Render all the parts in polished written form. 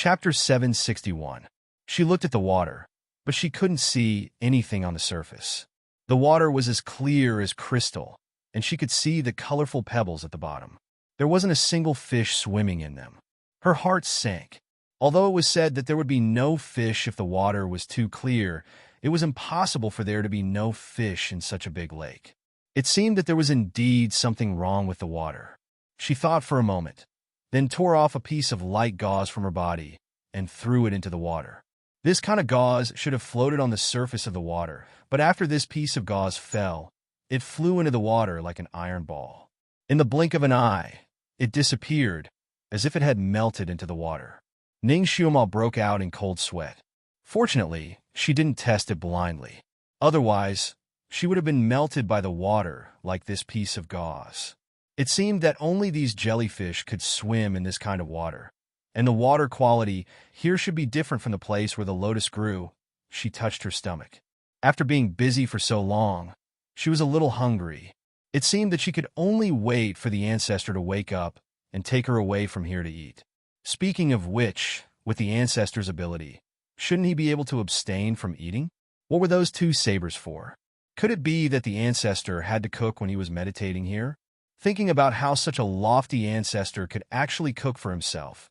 Chapter 761. She looked at the water, but she couldn't see anything on the surface. The water was as clear as crystal, and she could see the colorful pebbles at the bottom. There wasn't a single fish swimming in them. Her heart sank. Although it was said that there would be no fish if the water was too clear, it was impossible for there to be no fish in such a big lake. It seemed that there was indeed something wrong with the water. She thought for a moment, then tore off a piece of light gauze from her body and threw it into the water. This kind of gauze should have floated on the surface of the water, but after this piece of gauze fell, it flew into the water like an iron ball. In the blink of an eye, it disappeared, as if it had melted into the water. Ning Xiaomo broke out in cold sweat. Fortunately, she didn't test it blindly. Otherwise, she would have been melted by the water like this piece of gauze. It seemed that only these jellyfish could swim in this kind of water, and the water quality here should be different from the place where the lotus grew. She touched her stomach. After being busy for so long, she was a little hungry. It seemed that she could only wait for the ancestor to wake up and take her away from here to eat. Speaking of which, with the ancestor's ability, shouldn't he be able to abstain from eating? What were those two sabers for? Could it be that the ancestor had to cook when he was meditating here? Thinking about how such a lofty ancestor could actually cook for himself,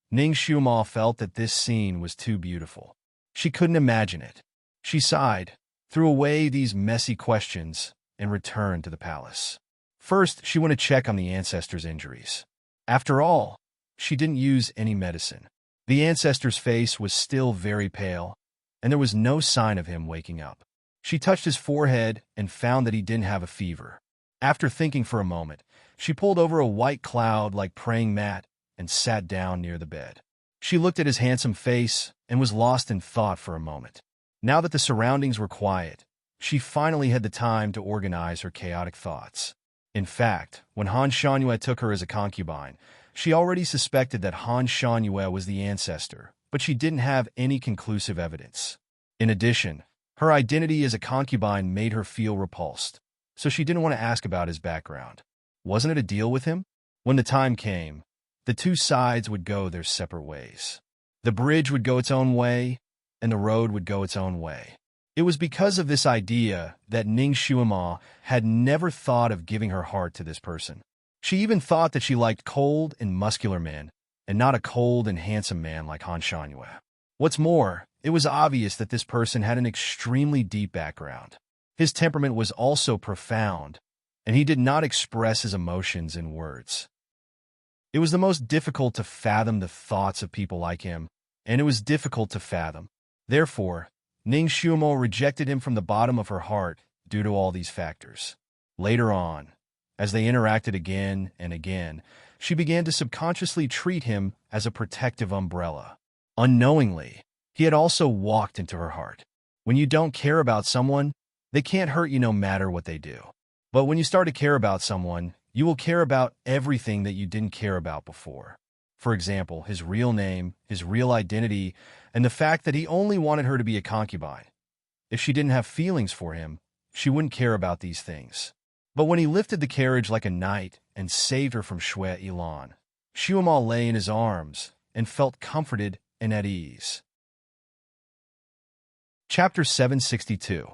Ning Xiaomo felt that this scene was too beautiful. She couldn't imagine it. She sighed, threw away these messy questions, and returned to the palace. First, she wanted to check on the ancestor's injuries. After all, she didn't use any medicine. The ancestor's face was still very pale, and there was no sign of him waking up. She touched his forehead and found that he didn't have a fever. After thinking for a moment, she pulled over a white cloud like praying mat and sat down near the bed. She looked at his handsome face and was lost in thought for a moment. Now that the surroundings were quiet, she finally had the time to organize her chaotic thoughts. In fact, when Han Shangyue took her as a concubine, she already suspected that Han Shangyue was the ancestor, but she didn't have any conclusive evidence. In addition, her identity as a concubine made her feel repulsed, so she didn't want to ask about his background. Wasn't it a deal with him? When the time came, the two sides would go their separate ways. The bridge would go its own way, and the road would go its own way. It was because of this idea that Ning Xiaomo had never thought of giving her heart to this person. She even thought that she liked cold and muscular men, and not a cold and handsome man like Han Shangyue. What's more, it was obvious that this person had an extremely deep background. His temperament was also profound, and he did not express his emotions in words. It was the most difficult to fathom the thoughts of people like him, and it was difficult to fathom. Therefore, Ning Xiaomo rejected him from the bottom of her heart due to all these factors. Later on, as they interacted again and again, she began to subconsciously treat him as a protective umbrella. Unknowingly, he had also walked into her heart. When you don't care about someone, they can't hurt you no matter what they do. But when you start to care about someone, you will care about everything that you didn't care about before. For example, his real name, his real identity, and the fact that he only wanted her to be a concubine. If she didn't have feelings for him, she wouldn't care about these things. But when he lifted the carriage like a knight and saved her from Shui Ilan, Xiaomo lay in his arms and felt comforted and at ease. Chapter 762.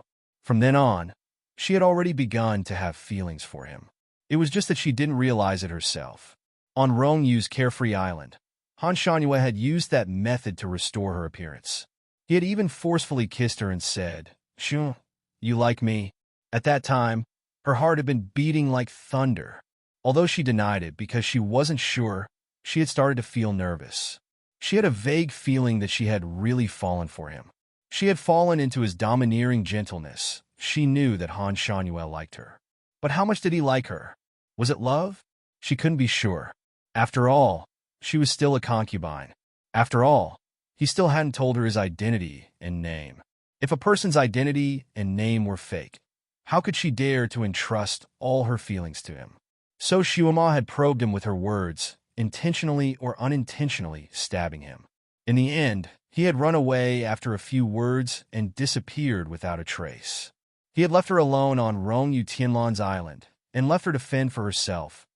From then on, she had already begun to have feelings for him. It was just that she didn't realize it herself. On Rongyu's carefree island, Han Shangyue had used that method to restore her appearance. He had even forcefully kissed her and said, "Shun, you like me?" At that time, her heart had been beating like thunder. Although she denied it because she wasn't sure, she had started to feel nervous. She had a vague feeling that she had really fallen for him. She had fallen into his domineering gentleness. She knew that Han Shangyue liked her. But how much did he like her? Was it love? She couldn't be sure. After all, she was still a concubine. After all, he still hadn't told her his identity and name. If a person's identity and name were fake, how could she dare to entrust all her feelings to him? So Xiaomo had probed him with her words, intentionally or unintentionally stabbing him. In the end, he had run away after a few words and disappeared without a trace. He had left her alone on Rongyu Tianlan's island and left her to fend for herself.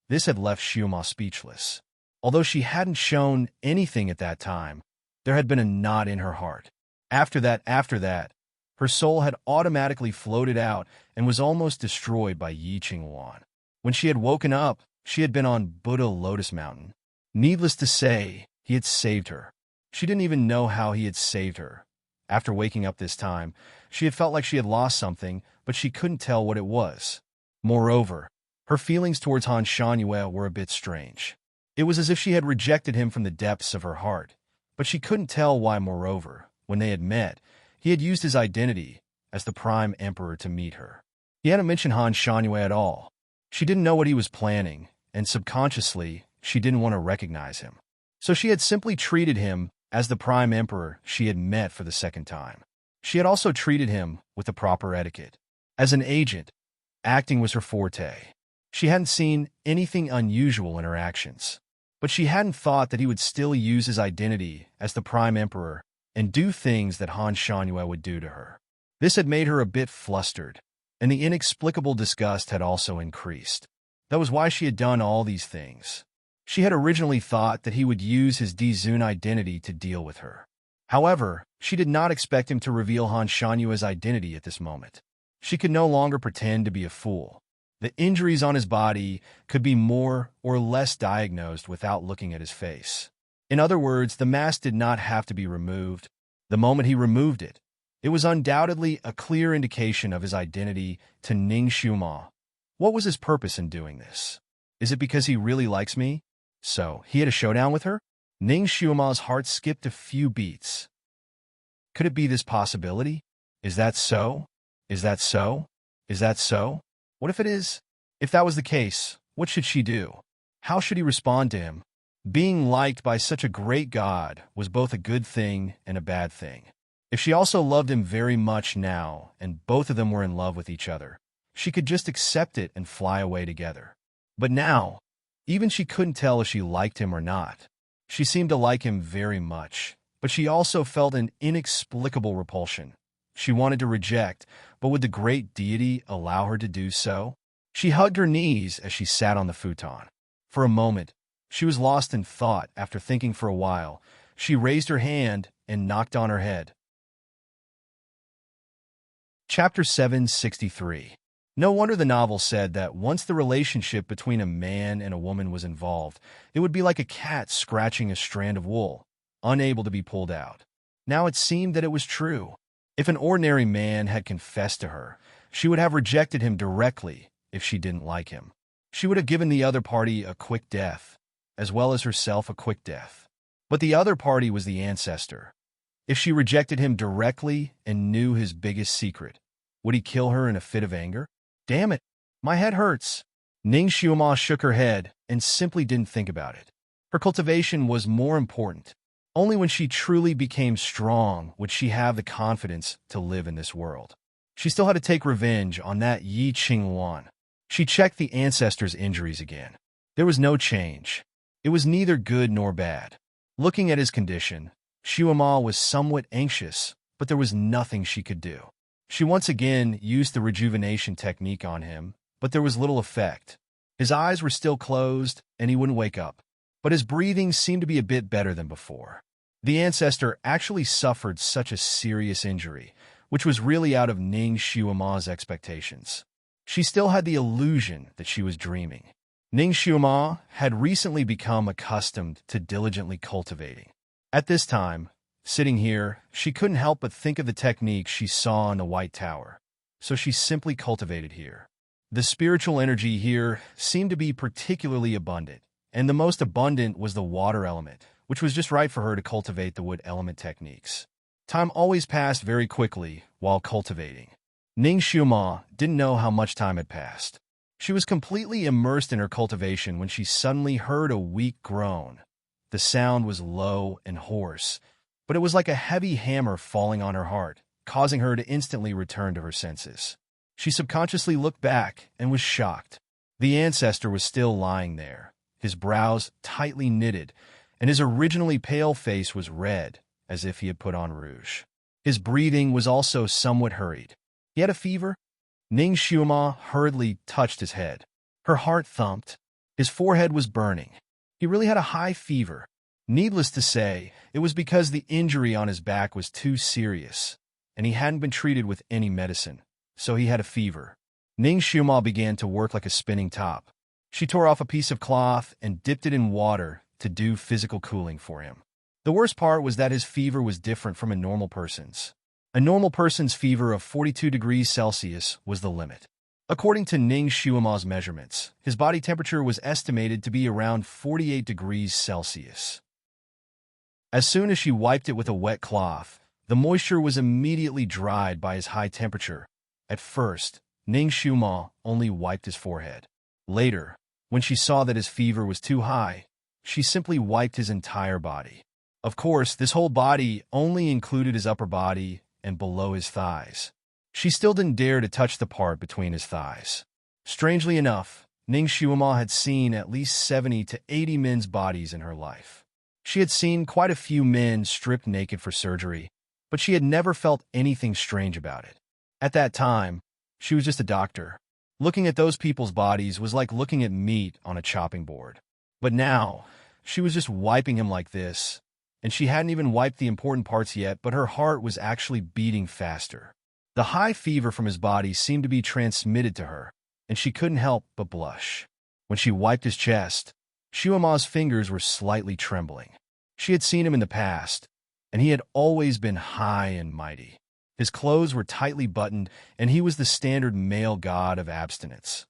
This had left Xiaomo speechless. Although she hadn't shown anything at that time, there had been a knot in her heart. After that, her soul had automatically floated out and was almost destroyed by Yi Qingwan. When she had woken up, she had been on Buddha Lotus Mountain. Needless to say, he had saved her. She didn't even know how he had saved her. After waking up this time, she had felt like she had lost something, but she couldn't tell what it was. Moreover, her feelings towards Han Shangyue were a bit strange. It was as if she had rejected him from the depths of her heart, but she couldn't tell why. Moreover, when they had met, he had used his identity as the Prime Emperor to meet her. He hadn't mentioned Han Shangyue at all. She didn't know what he was planning, and subconsciously, she didn't want to recognize him. So she had simply treated him as the Prime Emperor she had met for the second time. She had also treated him with the proper etiquette. As an agent, acting was her forte. She hadn't seen anything unusual in her actions, but she hadn't thought that he would still use his identity as the Prime Emperor and do things that Han Shangyue would do to her. This had made her a bit flustered, and the inexplicable disgust had also increased. That was why she had done all these things. She had originally thought that he would use his Dizun identity to deal with her. However, she did not expect him to reveal Han Shanyue's identity at this moment. She could no longer pretend to be a fool. The injuries on his body could be more or less diagnosed without looking at his face. In other words, the mask did not have to be removed. The moment he removed it, it was undoubtedly a clear indication of his identity to Ning Xiuma. What was his purpose in doing this? Is it because he really likes me? So, he had a showdown with her? Ning Xiuma's heart skipped a few beats. Could it be this possibility? Is that so? Is that so? Is that so? What if it is? If that was the case, what should she do? How should he respond to him? Being liked by such a great god was both a good thing and a bad thing. If she also loved him very much now, and both of them were in love with each other, she could just accept it and fly away together. But now, even she couldn't tell if she liked him or not. She seemed to like him very much, but she also felt an inexplicable repulsion. She wanted to reject, but would the great deity allow her to do so? She hugged her knees as she sat on the futon. For a moment, she was lost in thought. After thinking for a while, she raised her hand and knocked on her head. Chapter 763. No wonder the novel said that once the relationship between a man and a woman was involved, it would be like a cat scratching a strand of wool, unable to be pulled out. Now it seemed that it was true. If an ordinary man had confessed to her, she would have rejected him directly if she didn't like him. She would have given the other party a quick death, as well as herself a quick death. But the other party was the ancestor. If she rejected him directly and knew his biggest secret, would he kill her in a fit of anger? Damn it, my head hurts. Ning Xiuma shook her head and simply didn't think about it. Her cultivation was more important. Only when she truly became strong would she have the confidence to live in this world. She still had to take revenge on that Yi Qingwan. She checked the ancestor's injuries again. There was no change. It was neither good nor bad. Looking at his condition, Xiuma was somewhat anxious, but there was nothing she could do. She once again used the rejuvenation technique on him, but there was little effect. His eyes were still closed, and he wouldn't wake up. But his breathing seemed to be a bit better than before. The ancestor actually suffered such a serious injury, which was really out of Ning Xiuma's expectations. She still had the illusion that she was dreaming. Ning Xiuma had recently become accustomed to diligently cultivating. At this time, sitting here, she couldn't help but think of the technique she saw in the White Tower, so she simply cultivated here. The spiritual energy here seemed to be particularly abundant, and the most abundant was the water element, which was just right for her to cultivate the wood element techniques. Time always passed very quickly while cultivating. Ning Xiuma didn't know how much time had passed. She was completely immersed in her cultivation when she suddenly heard a weak groan. The sound was low and hoarse, but it was like a heavy hammer falling on her heart, causing her to instantly return to her senses. She subconsciously looked back and was shocked. The ancestor was still lying there, his brows tightly knitted, and his originally pale face was red, as if he had put on rouge. His breathing was also somewhat hurried. He had a fever? Ning Xiuma hurriedly touched his head. Her heart thumped. His forehead was burning. He really had a high fever. Needless to say, it was because the injury on his back was too serious, and he hadn't been treated with any medicine, so he had a fever. Ning Xiuma began to work like a spinning top. She tore off a piece of cloth and dipped it in water to do physical cooling for him. The worst part was that his fever was different from a normal person's. A normal person's fever of 42 degrees Celsius was the limit. According to Ning Xiuma's measurements, his body temperature was estimated to be around 48 degrees Celsius. As soon as she wiped it with a wet cloth, the moisture was immediately dried by his high temperature. At first, Ning Xiuma only wiped his forehead. Later, when she saw that his fever was too high, she simply wiped his entire body. Of course, this whole body only included his upper body and below his thighs. She still didn't dare to touch the part between his thighs. Strangely enough, Ning Xiuma had seen at least 70 to 80 men's bodies in her life. She had seen quite a few men stripped naked for surgery, but she had never felt anything strange about it. At that time, she was just a doctor. Looking at those people's bodies was like looking at meat on a chopping board. But now, she was just wiping him like this, and she hadn't even wiped the important parts yet, but her heart was actually beating faster. The high fever from his body seemed to be transmitted to her, and she couldn't help but blush. When she wiped his chest, Xiuma's fingers were slightly trembling. She had seen him in the past, and he had always been high and mighty. His clothes were tightly buttoned, and he was the standard male god of abstinence.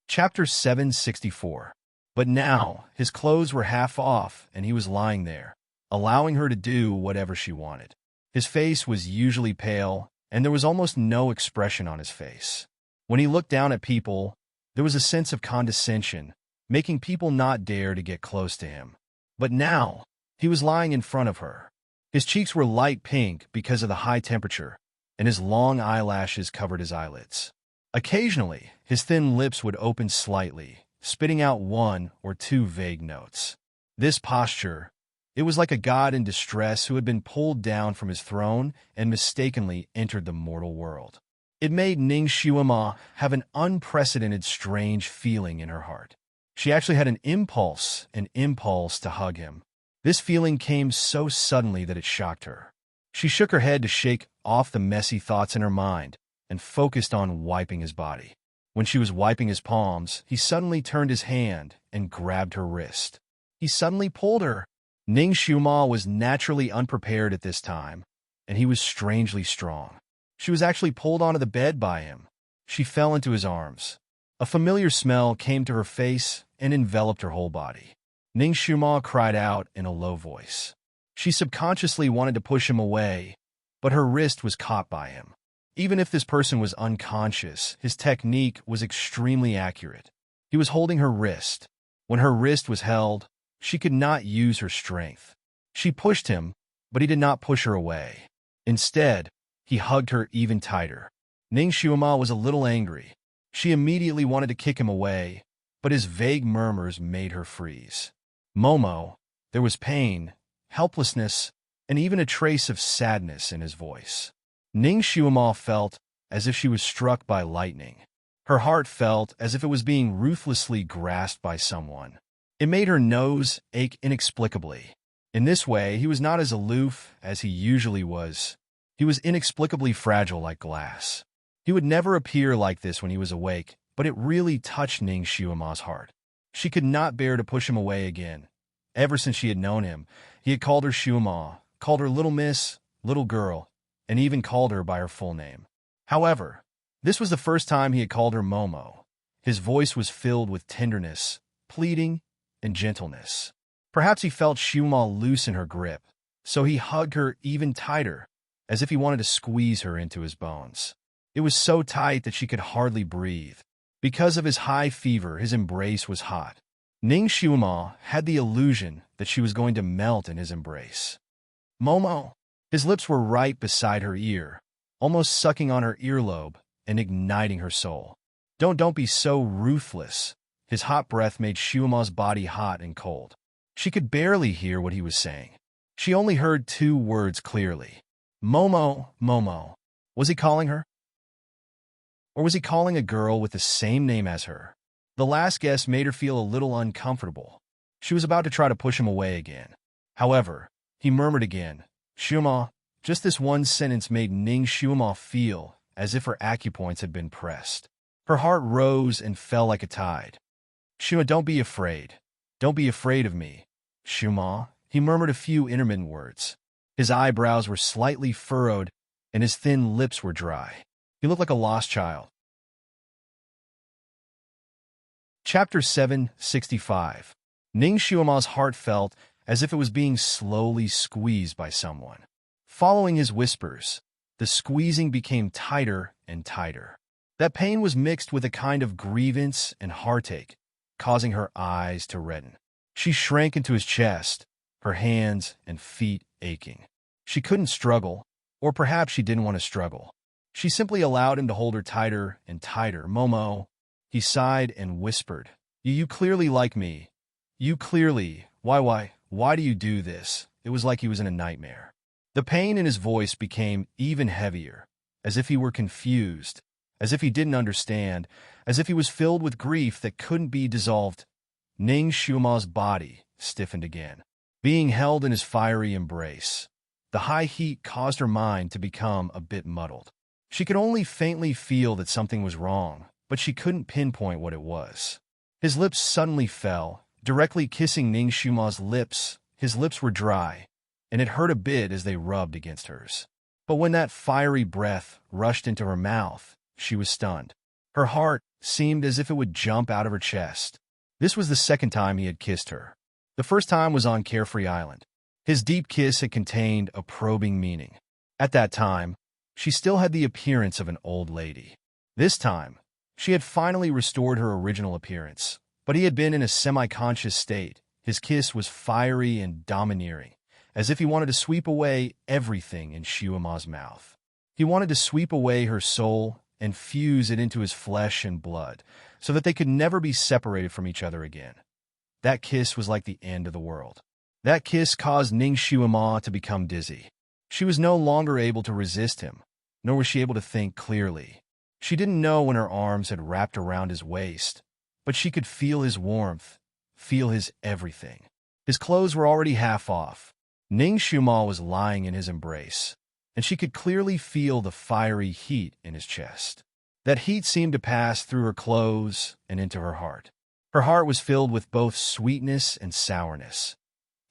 Chapter 764. But now, his clothes were half off, and he was lying there, allowing her to do whatever she wanted. His face was usually pale, and there was almost no expression on his face. When he looked down at people, there was a sense of condescension, making people not dare to get close to him. But now, he was lying in front of her. His cheeks were light pink because of the high temperature, and his long eyelashes covered his eyelids. Occasionally, his thin lips would open slightly, spitting out one or two vague notes. This posture, it was like a god in distress who had been pulled down from his throne and mistakenly entered the mortal world. It made Ning Xiuma have an unprecedented strange feeling in her heart. She actually had an impulse to hug him. This feeling came so suddenly that it shocked her. She shook her head to shake off the messy thoughts in her mind and focused on wiping his body. When she was wiping his palms, he suddenly turned his hand and grabbed her wrist. He suddenly pulled her. Ning Xiuma was naturally unprepared at this time, and he was strangely strong. She was actually pulled onto the bed by him. She fell into his arms. A familiar smell came to her face and enveloped her whole body. Ning Xiuma cried out in a low voice. She subconsciously wanted to push him away, but her wrist was caught by him. Even if this person was unconscious, his technique was extremely accurate. He was holding her wrist. When her wrist was held, she could not use her strength. She pushed him, but he did not push her away. Instead, he hugged her even tighter. Ning Xiuma was a little angry. She immediately wanted to kick him away, but his vague murmurs made her freeze. Momo, there was pain, helplessness, and even a trace of sadness in his voice. Ning Xiuma felt as if she was struck by lightning. Her heart felt as if it was being ruthlessly grasped by someone. It made her nose ache inexplicably. In this way, he was not as aloof as he usually was. He was inexplicably fragile like glass. He would never appear like this when he was awake, but it really touched Ning Xiuma's heart. She could not bear to push him away again. Ever since she had known him, he had called her Xiuma, called her Little Miss, Little Girl, and even called her by her full name. However, this was the first time he had called her Momo. His voice was filled with tenderness, pleading, and gentleness. Perhaps he felt Xiuma loosen her grip, so he hugged her even tighter, as if he wanted to squeeze her into his bones. It was so tight that she could hardly breathe. Because of his high fever, his embrace was hot. Ning Xiuma had the illusion that she was going to melt in his embrace. Momo! His lips were right beside her ear, almost sucking on her earlobe and igniting her soul. Don't be so ruthless. His hot breath made Xiuma's body hot and cold. She could barely hear what he was saying. She only heard two words clearly. Momo, Momo. Was he calling her? Or was he calling a girl with the same name as her? The last guess made her feel a little uncomfortable. She was about to try to push him away again. However, he murmured again, "Xiuma." Just this one sentence made Ning Xiuma feel as if her acupoints had been pressed. Her heart rose and fell like a tide. "Xiuma, don't be afraid. Don't be afraid of me." "Xiuma," he murmured a few intermittent words. His eyebrows were slightly furrowed, and his thin lips were dry. He looked like a lost child. Chapter 765. Ning Xiuma's heart felt as if it was being slowly squeezed by someone. Following his whispers, the squeezing became tighter and tighter. That pain was mixed with a kind of grievance and heartache, causing her eyes to redden. She shrank into his chest, her hands and feet aching. She couldn't struggle, or perhaps she didn't want to struggle. She simply allowed him to hold her tighter and tighter. "Momo," he sighed and whispered, You clearly like me. You clearly. Why do you do this?" It was like he was in a nightmare. The pain in his voice became even heavier, as if he were confused, as if he didn't understand, as if he was filled with grief that couldn't be dissolved. Ning Xiuma's body stiffened again, being held in his fiery embrace. The high heat caused her mind to become a bit muddled. She could only faintly feel that something was wrong, but she couldn't pinpoint what it was. His lips suddenly fell, directly kissing Ning Xiuma's lips. His lips were dry, and it hurt a bit as they rubbed against hers. But when that fiery breath rushed into her mouth, she was stunned. Her heart seemed as if it would jump out of her chest. This was the second time he had kissed her. The first time was on Carefree Island. His deep kiss had contained a probing meaning. At that time, she still had the appearance of an old lady. This time, she had finally restored her original appearance, but he had been in a semi-conscious state. His kiss was fiery and domineering, as if he wanted to sweep away everything in Xiuma's mouth. He wanted to sweep away her soul and fuse it into his flesh and blood, so that they could never be separated from each other again. That kiss was like the end of the world. That kiss caused Ning Xiuma to become dizzy. She was no longer able to resist him, nor was she able to think clearly. She didn't know when her arms had wrapped around his waist, but she could feel his warmth, feel his everything. His clothes were already half off. Ning Xiuma was lying in his embrace, and she could clearly feel the fiery heat in his chest. That heat seemed to pass through her clothes and into her heart. Her heart was filled with both sweetness and sourness.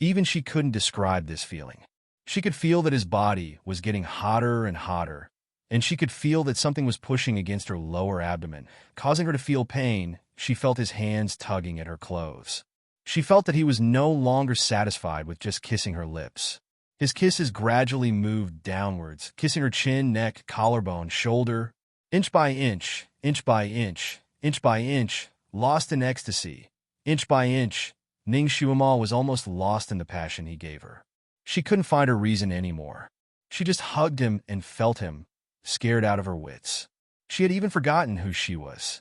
Even she couldn't describe this feeling. She could feel that his body was getting hotter and hotter, and she could feel that something was pushing against her lower abdomen, causing her to feel pain. She felt his hands tugging at her clothes. She felt that he was no longer satisfied with just kissing her lips. His kisses gradually moved downwards, kissing her chin, neck, collarbone, shoulder, inch by inch, inch by inch, inch by inch, lost in ecstasy. Inch by inch, Ning Xiuma was almost lost in the passion he gave her. She couldn't find her reason anymore. She just hugged him and felt him, scared out of her wits. She had even forgotten who she was.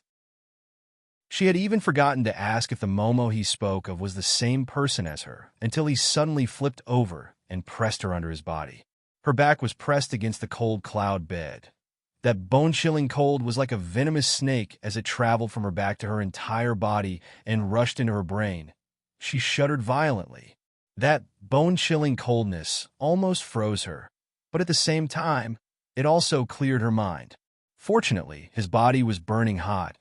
She had even forgotten to ask if the Momo he spoke of was the same person as her, until he suddenly flipped over and pressed her under his body. Her back was pressed against the cold cloud bed. That bone-chilling cold was like a venomous snake as it traveled from her back to her entire body and rushed into her brain. She shuddered violently. That bone-chilling coldness almost froze her, but at the same time, it also cleared her mind. Fortunately, his body was burning hot,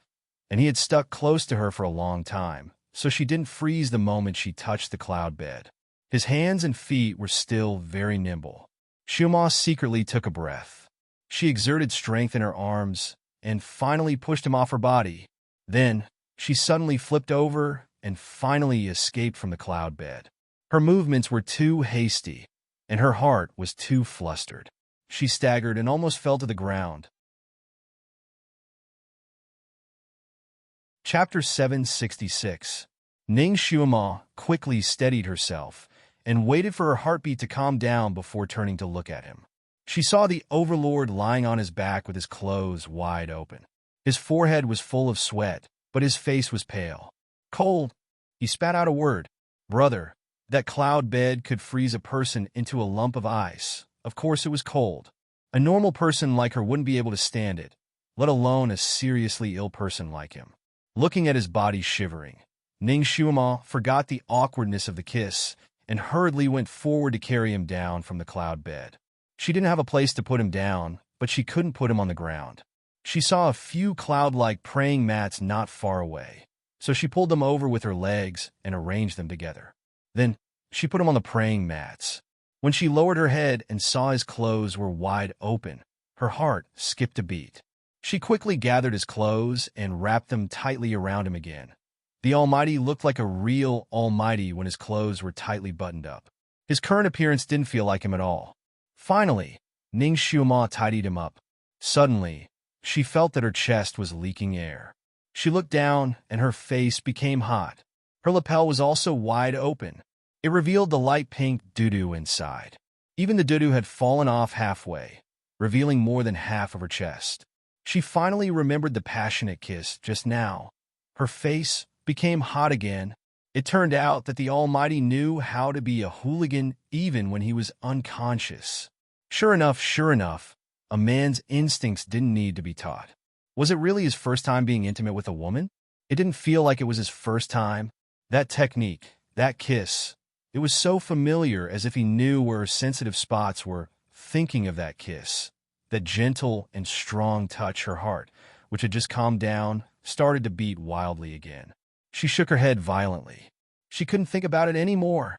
and he had stuck close to her for a long time, so she didn't freeze the moment she touched the cloud bed. His hands and feet were still very nimble. Xiuma secretly took a breath. She exerted strength in her arms and finally pushed him off her body. Then, she suddenly flipped over and finally escaped from the cloud bed. Her movements were too hasty, and her heart was too flustered. She staggered and almost fell to the ground. Chapter 766. Ning Xiuma quickly steadied herself and waited for her heartbeat to calm down before turning to look at him. She saw the overlord lying on his back with his clothes wide open. His forehead was full of sweat, but his face was pale. "Cold." He spat out a word. "Brother, that cloud bed could freeze a person into a lump of ice. Of course it was cold. A normal person like her wouldn't be able to stand it, let alone a seriously ill person like him." Looking at his body shivering, Ning Xiuma forgot the awkwardness of the kiss and hurriedly went forward to carry him down from the cloud bed. She didn't have a place to put him down, but she couldn't put him on the ground. She saw a few cloud-like praying mats not far away, so she pulled them over with her legs and arranged them together. Then, she put him on the praying mats. When she lowered her head and saw his clothes were wide open, her heart skipped a beat. She quickly gathered his clothes and wrapped them tightly around him again. The Almighty looked like a real Almighty when his clothes were tightly buttoned up. His current appearance didn't feel like him at all. Finally, Ning Xiuma tidied him up. Suddenly, she felt that her chest was leaking air. She looked down, and her face became hot. Her lapel was also wide open. It revealed the light pink doo-doo inside. Even the doo-doo had fallen off halfway, revealing more than half of her chest. She finally remembered the passionate kiss just now. Her face became hot again. It turned out that the Almighty knew how to be a hooligan even when he was unconscious. Sure enough, a man's instincts didn't need to be taught. Was it really his first time being intimate with a woman? It didn't feel like it was his first time. That technique, that kiss, it was so familiar, as if he knew where her sensitive spots were. Thinking of that kiss, that gentle and strong touch, her heart, which had just calmed down, started to beat wildly again. She shook her head violently. She couldn't think about it anymore.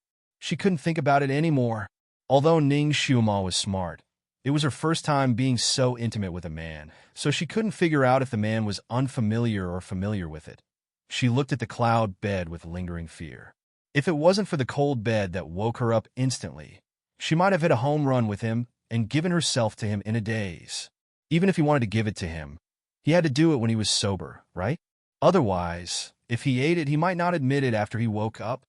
Although Ning Xiuma was smart, it was her first time being so intimate with a man, so she couldn't figure out if the man was unfamiliar or familiar with it. She looked at the cloud bed with lingering fear. If it wasn't for the cold bed that woke her up instantly, she might have hit a home run with him and given herself to him in a daze. Even if he wanted to give it to him, he had to do it when he was sober, right? Otherwise, if he ate it, he might not admit it after he woke up.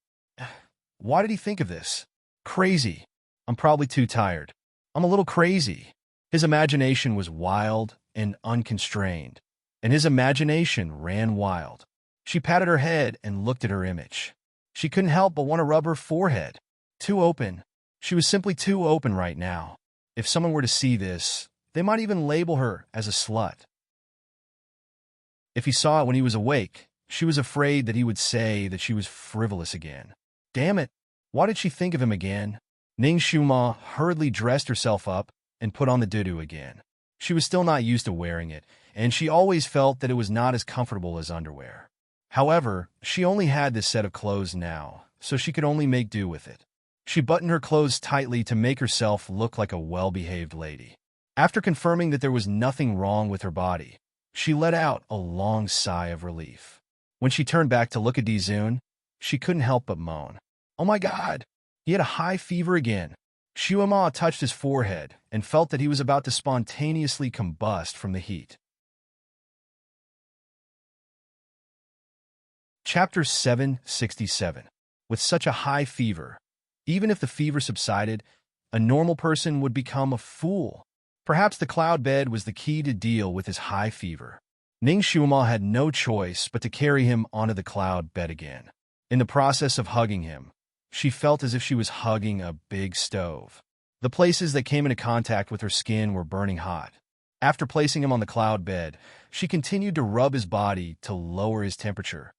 Why did he think of this? Crazy. I'm probably too tired. I'm a little crazy. His imagination was wild and unconstrained, and his imagination ran wild. She patted her head and looked at her image. She couldn't help but want to rub her forehead. Too open. She was simply too open right now. If someone were to see this, they might even label her as a slut. If he saw it when he was awake, she was afraid that he would say that she was frivolous again. Damn it, why did she think of him again? Ning Xiuma hurriedly dressed herself up and put on the doo-doo again. She was still not used to wearing it, and she always felt that it was not as comfortable as underwear. However, she only had this set of clothes now, so she could only make do with it. She buttoned her clothes tightly to make herself look like a well-behaved lady. After confirming that there was nothing wrong with her body, she let out a long sigh of relief. When she turned back to look at Dizun, she couldn't help but moan. Oh my God! He had a high fever again. Xiuma touched his forehead and felt that he was about to spontaneously combust from the heat. Chapter 767. With such a high fever, even if the fever subsided, a normal person would become a fool. Perhaps the cloud bed was the key to deal with his high fever. Ning Xiuma had no choice but to carry him onto the cloud bed again. In the process of hugging him, she felt as if she was hugging a big stove. The places that came into contact with her skin were burning hot. After placing him on the cloud bed, she continued to rub his body to lower his temperature.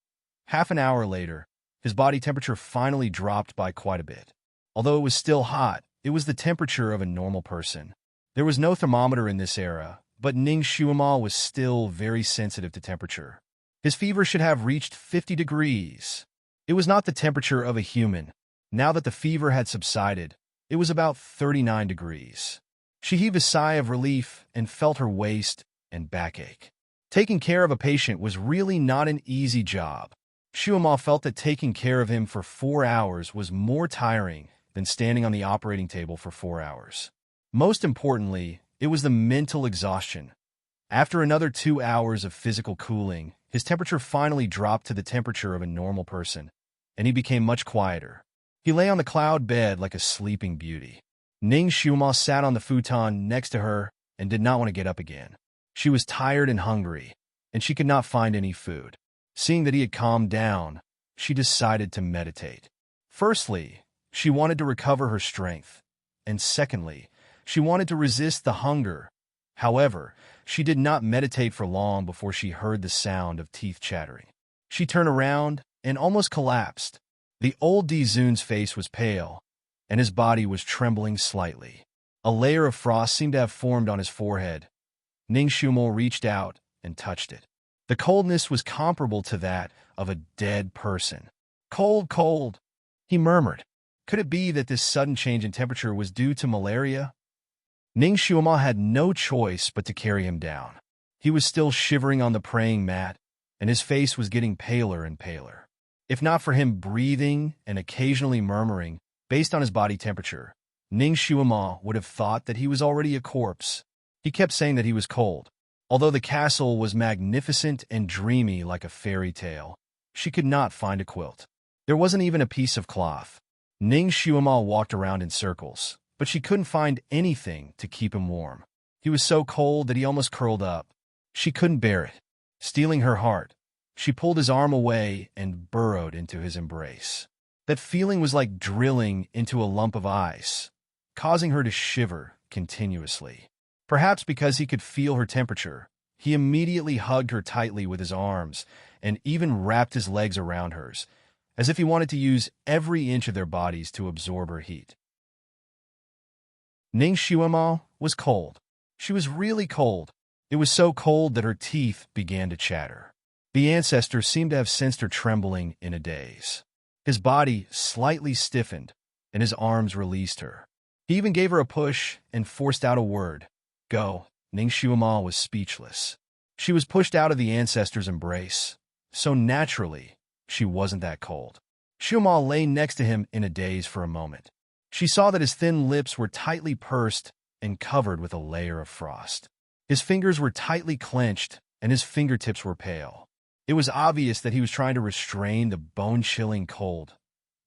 Half an hour later, his body temperature finally dropped by quite a bit. Although it was still hot, it was the temperature of a normal person. There was no thermometer in this era, but Ning Xiuma was still very sensitive to temperature. His fever should have reached 50 degrees. It was not the temperature of a human. Now that the fever had subsided, it was about 39 degrees. She heaved a sigh of relief and felt her waist and backache. Taking care of a patient was really not an easy job. Xiuma felt that taking care of him for 4 hours was more tiring than standing on the operating table for 4 hours. Most importantly, it was the mental exhaustion. After another 2 hours of physical cooling, his temperature finally dropped to the temperature of a normal person, and he became much quieter. He lay on the cloud bed like a sleeping beauty. Ning Xiuma sat on the futon next to her and did not want to get up again. She was tired and hungry, and she could not find any food. Seeing that he had calmed down, she decided to meditate. Firstly, she wanted to recover her strength, and secondly, she wanted to resist the hunger. However, she did not meditate for long before she heard the sound of teeth chattering. She turned around and almost collapsed. The old Dizun's face was pale, and his body was trembling slightly. A layer of frost seemed to have formed on his forehead. Ning Shumo reached out and touched it. The coldness was comparable to that of a dead person. Cold, cold, he murmured. Could it be that this sudden change in temperature was due to malaria? Ning Shumo had no choice but to carry him down. He was still shivering on the praying mat, and his face was getting paler and paler. If not for him breathing and occasionally murmuring, based on his body temperature, Ning Shumo would have thought that he was already a corpse. He kept saying that he was cold. Although the castle was magnificent and dreamy like a fairy tale, she could not find a quilt. There wasn't even a piece of cloth. Ning Shumo walked around in circles, but she couldn't find anything to keep him warm. He was so cold that he almost curled up. She couldn't bear it. Stealing her heart, she pulled his arm away and burrowed into his embrace. That feeling was like drilling into a lump of ice, causing her to shiver continuously. Perhaps because he could feel her temperature, he immediately hugged her tightly with his arms and even wrapped his legs around hers, as if he wanted to use every inch of their bodies to absorb her heat. Ning Shumo was cold. She was really cold. It was so cold that her teeth began to chatter. The ancestor seemed to have sensed her trembling in a daze. His body slightly stiffened, and his arms released her. He even gave her a push and forced out a word. Go. Ning Shumo was speechless. She was pushed out of the ancestor's embrace. So naturally, she wasn't that cold. Shumo lay next to him in a daze for a moment. She saw that his thin lips were tightly pursed and covered with a layer of frost. His fingers were tightly clenched, and his fingertips were pale. It was obvious that he was trying to restrain the bone-chilling cold.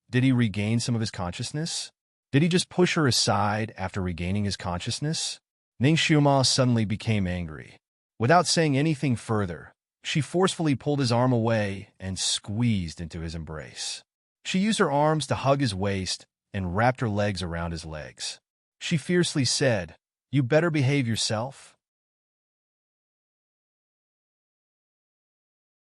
Did he regain some of his consciousness? Did he just push her aside after regaining his consciousness? Ning Shumo suddenly became angry. Without saying anything further, she forcefully pulled his arm away and squeezed into his embrace. She used her arms to hug his waist and wrapped her legs around his legs. She fiercely said, "You better behave yourself."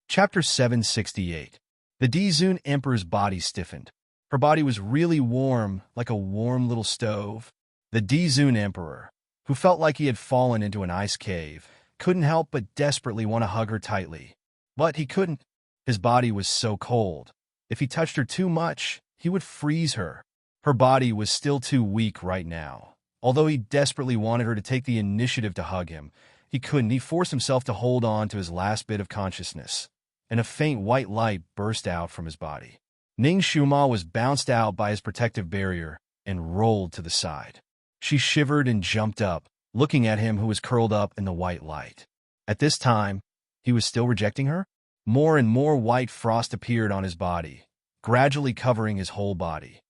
Chapter 768. The Dizun Emperor's body stiffened. Her body was really warm, like a warm little stove. The Dizun Emperor, who felt like he had fallen into an ice cave, couldn't help but desperately want to hug her tightly. But he couldn't. His body was so cold. If he touched her too much, he would freeze her. Her body was still too weak right now. Although he desperately wanted her to take the initiative to hug him, he couldn't. He forced himself to hold on to his last bit of consciousness, and a faint white light burst out from his body. Ning Shumo was bounced out by his protective barrier and rolled to the side. She shivered and jumped up, looking at him who was curled up in the white light. At this time, he was still rejecting her? More and more white frost appeared on his body, gradually covering his whole body.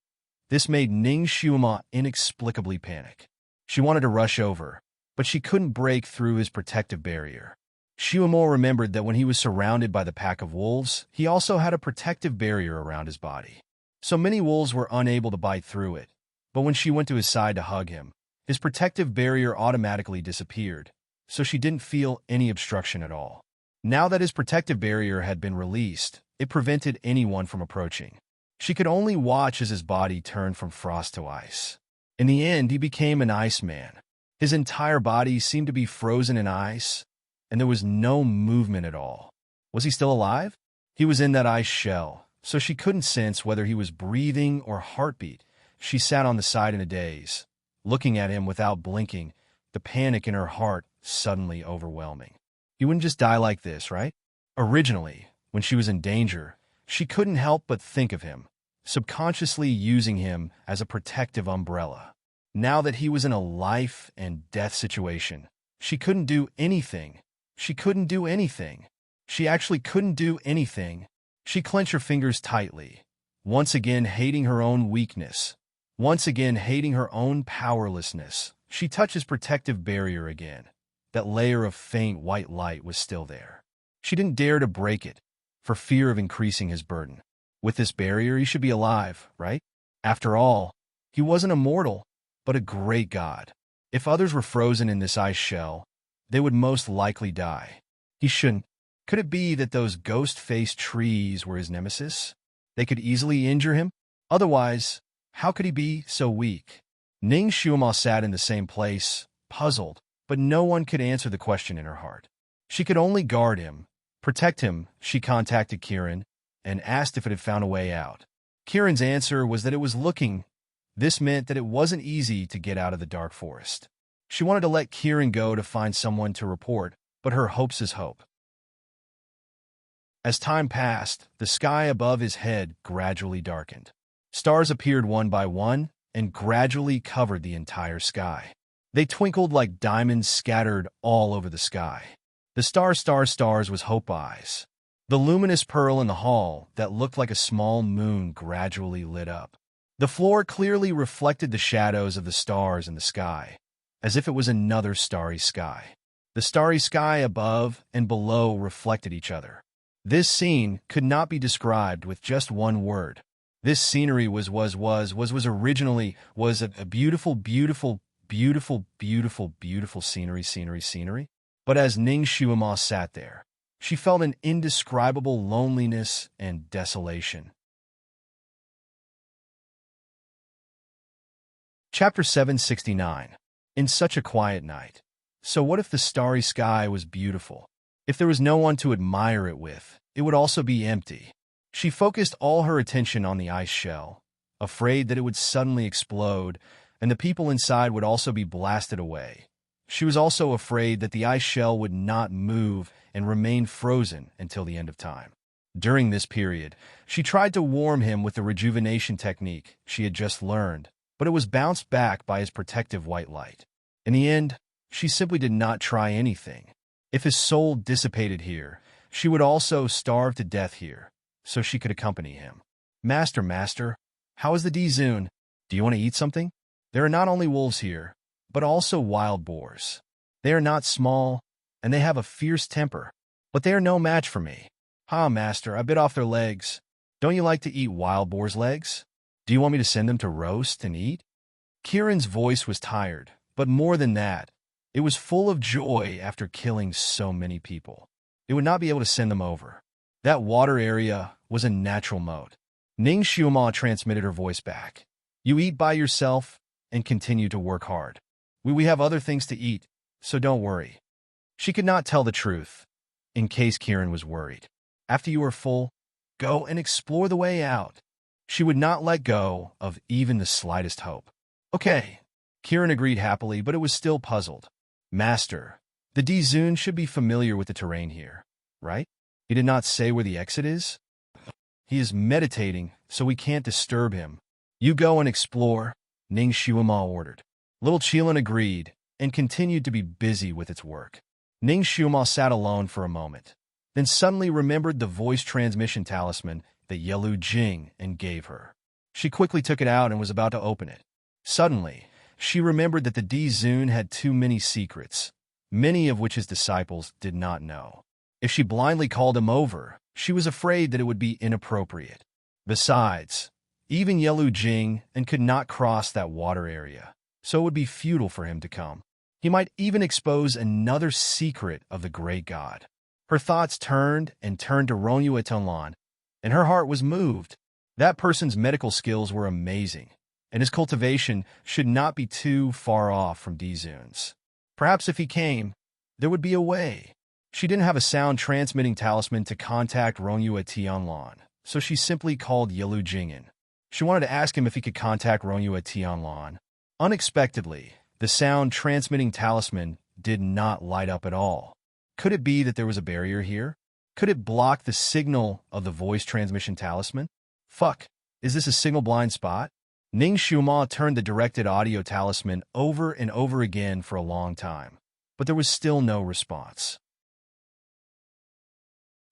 This made Ning Shumo inexplicably panic. She wanted to rush over, but she couldn't break through his protective barrier. Shumo remembered that when he was surrounded by the pack of wolves, he also had a protective barrier around his body. So many wolves were unable to bite through it, but when she went to his side to hug him, his protective barrier automatically disappeared, so she didn't feel any obstruction at all. Now that his protective barrier had been released, it prevented anyone from approaching. She could only watch as his body turned from frost to ice. In the end, he became an iceman. His entire body seemed to be frozen in ice, and there was no movement at all. Was he still alive? He was in that ice shell, so she couldn't sense whether he was breathing or heartbeat. She sat on the side in a daze, looking at him without blinking, the panic in her heart suddenly overwhelming. He wouldn't just die like this, right? Originally, when she was in danger, she couldn't help but think of him, subconsciously using him as a protective umbrella. Now that he was in a life and death situation, she couldn't do anything. She couldn't do anything. She actually couldn't do anything. She clenched her fingers tightly, once again hating her own weakness, once again hating her own powerlessness. She touched his protective barrier again. That layer of faint white light was still there. She didn't dare to break it, for fear of increasing his burden. With this barrier, he should be alive, right? After all, he wasn't a mortal, but a great god. If others were frozen in this ice shell, they would most likely die. He shouldn't. Could it be that those ghost-faced trees were his nemesis? They could easily injure him? Otherwise, how could he be so weak? Ning Xuema sat in the same place, puzzled, but no one could answer the question in her heart. She could only guard him, protect him. She contacted Kiran and asked if it had found a way out. Kiran's answer was that it was looking. This meant that it wasn't easy to get out of the dark forest. She wanted to let Kiran go to find someone to report, but her hope's his hope. As time passed, the sky above his head gradually darkened. Stars appeared one by one and gradually covered the entire sky. They twinkled like diamonds scattered all over the sky. The stars was Hope Eyes. The luminous pearl in the hall that looked like a small moon gradually lit up. The floor clearly reflected the shadows of the stars in the sky, as if it was another starry sky. The starry sky above and below reflected each other. This scene could not be described with just one word. This scenery was originally a beautiful scenery. But as Ning Xuema sat there, she felt an indescribable loneliness and desolation. Chapter 769. In such a quiet night. So what if the starry sky was beautiful? If there was no one to admire it with, it would also be empty. She focused all her attention on the ice shell, afraid that it would suddenly explode, and the people inside would also be blasted away. She was also afraid that the ice shell would not move and remain frozen until the end of time. During this period, she tried to warm him with the rejuvenation technique she had just learned, but it was bounced back by his protective white light. In the end, she simply did not try anything. If his soul dissipated here, she would also starve to death here, so she could accompany him. Master, how is the Dizun? Do you want to eat something? There are not only wolves here, but also wild boars. They are not small, and they have a fierce temper, but they are no match for me. Master, I bit off their legs. Don't you like to eat wild boar's legs? Do you want me to send them to roast and eat? Kiran's voice was tired, but more than that, it was full of joy after killing so many people. It would not be able to send them over. That water area was a natural moat. Ning Xuema transmitted her voice back. You eat by yourself and continue to work hard. We have other things to eat, so don't worry. She could not tell the truth, in case Kiran was worried. After you are full, go and explore the way out. She would not let go of even the slightest hope. Okay, Kiran agreed happily, but it was still puzzled. Master, the Dizun should be familiar with the terrain here, right? He did not say where the exit is? He is meditating, so we can't disturb him. You go and explore, Ning Xuema ordered. Little Qilin agreed and continued to be busy with its work. Ning Xuema sat alone for a moment, then suddenly remembered the voice transmission talisman that Yelu Jing and gave her. She quickly took it out and was about to open it. Suddenly, she remembered that the Dizun had too many secrets, many of which his disciples did not know. If she blindly called him over, she was afraid that it would be inappropriate. Besides, even Yelu Jing and could not cross that water area, so it would be futile for him to come. He might even expose another secret of the great god. Her thoughts turned to Rongyue Tonlan, and her heart was moved. That person's medical skills were amazing, and his cultivation should not be too far off from Dizun's. Perhaps if he came, there would be a way. She didn't have a sound-transmitting talisman to contact Rongyue Tianlan, so she simply called Yelu Jing'an. She wanted to ask him if he could contact Rongyue Tianlan. Unexpectedly, the sound-transmitting talisman did not light up at all. Could it be that there was a barrier here? Could it block the signal of the voice transmission talisman? Fuck, is this a signal blind spot? Ning Xuema turned the directed audio talisman over and over again for a long time, but there was still no response.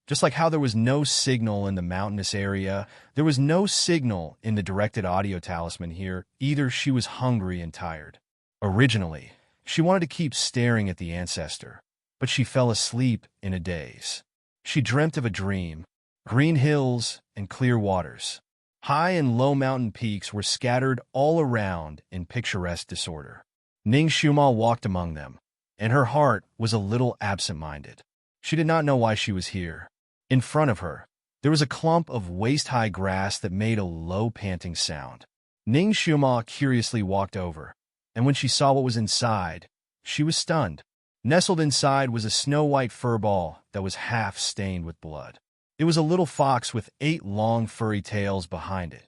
Just like how there was no signal in the mountainous area, there was no signal in the directed audio talisman here either. She was hungry and tired. Originally, she wanted to keep staring at the ancestor, but she fell asleep in a daze. She dreamt of a dream, green hills and clear waters. High and low mountain peaks were scattered all around in picturesque disorder. Ning Xuema walked among them, and her heart was a little absent-minded. She did not know why she was here. In front of her, there was a clump of waist-high grass that made a low panting sound. Ning Xiuma curiously walked over, and when she saw what was inside, she was stunned. Nestled inside was a snow-white fur ball that was half stained with blood. It was a little fox with 8 long furry tails behind it.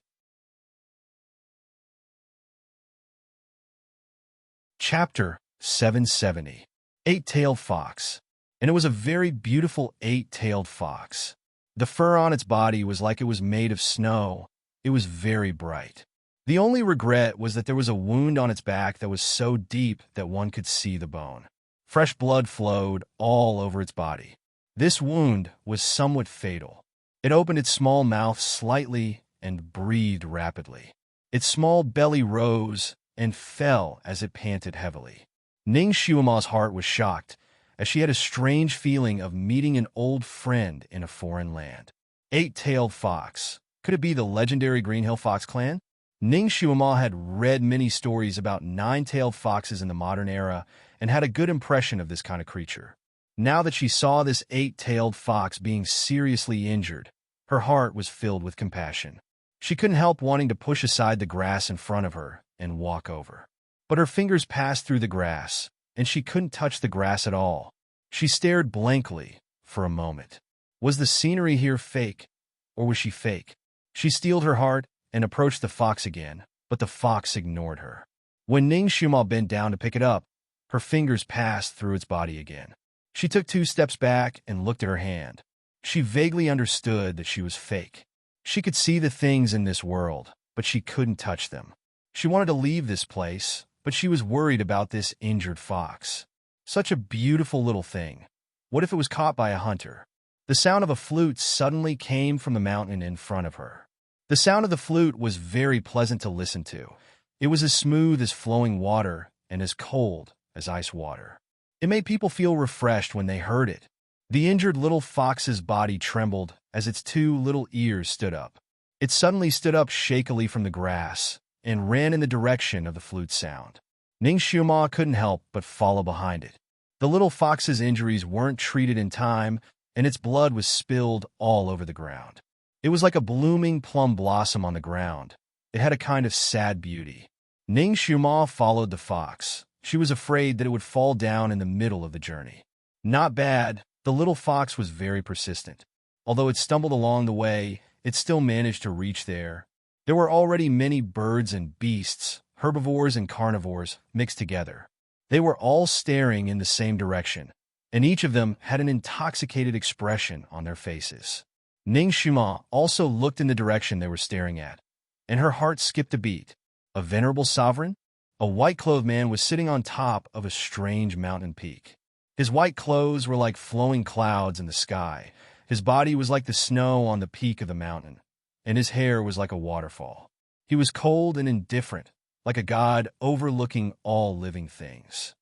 Chapter 770. 8-Tailed Fox. And it was a very beautiful 8-tailed fox. The fur on its body was like it was made of snow. It was very bright. The only regret was that there was a wound on its back that was so deep that one could see the bone. Fresh blood flowed all over its body. This wound was somewhat fatal. It opened its small mouth slightly and breathed rapidly. Its small belly rose and fell as it panted heavily. Ning Xiuma's heart was shocked, as she had a strange feeling of meeting an old friend in a foreign land. 8-tailed fox. Could it be the legendary Greenhill Fox clan? Ning Xiuma had read many stories about 9-tailed foxes in the modern era and had a good impression of this kind of creature. Now that she saw this 8-tailed fox being seriously injured, her heart was filled with compassion. She couldn't help wanting to push aside the grass in front of her and walk over. But her fingers passed through the grass, and she couldn't touch the grass at all. She stared blankly for a moment. Was the scenery here fake, or was she fake? She steeled her heart and approached the fox again, but the fox ignored her. When Ning Xiuma bent down to pick it up, her fingers passed through its body again. She took 2 steps back and looked at her hand. She vaguely understood that she was fake. She could see the things in this world, but she couldn't touch them. She wanted to leave this place, but she was worried about this injured fox. Such a beautiful little thing. What if it was caught by a hunter? The sound of a flute suddenly came from the mountain in front of her. The sound of the flute was very pleasant to listen to. It was as smooth as flowing water and as cold as ice water. It made people feel refreshed when they heard it. The injured little fox's body trembled as its 2 little ears stood up. It suddenly stood up shakily from the grass and ran in the direction of the flute sound. Ning Xiuma couldn't help but follow behind it. The little fox's injuries weren't treated in time, and its blood was spilled all over the ground. It was like a blooming plum blossom on the ground. It had a kind of sad beauty. Ning Xiuma followed the fox. She was afraid that it would fall down in the middle of the journey. Not bad. The little fox was very persistent. Although it stumbled along the way, it still managed to reach there. There were already many birds and beasts, herbivores and carnivores, mixed together. They were all staring in the same direction, and each of them had an intoxicated expression on their faces. Ning Xiuma also looked in the direction they were staring at, and her heart skipped a beat. A venerable sovereign? A white-clothed man was sitting on top of a strange mountain peak. His white clothes were like flowing clouds in the sky. His body was like the snow on the peak of the mountain, and his hair was like a waterfall. He was cold and indifferent, like a god overlooking all living things.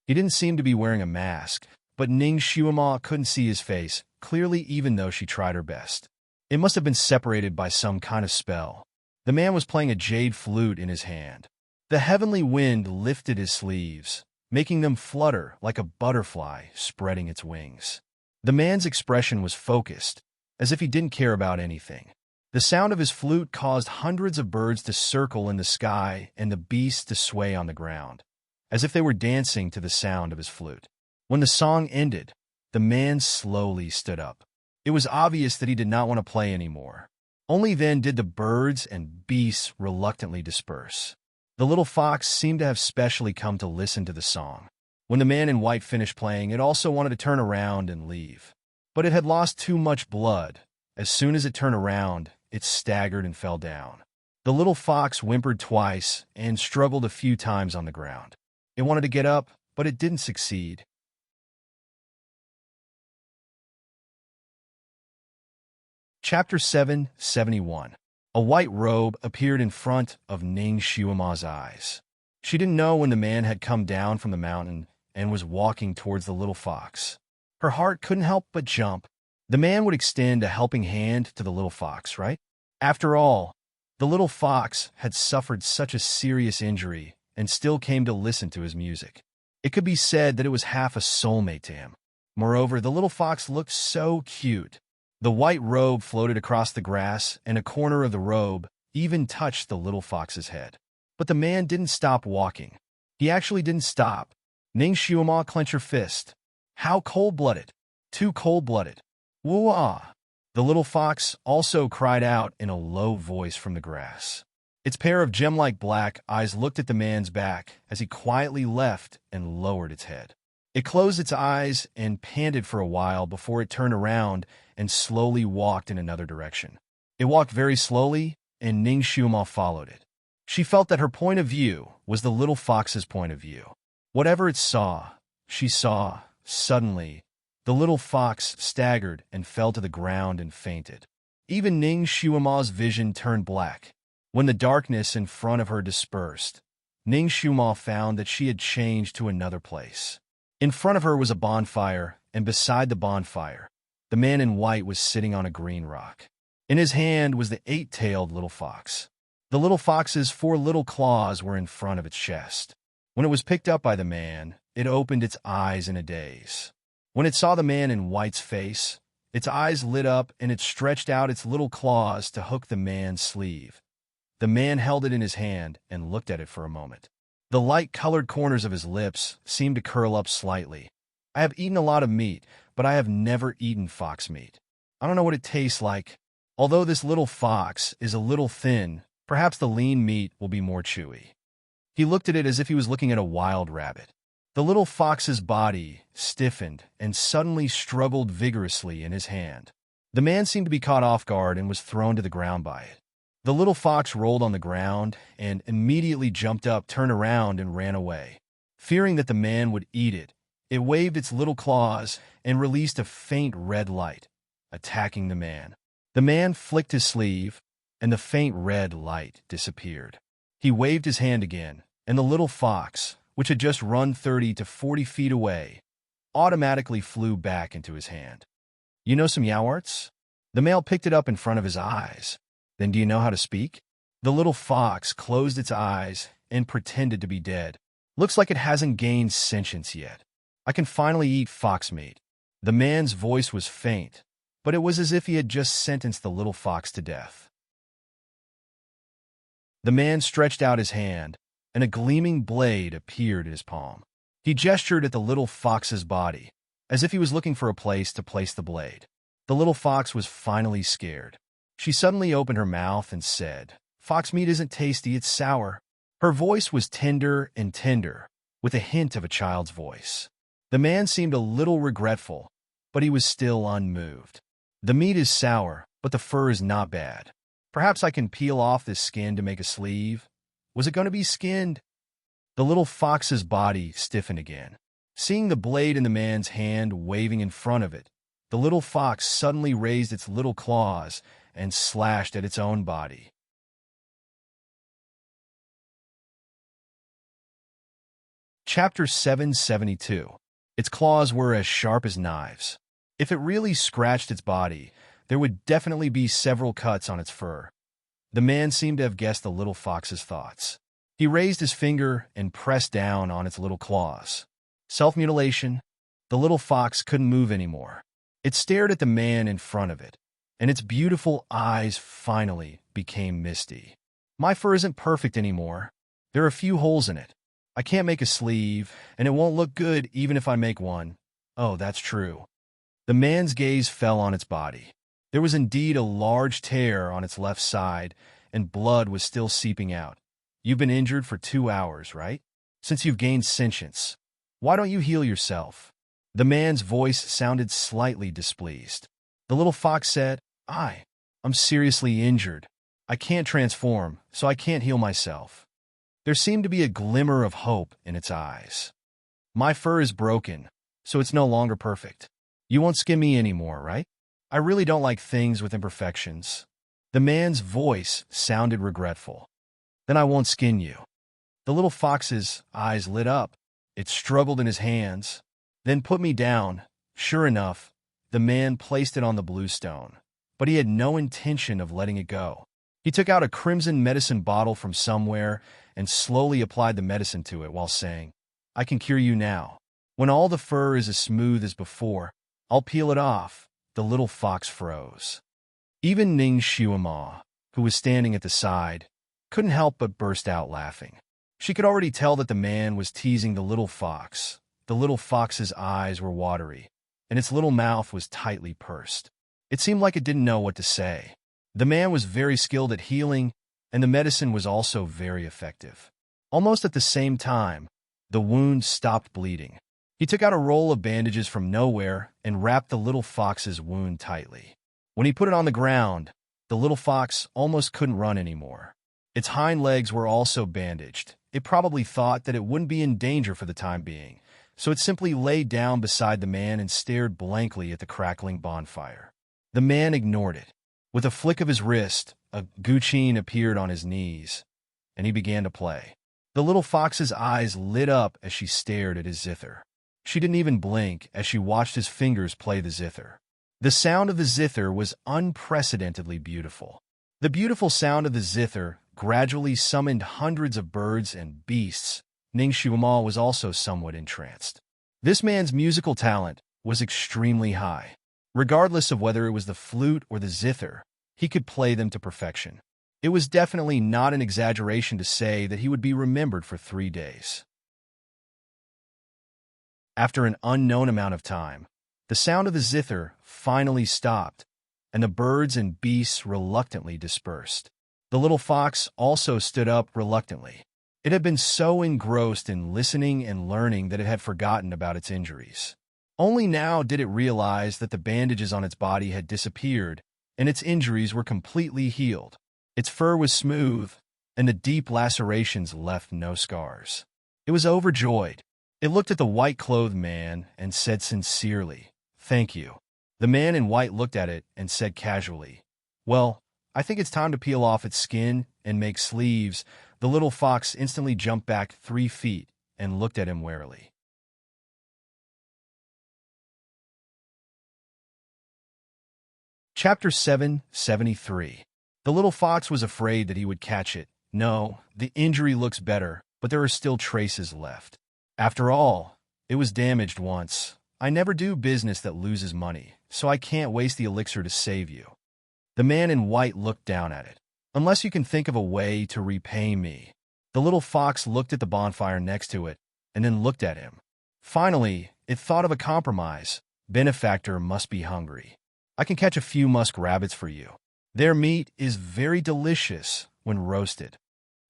He didn't seem to be wearing a mask, but Ning Xiuma couldn't see his face clearly even though she tried her best. It must have been separated by some kind of spell. The man was playing a jade flute in his hand. The heavenly wind lifted his sleeves, making them flutter like a butterfly spreading its wings. The man's expression was focused, as if he didn't care about anything. The sound of his flute caused hundreds of birds to circle in the sky and the beasts to sway on the ground, as if they were dancing to the sound of his flute. When the song ended, the man slowly stood up. It was obvious that he did not want to play anymore. Only then did the birds and beasts reluctantly disperse. The little fox seemed to have specially come to listen to the song. When the man in white finished playing, it also wanted to turn around and leave. But it had lost too much blood. As soon as it turned around, it staggered and fell down. The little fox whimpered twice and struggled a few times on the ground. It wanted to get up, but it didn't succeed. Chapter 771. A white robe appeared in front of Ning Xiuma's eyes. She didn't know when the man had come down from the mountain and was walking towards the little fox. Her heart couldn't help but jump. The man would extend a helping hand to the little fox, right? After all, the little fox had suffered such a serious injury and still came to listen to his music. It could be said that it was half a soulmate to him. Moreover, the little fox looked so cute. The white robe floated across the grass, and a corner of the robe even touched the little fox's head. But the man didn't stop walking. He actually didn't stop. Ning Xiaoma, clench her fist. How cold-blooded. Too cold-blooded. Woo-ah. The little fox also cried out in a low voice from the grass. Its pair of gem-like black eyes looked at the man's back as he quietly left and lowered its head. It closed its eyes and panted for a while before it turned around and slowly walked in another direction. It walked very slowly, and Ning Xiaoma followed it. She felt that her point of view was the little fox's point of view. Whatever it saw, she saw. Suddenly, the little fox staggered and fell to the ground and fainted. Even Ning Xiaoma's vision turned black. When the darkness in front of her dispersed, Ning Xiaoma found that she had changed to another place. In front of her was a bonfire, and beside the bonfire, the man in white was sitting on a green rock. In his hand was the 8-tailed little fox. The little fox's 4 little claws were in front of its chest. When it was picked up by the man, it opened its eyes in a daze. When it saw the man in white's face, its eyes lit up and it stretched out its little claws to hook the man's sleeve. The man held it in his hand and looked at it for a moment. The light-colored corners of his lips seemed to curl up slightly. I have eaten a lot of meat, but I have never eaten fox meat. I don't know what it tastes like. Although this little fox is a little thin, perhaps the lean meat will be more chewy. He looked at it as if he was looking at a wild rabbit. The little fox's body stiffened and suddenly struggled vigorously in his hand. The man seemed to be caught off guard and was thrown to the ground by it. The little fox rolled on the ground and immediately jumped up, turned around, and ran away. Fearing that the man would eat it, it waved its little claws and released a faint red light, attacking the man. The man flicked his sleeve, and the faint red light disappeared. He waved his hand again, and the little fox, which had just run 30 to 40 feet away, automatically flew back into his hand. You know some Yao arts? The male picked it up in front of his eyes. Then do you know how to speak? The little fox closed its eyes and pretended to be dead. Looks like it hasn't gained sentience yet. I can finally eat fox meat. The man's voice was faint, but it was as if he had just sentenced the little fox to death. The man stretched out his hand, and a gleaming blade appeared in his palm. He gestured at the little fox's body, as if he was looking for a place to place the blade. The little fox was finally scared. She suddenly opened her mouth and said, "Fox meat isn't tasty, it's sour." Her voice was tender and tender, with a hint of a child's voice. The man seemed a little regretful, but he was still unmoved. The meat is sour, but the fur is not bad. Perhaps I can peel off this skin to make a sleeve. Was it going to be skinned? The little fox's body stiffened again. Seeing the blade in the man's hand waving in front of it, the little fox suddenly raised its little claws and slashed at its own body. Chapter 772. Its claws were as sharp as knives. If it really scratched its body, there would definitely be several cuts on its fur. The man seemed to have guessed the little fox's thoughts. He raised his finger and pressed down on its little claws. Self-mutilation. The little fox couldn't move anymore. It stared at the man in front of it, and its beautiful eyes finally became misty. My fur isn't perfect anymore. There are a few holes in it. I can't make a sleeve, and it won't look good even if I make one. Oh, that's true. The man's gaze fell on its body. There was indeed a large tear on its left side, and blood was still seeping out. You've been injured for 2 hours, right? Since you've gained sentience. Why don't you heal yourself? The man's voice sounded slightly displeased. The little fox said, I'm seriously injured. I can't transform, so I can't heal myself. There seemed to be a glimmer of hope in its eyes. My fur is broken, so it's no longer perfect. You won't skin me anymore, right? I really don't like things with imperfections. The man's voice sounded regretful. Then I won't skin you. The little fox's eyes lit up. It struggled in his hands, then put me down. Sure enough, the man placed it on the blue stone, but he had no intention of letting it go. He took out a crimson medicine bottle from somewhere and slowly applied the medicine to it while saying, I can cure you now. When all the fur is as smooth as before, I'll peel it off." The little fox froze. Even Ning Shuima, who was standing at the side, couldn't help but burst out laughing. She could already tell that the man was teasing the little fox. The little fox's eyes were watery, and its little mouth was tightly pursed. It seemed like it didn't know what to say. The man was very skilled at healing, and the medicine was also very effective. Almost at the same time, the wound stopped bleeding. He took out a roll of bandages from nowhere and wrapped the little fox's wound tightly. When he put it on the ground, the little fox almost couldn't run anymore. Its hind legs were also bandaged. It probably thought that it wouldn't be in danger for the time being, so it simply lay down beside the man and stared blankly at the crackling bonfire. The man ignored it. With a flick of his wrist, a guqin appeared on his knees, and he began to play. The little fox's eyes lit up as she stared at his zither. She didn't even blink as she watched his fingers play the zither. The sound of the zither was unprecedentedly beautiful. The beautiful sound of the zither gradually summoned hundreds of birds and beasts. Ning Shuima was also somewhat entranced. This man's musical talent was extremely high. Regardless of whether it was the flute or the zither, he could play them to perfection. It was definitely not an exaggeration to say that he would be remembered for 3 days. After an unknown amount of time, the sound of the zither finally stopped, and the birds and beasts reluctantly dispersed. The little fox also stood up reluctantly. It had been so engrossed in listening and learning that it had forgotten about its injuries. Only now did it realize that the bandages on its body had disappeared, and its injuries were completely healed. Its fur was smooth, and the deep lacerations left no scars. It was overjoyed. It looked at the white-clothed man and said sincerely, "Thank you." The man in white looked at it and said casually, "Well, I think it's time to peel off its skin and make sleeves." The little fox instantly jumped back 3 feet and looked at him warily. Chapter 773. The little fox was afraid that he would catch it. No, the injury looks better, but there are still traces left. After all, it was damaged once. I never do business that loses money, so I can't waste the elixir to save you. The man in white looked down at it. "Unless you can think of a way to repay me." The little fox looked at the bonfire next to it, and then looked at him. Finally, it thought of a compromise. Benefactor must be hungry. "I can catch a few musk rabbits for you. Their meat is very delicious when roasted."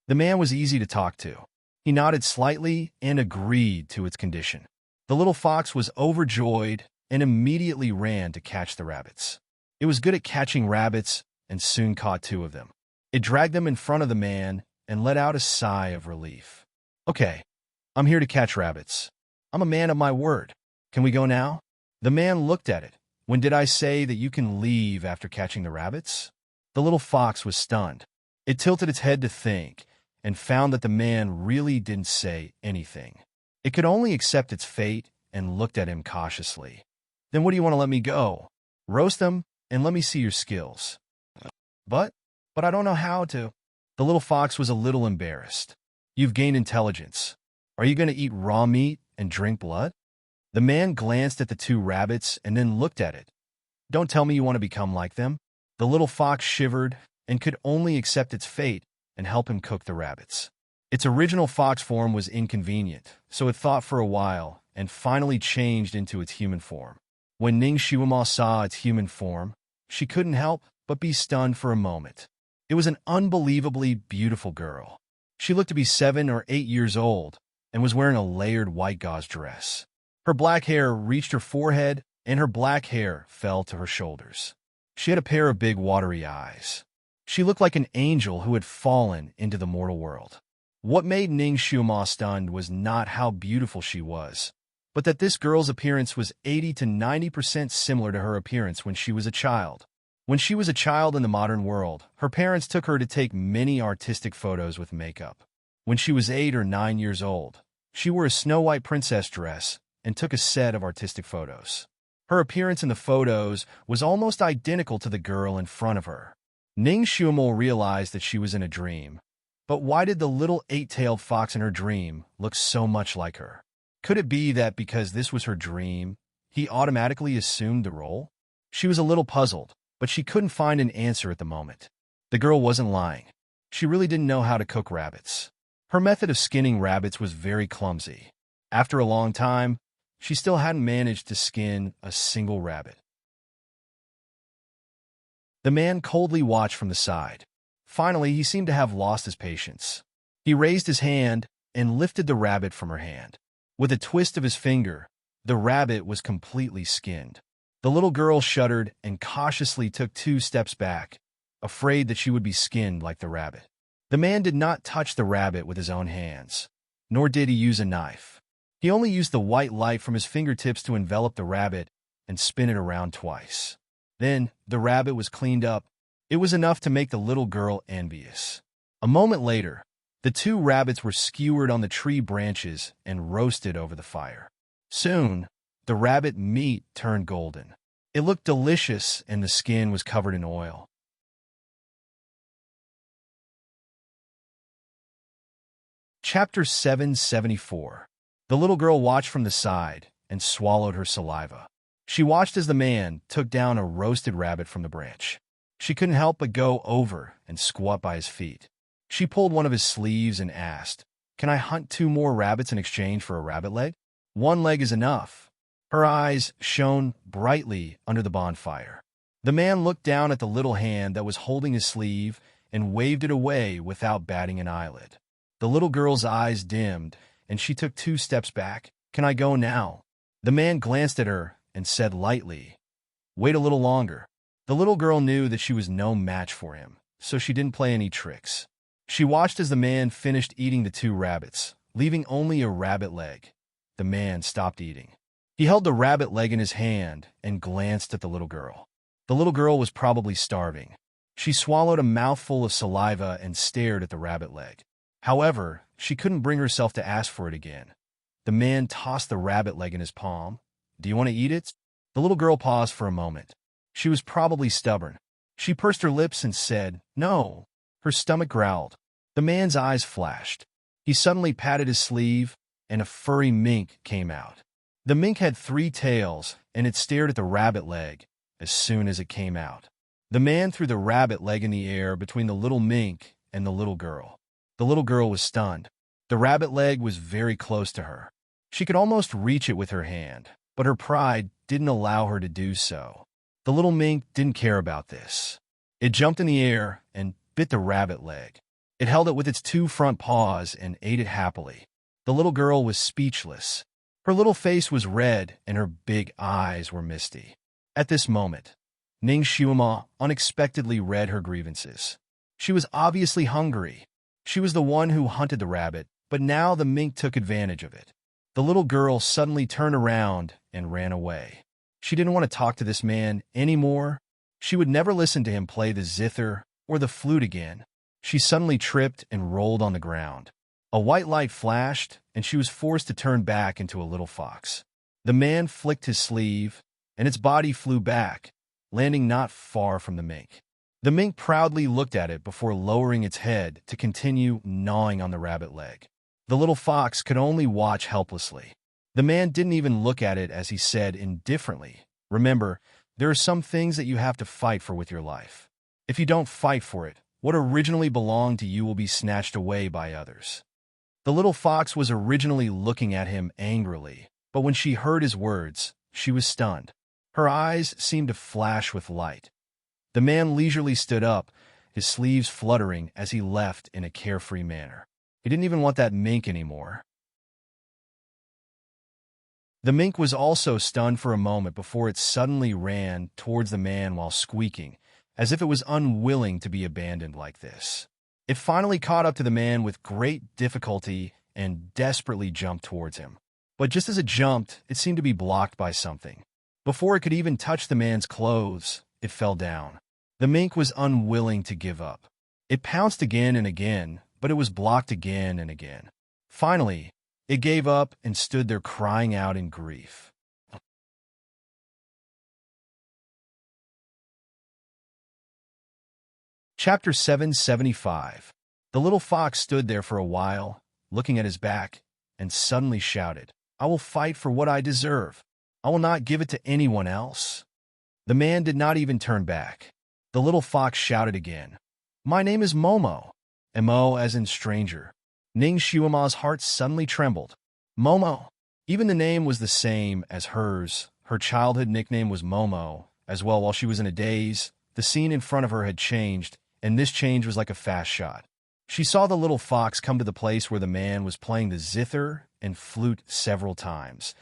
The man was easy to talk to. He nodded slightly and agreed to its condition. The little fox was overjoyed and immediately ran to catch the rabbits. It was good at catching rabbits and soon caught 2 of them. It dragged them in front of the man and let out a sigh of relief. "Okay, I'm here to catch rabbits. I'm a man of my word. Can we go now?" The man looked at it. "When did I say that you can leave after catching the rabbits?" The little fox was stunned. It tilted its head to think and found that the man really didn't say anything. It could only accept its fate and looked at him cautiously. "Then what do you want to let me go? Roast them and let me see your skills." But I don't know how to." The little fox was a little embarrassed. "You've gained intelligence. Are you going to eat raw meat and drink blood?" The man glanced at the 2 rabbits and then looked at it. "Don't tell me you want to become like them." The little fox shivered and could only accept its fate and help him cook the rabbits. Its original fox form was inconvenient, so it thought for a while and finally changed into its human form. When Ning Shuima saw its human form, she couldn't help but be stunned for a moment. It was an unbelievably beautiful girl. She looked to be 7 or 8 years old and was wearing a layered white gauze dress. Her black hair reached her forehead, and her black hair fell to her shoulders. She had a pair of big watery eyes. She looked like an angel who had fallen into the mortal world. What made Ning Shuima stunned was not how beautiful she was, but that this girl's appearance was 80 to 90% similar to her appearance when she was a child. When she was a child in the modern world, her parents took her to take many artistic photos with makeup. When she was 8 or 9 years old, she wore a Snow White princess dress and took a set of artistic photos. Her appearance in the photos was almost identical to the girl in front of her. Ning Shuima realized that she was in a dream, but why did the little 8-tailed fox in her dream look so much like her? Could it be that because this was her dream, he automatically assumed the role? She was a little puzzled, but she couldn't find an answer at the moment. The girl wasn't lying. She really didn't know how to cook rabbits. Her method of skinning rabbits was very clumsy. After a long time, she still hadn't managed to skin a single rabbit. The man coldly watched from the side. Finally, he seemed to have lost his patience. He raised his hand and lifted the rabbit from her hand. With a twist of his finger, the rabbit was completely skinned. The little girl shuddered and cautiously took 2 steps back, afraid that she would be skinned like the rabbit. The man did not touch the rabbit with his own hands, nor did he use a knife. He only used the white light from his fingertips to envelop the rabbit and spin it around twice. Then, the rabbit was cleaned up. It was enough to make the little girl envious. A moment later, the 2 rabbits were skewered on the tree branches and roasted over the fire. Soon, the rabbit meat turned golden. It looked delicious and the skin was covered in oil. Chapter 774. The little girl watched from the side and swallowed her saliva. She watched as the man took down a roasted rabbit from the branch. She couldn't help but go over and squat by his feet. She pulled one of his sleeves and asked, "Can I hunt 2 more rabbits in exchange for a rabbit leg?" "1 leg is enough." Her eyes shone brightly under the bonfire. The man looked down at the little hand that was holding his sleeve and waved it away without batting an eyelid. The little girl's eyes dimmed, and she took 2 steps back. "Can I go now?" The man glanced at her and said lightly, "Wait a little longer." The little girl knew that she was no match for him, so she didn't play any tricks. She watched as the man finished eating the 2 rabbits, leaving only a rabbit leg. The man stopped eating. He held the rabbit leg in his hand and glanced at the little girl. The little girl was probably starving. She swallowed a mouthful of saliva and stared at the rabbit leg. However, she couldn't bring herself to ask for it again. The man tossed the rabbit leg in his palm. "Do you want to eat it?" The little girl paused for a moment. She was probably stubborn. She pursed her lips and said, "No." Her stomach growled. The man's eyes flashed. He suddenly patted his sleeve, and a furry mink came out. The mink had 3 tails, and it stared at the rabbit leg as soon as it came out. The man threw the rabbit leg in the air between the little mink and the little girl. The little girl was stunned. The rabbit leg was very close to her. She could almost reach it with her hand, but her pride didn't allow her to do so. The little mink didn't care about this. It jumped in the air and bit the rabbit leg. It held it with its 2 front paws and ate it happily. The little girl was speechless. Her little face was red and her big eyes were misty. At this moment, Ning Xiuma unexpectedly read her grievances. She was obviously hungry. She was the one who hunted the rabbit, but now the mink took advantage of it. The little girl suddenly turned around and ran away. She didn't want to talk to this man anymore. She would never listen to him play the zither or the flute again. She suddenly tripped and rolled on the ground. A white light flashed, and she was forced to turn back into a little fox. The man flicked his sleeve, and its body flew back, landing not far from the mink. The mink proudly looked at it before lowering its head to continue gnawing on the rabbit leg. The little fox could only watch helplessly. The man didn't even look at it as he said indifferently, "Remember, there are some things that you have to fight for with your life. If you don't fight for it, what originally belonged to you will be snatched away by others." The little fox was originally looking at him angrily, but when she heard his words, she was stunned. Her eyes seemed to flash with light. The man leisurely stood up, his sleeves fluttering as he left in a carefree manner. He didn't even want that mink anymore. The mink was also stunned for a moment before it suddenly ran towards the man while squeaking, as if it was unwilling to be abandoned like this. It finally caught up to the man with great difficulty and desperately jumped towards him. But just as it jumped, it seemed to be blocked by something. Before it could even touch the man's clothes, it fell down. The mink was unwilling to give up. It pounced again and again, but it was blocked again and again. Finally, it gave up and stood there crying out in grief. Chapter 775. The little fox stood there for a while, looking at his back, and suddenly shouted, I will fight for what I deserve. I will not give it to anyone else." The man did not even turn back. The little fox shouted again, "My name is Momo." Mo as in stranger. Ning Xiuma's heart suddenly trembled. Momo. Even the name was the same as hers. Her childhood nickname was Momo. As well, while she was in a daze, the scene in front of her had changed, and this change was like a fast shot. She saw the little fox come to the place where the man was playing the zither and flute several times,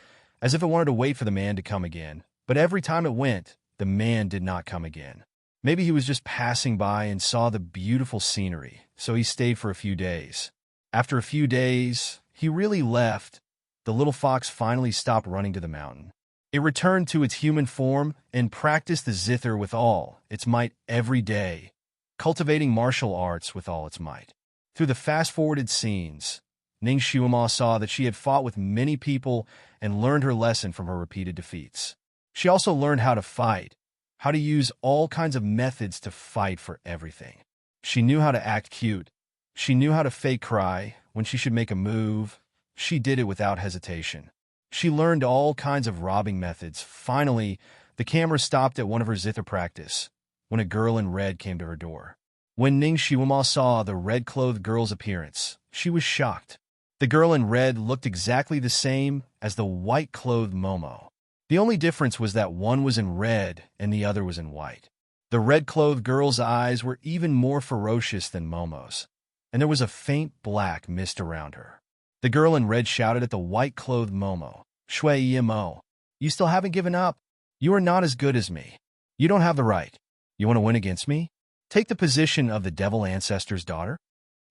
as if it wanted to wait for the man to come again. But every time it went, the man did not come again. Maybe he was just passing by and saw the beautiful scenery, so he stayed for a few days. After a few days, he really left. The little fox finally stopped running to the mountain. It returned to its human form and practiced the zither with all its might every day, cultivating martial arts with all its might. Through the fast-forwarded scenes, Ning Xiuma saw that she had fought with many people and learned her lesson from her repeated defeats. She also learned how to fight, how to use all kinds of methods to fight for everything. She knew how to act cute. She knew how to fake cry when she should make a move. She did it without hesitation. She learned all kinds of robbing methods. Finally, the camera stopped at one of her zither practice when a girl in red came to her door. When Ning Xiuma saw the red-clothed girl's appearance, she was shocked. The girl in red looked exactly the same as the white-clothed Momo. The only difference was that one was in red and the other was in white. The red-clothed girl's eyes were even more ferocious than Momo's, and there was a faint black mist around her. The girl in red shouted at the white-clothed Momo, "Shui Mo, you still haven't given up? You are not as good as me. You don't have the right. You want to win against me? Take the position of the devil ancestor's daughter?"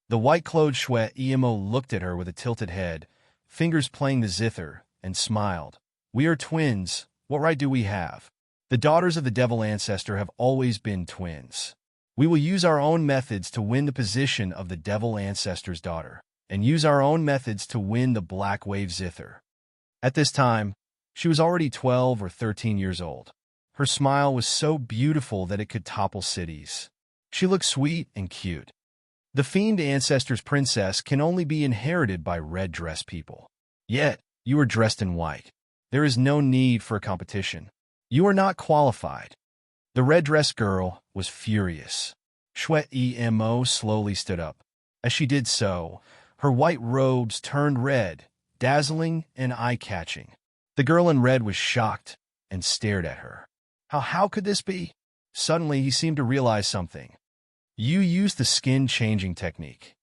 The white-clothed Shui Mo looked at her with a tilted head, fingers playing the zither, and smiled. "We are twins. What right do we have? The daughters of the devil ancestor have always been twins. We will use our own methods to win the position of the devil ancestor's daughter, and use our own methods to win the Black Wave Zither." At this time, she was already 12 or 13 years old. Her smile was so beautiful that it could topple cities. She looked sweet and cute. The Fiend Ancestor's princess can only be inherited by red-dressed people. Yet, you are dressed in white. There is no need for a competition. You are not qualified. The red-dressed girl was furious. Shui Mo slowly stood up. As she did so, her white robes turned red, dazzling and eye-catching. The girl in red was shocked and stared at her. How could this be? Suddenly, he seemed to realize something. "You used the skin-changing technique."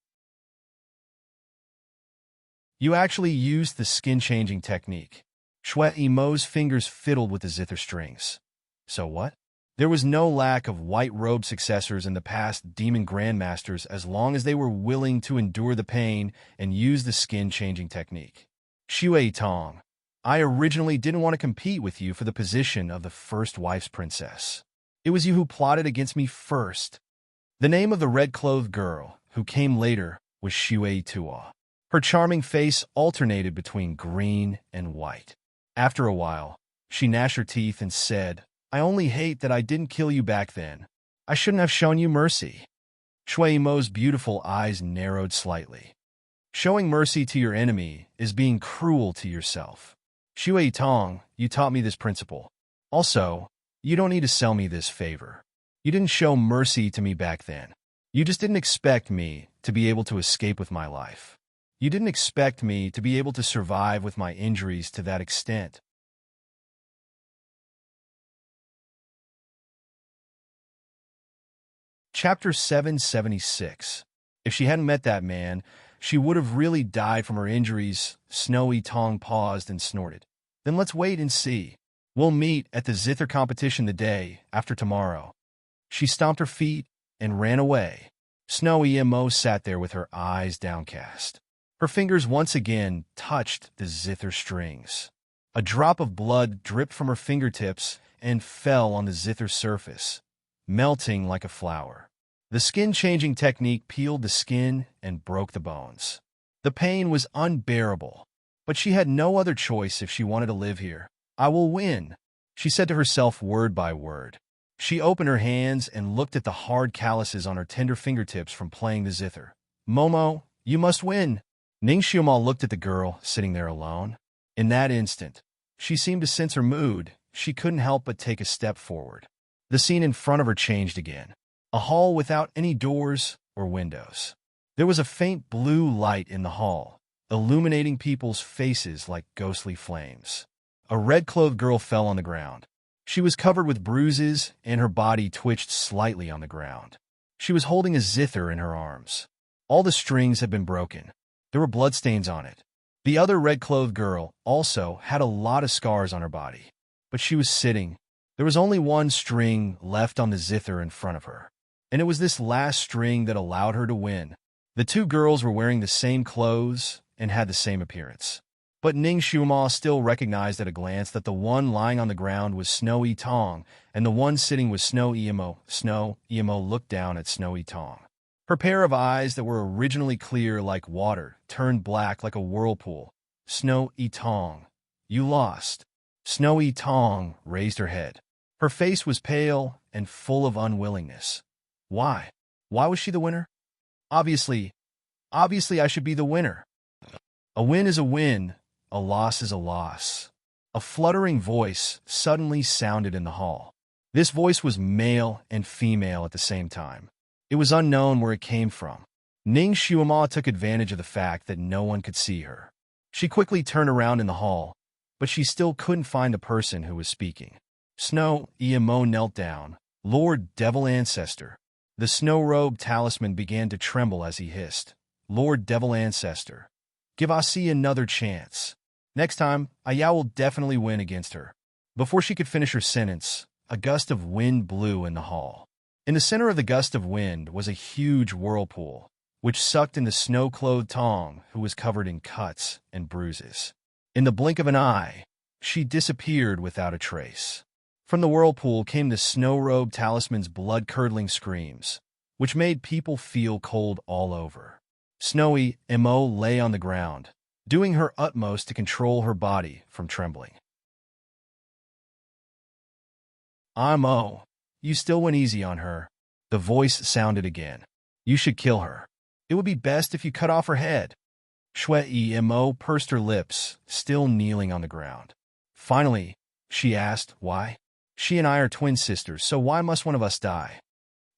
You actually used the skin-changing technique. Shui Mo's fingers fiddled with the zither strings. So what? There was no lack of white-robed successors in the past demon grandmasters as long as they were willing to endure the pain and use the skin-changing technique. Shui Tong, I originally didn't want to compete with you for the position of the first wife's princess. It was you who plotted against me first. The name of the red-clothed girl, who came later, was Shui Tua. Her charming face alternated between green and white. After a while, she gnashed her teeth and said, "I only hate that I didn't kill you back then. I shouldn't have shown you mercy." Shui Mo's beautiful eyes narrowed slightly. Showing mercy to your enemy is being cruel to yourself. Shui Tong, you taught me this principle. Also, you don't need to sell me this favor. You didn't show mercy to me back then. You just didn't expect me to be able to escape with my life. You didn't expect me to be able to survive with my injuries to that extent. Chapter 776. If she hadn't met that man, she would have really died from her injuries. Snowy Tong paused and snorted. Then let's wait and see. We'll meet at the zither competition the day after tomorrow. She stomped her feet and ran away. Snowy Mo sat there with her eyes downcast. Her fingers once again touched the zither strings. A drop of blood dripped from her fingertips and fell on the zither surface, melting like a flower. The skin-changing technique peeled the skin and broke the bones. The pain was unbearable, but she had no other choice if she wanted to live here. "I will win," she said to herself word by word. She opened her hands and looked at the hard calluses on her tender fingertips from playing the zither. "Momo, you must win." Ning Xiuma looked at the girl sitting there alone. In that instant, she seemed to sense her mood. She couldn't help but take a step forward. The scene in front of her changed again. A hall without any doors or windows. There was a faint blue light in the hall, illuminating people's faces like ghostly flames. A red-clothed girl fell on the ground. She was covered with bruises, and her body twitched slightly on the ground. She was holding a zither in her arms. All the strings had been broken. There were bloodstains on it. The other red-clothed girl also had a lot of scars on her body. But she was sitting. There was only one string left on the zither in front of her. And it was this last string that allowed her to win. The two girls were wearing the same clothes and had the same appearance. But Ning Xiaoma still recognized at a glance that the one lying on the ground was Snowy Tong, and the one sitting was Snow Emo. Snow Emo looked down at Snowy Tong. Her pair of eyes that were originally clear like water turned black like a whirlpool. Snow Tong, you lost. Snowy Tong raised her head. Her face was pale and full of unwillingness. Why? Why was she the winner? Obviously I should be the winner. A win is a win, a loss is a loss. A fluttering voice suddenly sounded in the hall. This voice was male and female at the same time. It was unknown where it came from. Ning Xiaoma took advantage of the fact that no one could see her. She quickly turned around in the hall, but she still couldn't find the person who was speaking. Snow Emo knelt down. Lord Devil Ancestor. The snow-robed talisman began to tremble as he hissed. Lord Devil Ancestor, give Asi another chance. Next time, Aya will definitely win against her. Before she could finish her sentence, a gust of wind blew in the hall. In the center of the gust of wind was a huge whirlpool, which sucked in the snow-clothed Tong, who was covered in cuts and bruises. In the blink of an eye, she disappeared without a trace. From the whirlpool came the snow-robed talisman's blood-curdling screams, which made people feel cold all over. Snowy Mo lay on the ground, doing her utmost to control her body from trembling. Mo, you still went easy on her. The voice sounded again. You should kill her. It would be best if you cut off her head. Shui Mo pursed her lips, still kneeling on the ground. Finally, she asked, why? She and I are twin sisters, so why must one of us die?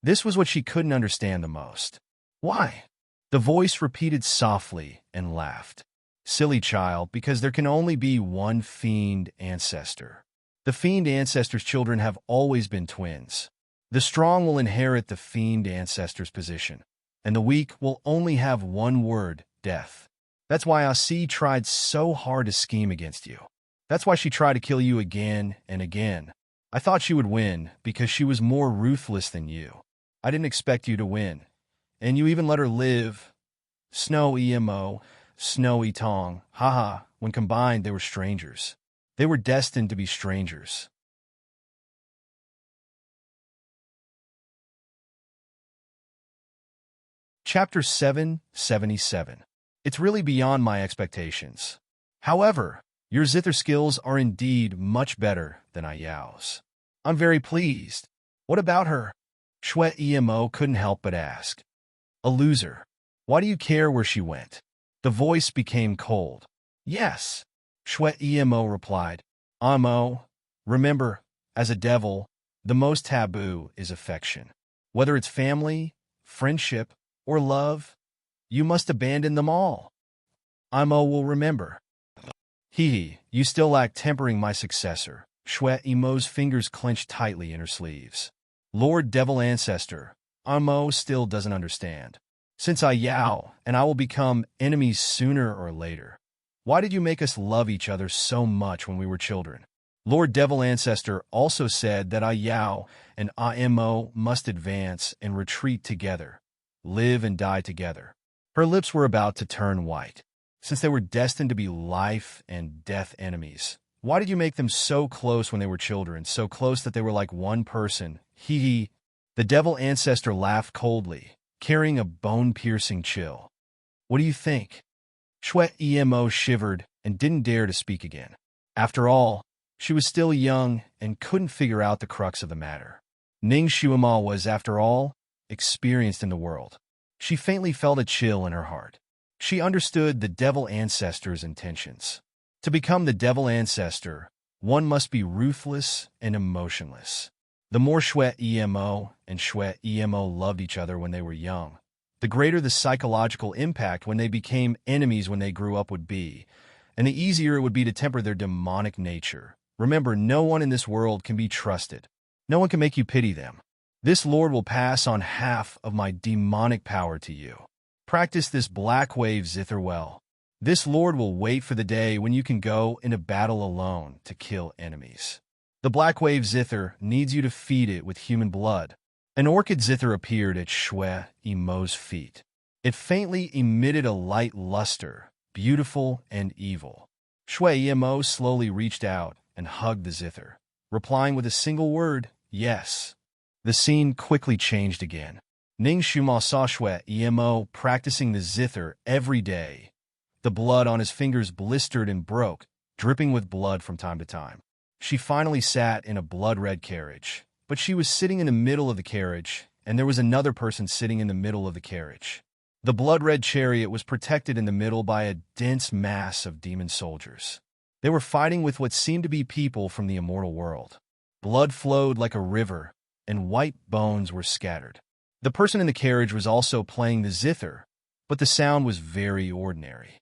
This was what she couldn't understand the most. Why? The voice repeated softly and laughed. Silly child, because there can only be one fiend ancestor. The fiend ancestor's children have always been twins. The strong will inherit the fiend ancestor's position, and the weak will only have one word, death. That's why Asi tried so hard to scheme against you. That's why she tried to kill you again and again. I thought she would win because she was more ruthless than you. I didn't expect you to win. And you even let her live. Snow Emo, Snowy Tong, haha, when combined they were strangers. They were destined to be strangers. Chapter 777. It's really beyond my expectations. However, your zither skills are indeed much better than Ayao's. I'm very pleased. What about her? Shui Emo couldn't help but ask. A loser. Why do you care where she went? The voice became cold. Yes. Shui Emo replied. Amo, remember, as a devil, the most taboo is affection. Whether it's family, friendship, or love, you must abandon them all. Amo will remember. Hee, you still lack tempering my successor. Shui Emo's fingers clenched tightly in her sleeves. Lord Devil Ancestor, Amo still doesn't understand. Since Ayao and I will become enemies sooner or later, why did you make us love each other so much when we were children? Lord Devil Ancestor also said that Ayao and Amo must advance and retreat together, live and die together. Her lips were about to turn white. Since they were destined to be life and death enemies, why did you make them so close when they were children, so close that they were like one person? Hee. The Devil Ancestor laughed coldly, carrying a bone-piercing chill. What do you think? Shui Emo shivered and didn't dare to speak again. After all, she was still young and couldn't figure out the crux of the matter. Ning Xiaoma was, after all, experienced in the world. She faintly felt a chill in her heart. She understood the Devil Ancestor's intentions. To become the devil ancestor, one must be ruthless and emotionless. The more Shwe Emo and Shwe Emo loved each other when they were young, the greater the psychological impact when they became enemies when they grew up would be, and the easier it would be to temper their demonic nature. Remember, no one in this world can be trusted. No one can make you pity them. This Lord will pass on half of my demonic power to you. Practice this black wave zither well. This Lord will wait for the day when you can go into battle alone to kill enemies. The black wave zither needs you to feed it with human blood. An orchid zither appeared at Shwe Emo's feet. It faintly emitted a light luster, beautiful and evil. Shwe Emo slowly reached out and hugged the zither, replying with a single word, yes. The scene quickly changed again. Ning Shuma saw Shwe Emo practicing the zither every day. The blood on his fingers blistered and broke, dripping with blood from time to time. She finally sat in a blood-red carriage, but she was sitting in the middle of the carriage, and there was another person sitting in the middle of the carriage. The blood-red chariot was protected in the middle by a dense mass of demon soldiers. They were fighting with what seemed to be people from the immortal world. Blood flowed like a river, and white bones were scattered. The person in the carriage was also playing the zither, but the sound was very ordinary.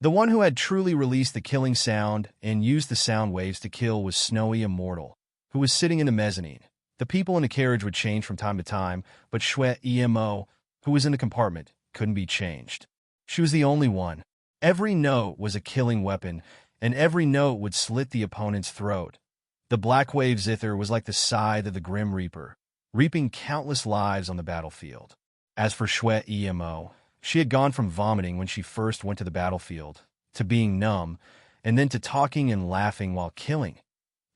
The one who had truly released the killing sound and used the sound waves to kill was Snowy Immortal, who was sitting in the mezzanine. The people in the carriage would change from time to time, but Shwe Emo, who was in the compartment, couldn't be changed. She was the only one. Every note was a killing weapon, and every note would slit the opponent's throat. The black wave zither was like the scythe of the Grim Reaper, reaping countless lives on the battlefield. As for Shwe Emo, she had gone from vomiting when she first went to the battlefield, to being numb, and then to talking and laughing while killing.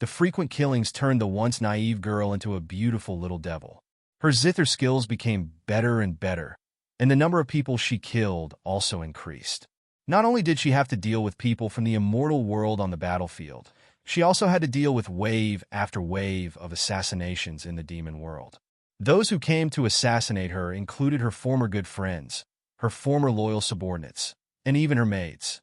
The frequent killings turned the once naive girl into a beautiful little devil. Her zither skills became better and better, and the number of people she killed also increased. Not only did she have to deal with people from the immortal world on the battlefield, she also had to deal with wave after wave of assassinations in the demon world. Those who came to assassinate her included her former good friends, her former loyal subordinates, and even her maids.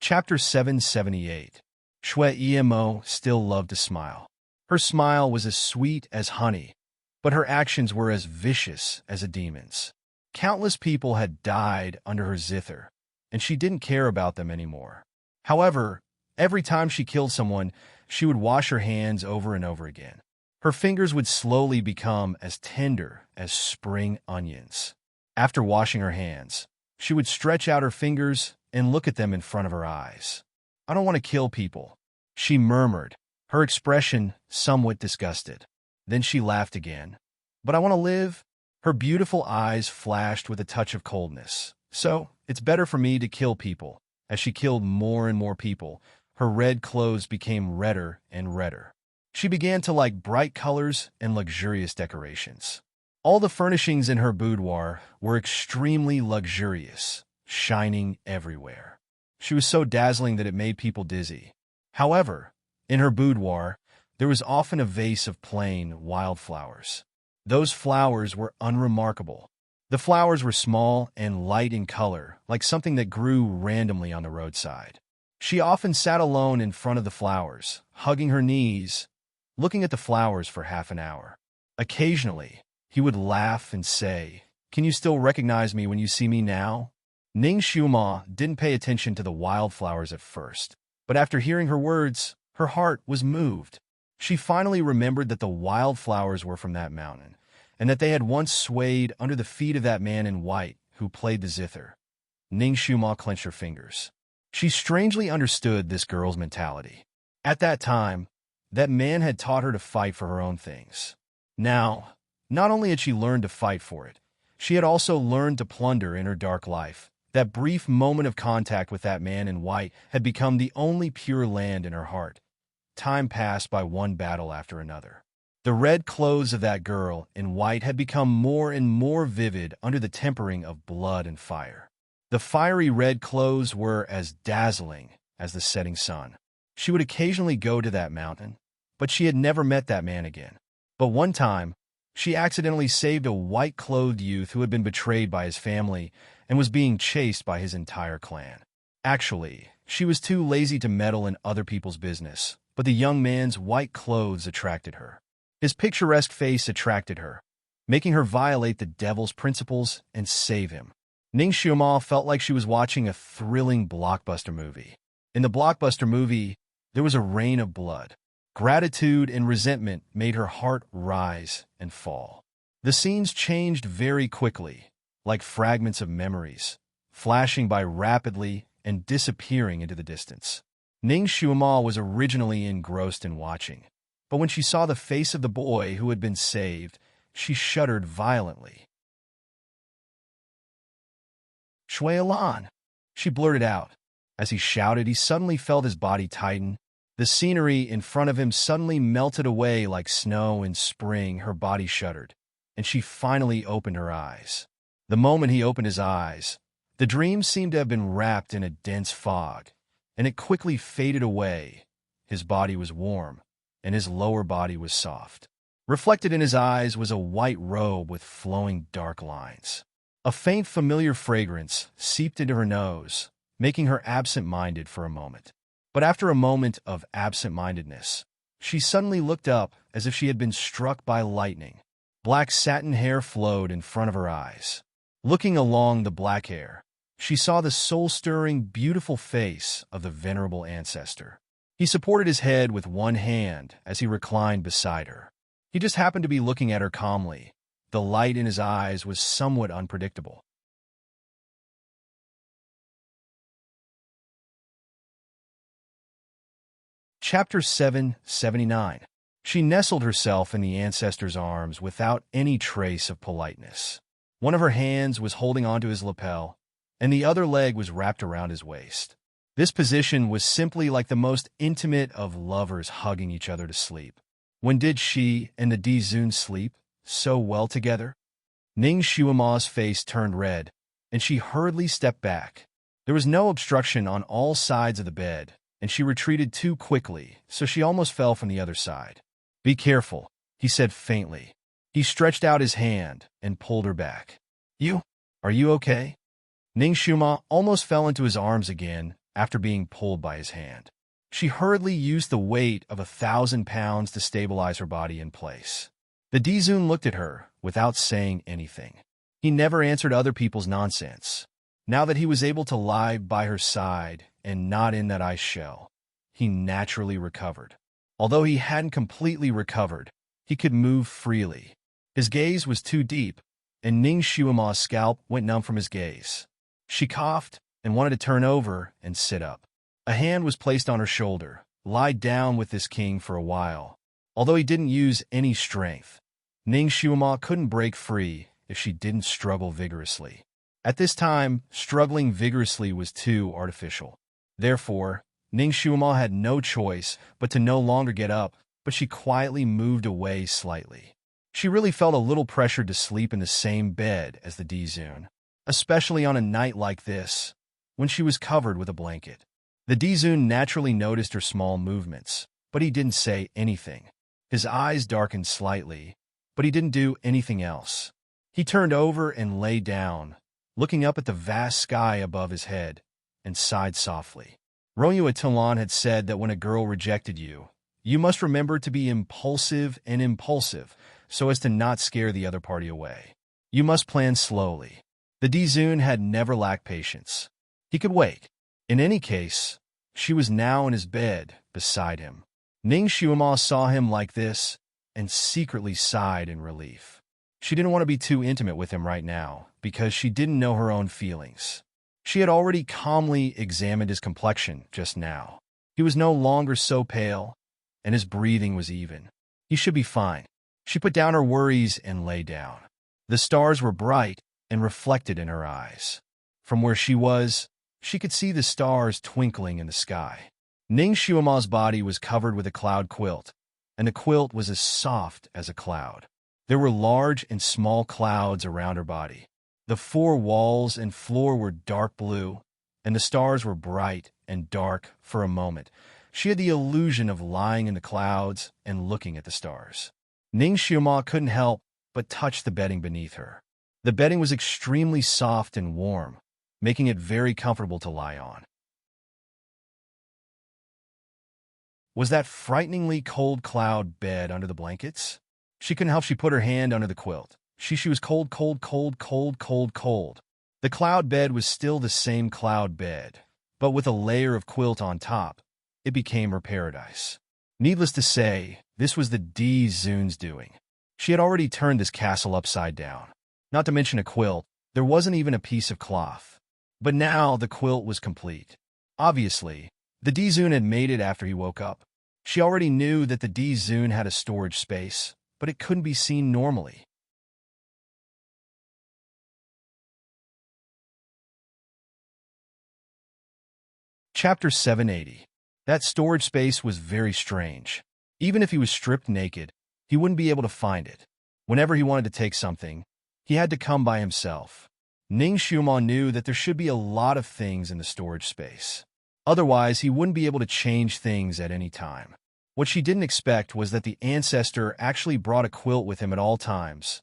Chapter 778. Shwe Emo still loved to smile. Her smile was as sweet as honey, but her actions were as vicious as a demon's. Countless people had died under her zither, and she didn't care about them anymore. However, every time she killed someone, she would wash her hands over and over again. Her fingers would slowly become as tender as spring onions. After washing her hands, she would stretch out her fingers and look at them in front of her eyes. "I don't want to kill people," she murmured, her expression somewhat disgusted. Then she laughed again. "But I want to live." Her beautiful eyes flashed with a touch of coldness. "So, it's better for me to kill people." As she killed more and more people, her red clothes became redder and redder. She began to like bright colors and luxurious decorations. All the furnishings in her boudoir were extremely luxurious, shining everywhere. She was so dazzling that it made people dizzy. However, in her boudoir, there was often a vase of plain wildflowers. Those flowers were unremarkable. The flowers were small and light in color, like something that grew randomly on the roadside. She often sat alone in front of the flowers, hugging her knees, looking at the flowers for half an hour. Occasionally, he would laugh and say, "Can you still recognize me when you see me now?" Ning Shuma didn't pay attention to the wildflowers at first, but after hearing her words, her heart was moved. She finally remembered that the wildflowers were from that mountain, and that they had once swayed under the feet of that man in white who played the zither. Ning Shuma clenched her fingers. She strangely understood this girl's mentality. At that time, that man had taught her to fight for her own things. Now, not only had she learned to fight for it, she had also learned to plunder in her dark life. That brief moment of contact with that man in white had become the only pure land in her heart. Time passed by one battle after another. The red clothes of that girl in white had become more and more vivid under the tempering of blood and fire. The fiery red clothes were as dazzling as the setting sun. She would occasionally go to that mountain, but she had never met that man again. But one time, She accidentally saved a white-clothed youth who had been betrayed by his family and was being chased by his entire clan. Actually, she was too lazy to meddle in other people's business, but the young man's white clothes attracted her. His picturesque face attracted her, making her violate the devil's principles and save him. Ning Xiaoma felt like she was watching a thrilling blockbuster movie. In the blockbuster movie, there was a rain of blood. Gratitude and resentment made her heart rise and fall. The scenes changed very quickly, like fragments of memories, flashing by rapidly and disappearing into the distance. Ning Xiaoma was originally engrossed in watching, but when she saw the face of the boy who had been saved, she shuddered violently. "Shui Alan," she blurted out. As he shouted, he suddenly felt his body tighten. The scenery in front of him suddenly melted away like snow in spring. Her body shuddered, and she finally opened her eyes. The moment he opened his eyes, the dream seemed to have been wrapped in a dense fog, and it quickly faded away. His body was warm, and his lower body was soft. Reflected in his eyes was a white robe with flowing dark lines. A faint familiar fragrance seeped into her nose, making her absent-minded for a moment. But after a moment of absent-mindedness, she suddenly looked up as if she had been struck by lightning. Black satin hair flowed in front of her eyes. Looking along the black hair, she saw the soul-stirring, beautiful face of the venerable ancestor. He supported his head with one hand as he reclined beside her. He just happened to be looking at her calmly. The light in his eyes was somewhat unpredictable. Chapter 779. She nestled herself in the ancestor's arms without any trace of politeness. One of her hands was holding onto his lapel, and the other leg was wrapped around his waist. This position was simply like the most intimate of lovers hugging each other to sleep. When did she and the Dizun sleep so well together? Ning Xiaoma's face turned red, and she hurriedly stepped back. There was no obstruction on all sides of the bed, and she retreated too quickly, so she almost fell from the other side. "Be careful," he said faintly. He stretched out his hand and pulled her back. Are you okay?" Ning Xiaoma almost fell into his arms again after being pulled by his hand. She hurriedly used the weight of 1,000 pounds to stabilize her body in place. The Dizun looked at her without saying anything. He never answered other people's nonsense. Now that he was able to lie by her side and not in that ice shell, he naturally recovered. Although he hadn't completely recovered, he could move freely. His gaze was too deep, and Ning Xiaoma's scalp went numb from his gaze. She coughed and wanted to turn over and sit up. A hand was placed on her shoulder. "Lie down with this king for a while." Although he didn't use any strength, Ning Xiaoma couldn't break free if she didn't struggle vigorously. At this time, struggling vigorously was too artificial. Therefore, Ning Xiaoma had no choice but to no longer get up, but she quietly moved away slightly. She really felt a little pressured to sleep in the same bed as the Dizun, especially on a night like this, when she was covered with a blanket. The Dizun naturally noticed her small movements, but he didn't say anything. His eyes darkened slightly, but he didn't do anything else. He turned over and lay down, looking up at the vast sky above his head, and sighed softly. Romeo Attilan had said that when a girl rejected you, you must remember to be impulsive so as to not scare the other party away. You must plan slowly. The Dizun had never lacked patience. He could wait. In any case, she was now in his bed beside him. Ning Xiaoma saw him like this and secretly sighed in relief. She didn't want to be too intimate with him right now because she didn't know her own feelings. She had already calmly examined his complexion just now. He was no longer so pale, and his breathing was even. He should be fine. She put down her worries and lay down. The stars were bright and reflected in her eyes. From where she was, she could see the stars twinkling in the sky. Ning Xiaoma's body was covered with a cloud quilt, and the quilt was as soft as a cloud. There were large and small clouds around her body. The four walls and floor were dark blue, and the stars were bright and dark for a moment. She had the illusion of lying in the clouds and looking at the stars. Ning Xiaoma couldn't help but touched the bedding beneath her. The bedding was extremely soft and warm, making it very comfortable to lie on. Was that frighteningly cold cloud bed under the blankets? She couldn't help. She put her hand under the quilt. She was cold, cold, cold, cold, cold, cold. The cloud bed was still the same cloud bed, but with a layer of quilt on top. It became her paradise. Needless to say, this was the D-Zune's doing. She had already turned this castle upside down. Not to mention a quilt, there wasn't even a piece of cloth. But now the quilt was complete. Obviously, the D-Zune had made it after he woke up. She already knew that the D-Zune had a storage space, but it couldn't be seen normally. Chapter 780. That storage space was very strange. Even if he was stripped naked, he wouldn't be able to find it. Whenever he wanted to take something, he had to come by himself. Ning Xiumao knew that there should be a lot of things in the storage space. Otherwise, he wouldn't be able to change things at any time. What she didn't expect was that the ancestor actually brought a quilt with him at all times.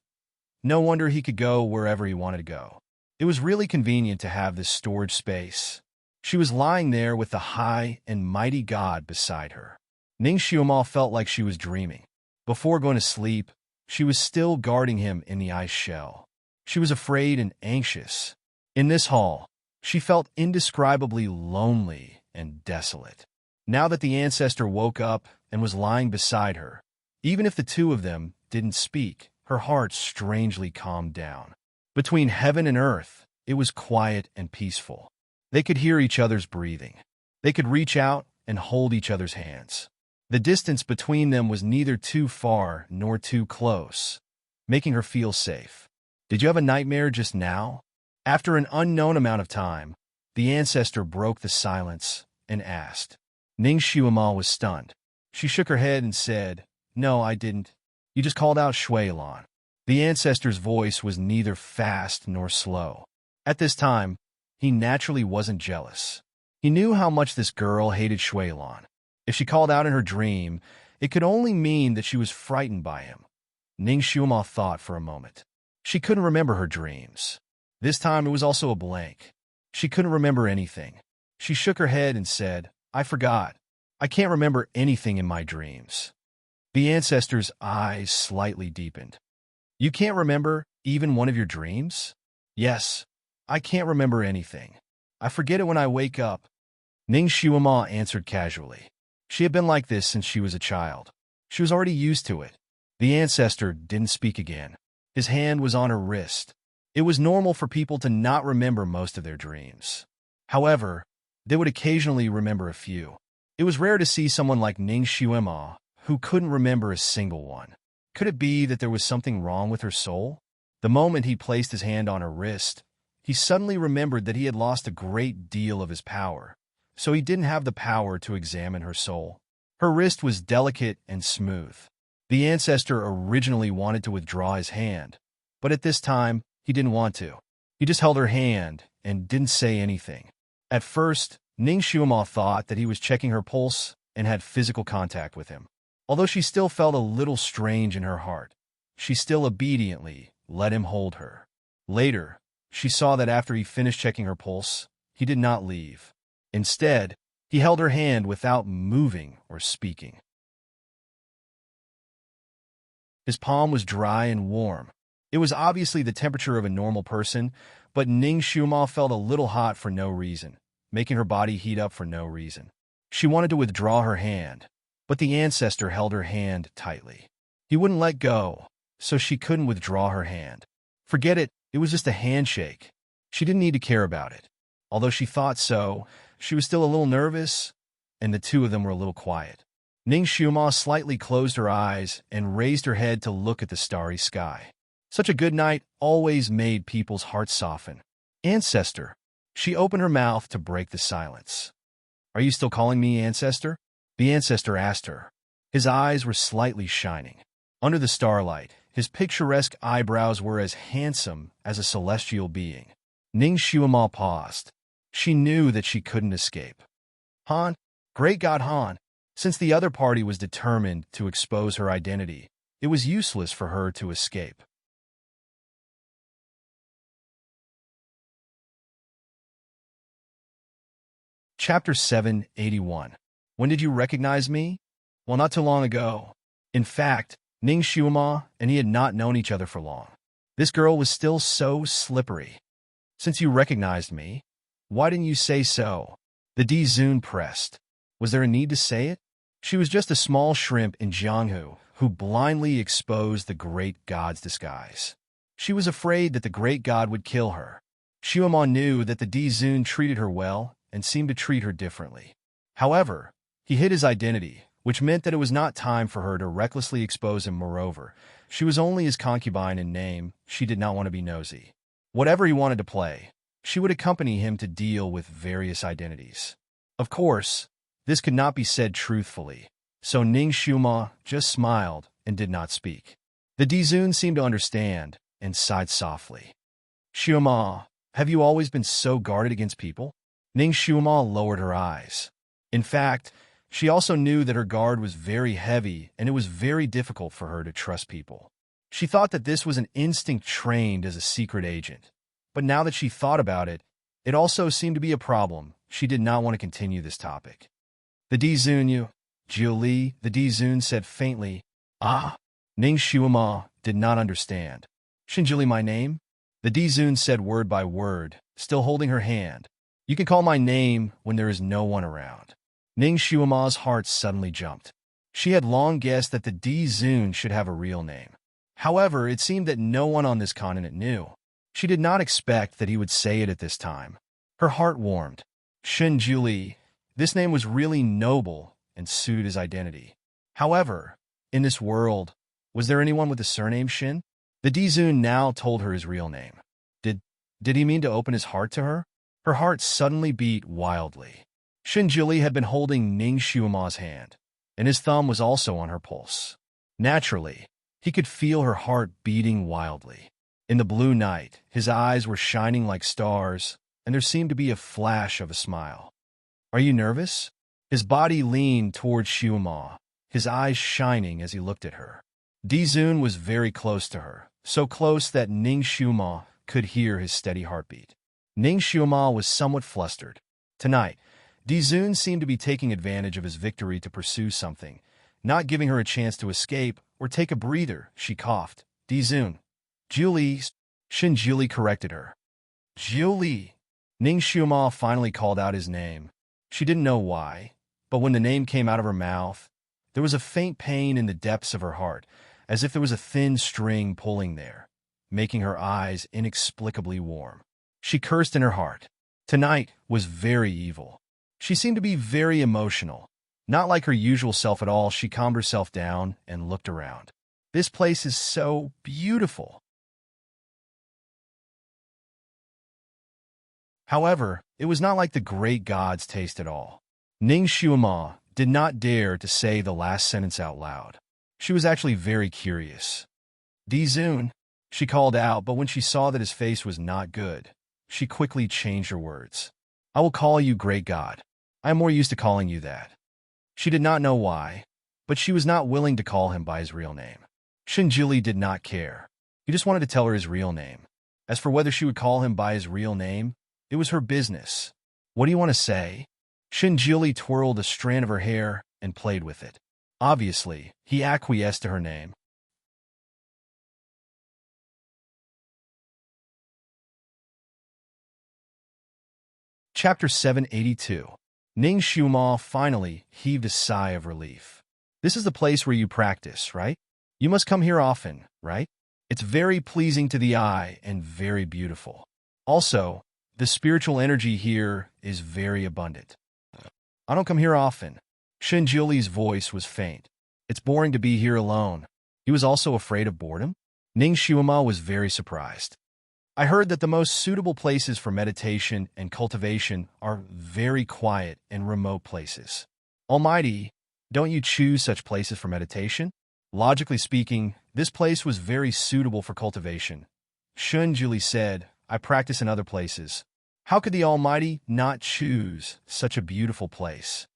No wonder he could go wherever he wanted to go. It was really convenient to have this storage space. She was lying there with the high and mighty god beside her. Ning Xiumao felt like she was dreaming. Before going to sleep, she was still guarding him in the ice shell. She was afraid and anxious. In this hall, she felt indescribably lonely and desolate. Now that the ancestor woke up and was lying beside her, even if the two of them didn't speak, her heart strangely calmed down. Between heaven and earth, it was quiet and peaceful. They could hear each other's breathing. They could reach out and hold each other's hands. The distance between them was neither too far nor too close, making her feel safe. Did you have a nightmare just now? After an unknown amount of time, the ancestor broke the silence and asked. Ning Xiumao was stunned. She shook her head and said, "No, I didn't. You just called out Shuilan." The ancestor's voice was neither fast nor slow. At this time, he naturally wasn't jealous. He knew how much this girl hated Shuilan. If she called out in her dream, it could only mean that she was frightened by him. Ning Xiumao thought for a moment. She couldn't remember her dreams. This time it was also a blank. She couldn't remember anything. She shook her head and said, "I forgot. I can't remember anything in my dreams." The ancestor's eyes slightly deepened. "You can't remember even one of your dreams?" "Yes, I can't remember anything. I forget it when I wake up." Ning Xiumao answered casually. She had been like this since she was a child. She was already used to it. The ancestor didn't speak again. His hand was on her wrist. It was normal for people to not remember most of their dreams. However, they would occasionally remember a few. It was rare to see someone like Ning Xiumao who couldn't remember a single one. Could it be that there was something wrong with her soul? The moment he placed his hand on her wrist, he suddenly remembered that he had lost a great deal of his power, so he didn't have the power to examine her soul. Her wrist was delicate and smooth. The ancestor originally wanted to withdraw his hand, but at this time, he didn't want to. He just held her hand and didn't say anything. At first, Ning Xiumao thought that he was checking her pulse and had physical contact with him. Although she still felt a little strange in her heart, she still obediently let him hold her. Later, she saw that after he finished checking her pulse, he did not leave. Instead, he held her hand without moving or speaking. His palm was dry and warm. It was obviously the temperature of a normal person, but Ning Xiumao felt a little hot for no reason, making her body heat up for no reason. She wanted to withdraw her hand, but the ancestor held her hand tightly. He wouldn't let go, so she couldn't withdraw her hand. Forget it, it was just a handshake. She didn't need to care about it. Although she thought so, she was still a little nervous, and the two of them were a little quiet. Ning Xiumao slightly closed her eyes and raised her head to look at the starry sky. Such a good night always made people's hearts soften. "Ancestor." She opened her mouth to break the silence. "Are you still calling me Ancestor?" The ancestor asked her. His eyes were slightly shining. Under the starlight, his picturesque eyebrows were as handsome as a celestial being. Ning Xiumao paused. She knew that she couldn't escape. Han, great god Han. Since the other party was determined to expose her identity, it was useless for her to escape. Chapter 781. When did you recognize me? Well, not too long ago. In fact, Ning Xiuma and he had not known each other for long. This girl was still so slippery. Since you recognized me, why didn't you say so? The Dizun pressed. Was there a need to say it? She was just a small shrimp in Jianghu who blindly exposed the great god's disguise. She was afraid that the great god would kill her. Xiuma knew that the Dizun treated her well and seemed to treat her differently. However, he hid his identity, which meant that it was not time for her to recklessly expose him. Moreover, she was only his concubine in name. She did not want to be nosy. Whatever he wanted to play, she would accompany him to deal with various identities. Of course, this could not be said truthfully, so Ning Xiuma just smiled and did not speak. The Dizun seemed to understand and sighed softly. Xiuma, have you always been so guarded against people? Ning Xiuma lowered her eyes. In fact, she also knew that her guard was very heavy and it was very difficult for her to trust people. She thought that this was an instinct trained as a secret agent. But now that she thought about it, it also seemed to be a problem. She did not want to continue this topic. The Dizun, Jiuli, the Dizun said faintly. Ah. Ning Xiuma did not understand. Shinjili, my name? The Dizun said word by word, still holding her hand. You can call my name when there is no one around. Ning Xiuma's heart suddenly jumped. She had long guessed that the Dizun should have a real name. However, it seemed that no one on this continent knew. She did not expect that he would say it at this time. Her heart warmed. Shinjili. This name was really noble and suited his identity. However, in this world, was there anyone with the surname Shin? The Dizun now told her his real name. Did he mean to open his heart to her? Her heart suddenly beat wildly. Shinjili had been holding Ning Xiuma's hand, and his thumb was also on her pulse. Naturally, he could feel her heart beating wildly. In the blue night, his eyes were shining like stars, and there seemed to be a flash of a smile. Are you nervous? His body leaned toward Xiuma, his eyes shining as he looked at her. Dizun was very close to her, so close that Ning Xiuma could hear his steady heartbeat. Ning Xiuma was somewhat flustered. Tonight, Dizun seemed to be taking advantage of his victory to pursue something, not giving her a chance to escape or take a breather. She coughed. Dizun. Julie. Shinjili corrected her. Julie. Ning Xiuma finally called out his name. She didn't know why, but when the name came out of her mouth, there was a faint pain in the depths of her heart, as if there was a thin string pulling there, making her eyes inexplicably warm. She cursed in her heart. Tonight was very evil. She seemed to be very emotional. Not like her usual self at all. She calmed herself down and looked around. This place is so beautiful. However, it was not like the great god's taste at all. Ning Xiuma did not dare to say the last sentence out loud. She was actually very curious. Dizun, she called out, but when she saw that his face was not good, she quickly changed her words. I will call you great god. I am more used to calling you that. She did not know why, but she was not willing to call him by his real name. Shinjili did not care. He just wanted to tell her his real name. As for whether she would call him by his real name, it was her business. What do you want to say? Shinjili twirled a strand of her hair and played with it. Obviously, he acquiesced to her name. Chapter 782. Ning Xiuma finally heaved a sigh of relief. This is the place where you practice, right? You must come here often, right? It's very pleasing to the eye and very beautiful. Also, the spiritual energy here is very abundant. I don't come here often. Shinjuli's voice was faint. It's boring to be here alone. He was also afraid of boredom? Ning Xiuma was very surprised. I heard that the most suitable places for meditation and cultivation are very quiet and remote places. Almighty, don't you choose such places for meditation? Logically speaking, this place was very suitable for cultivation. Shunjuli said, I practice in other places. How could the Almighty not choose such a beautiful place?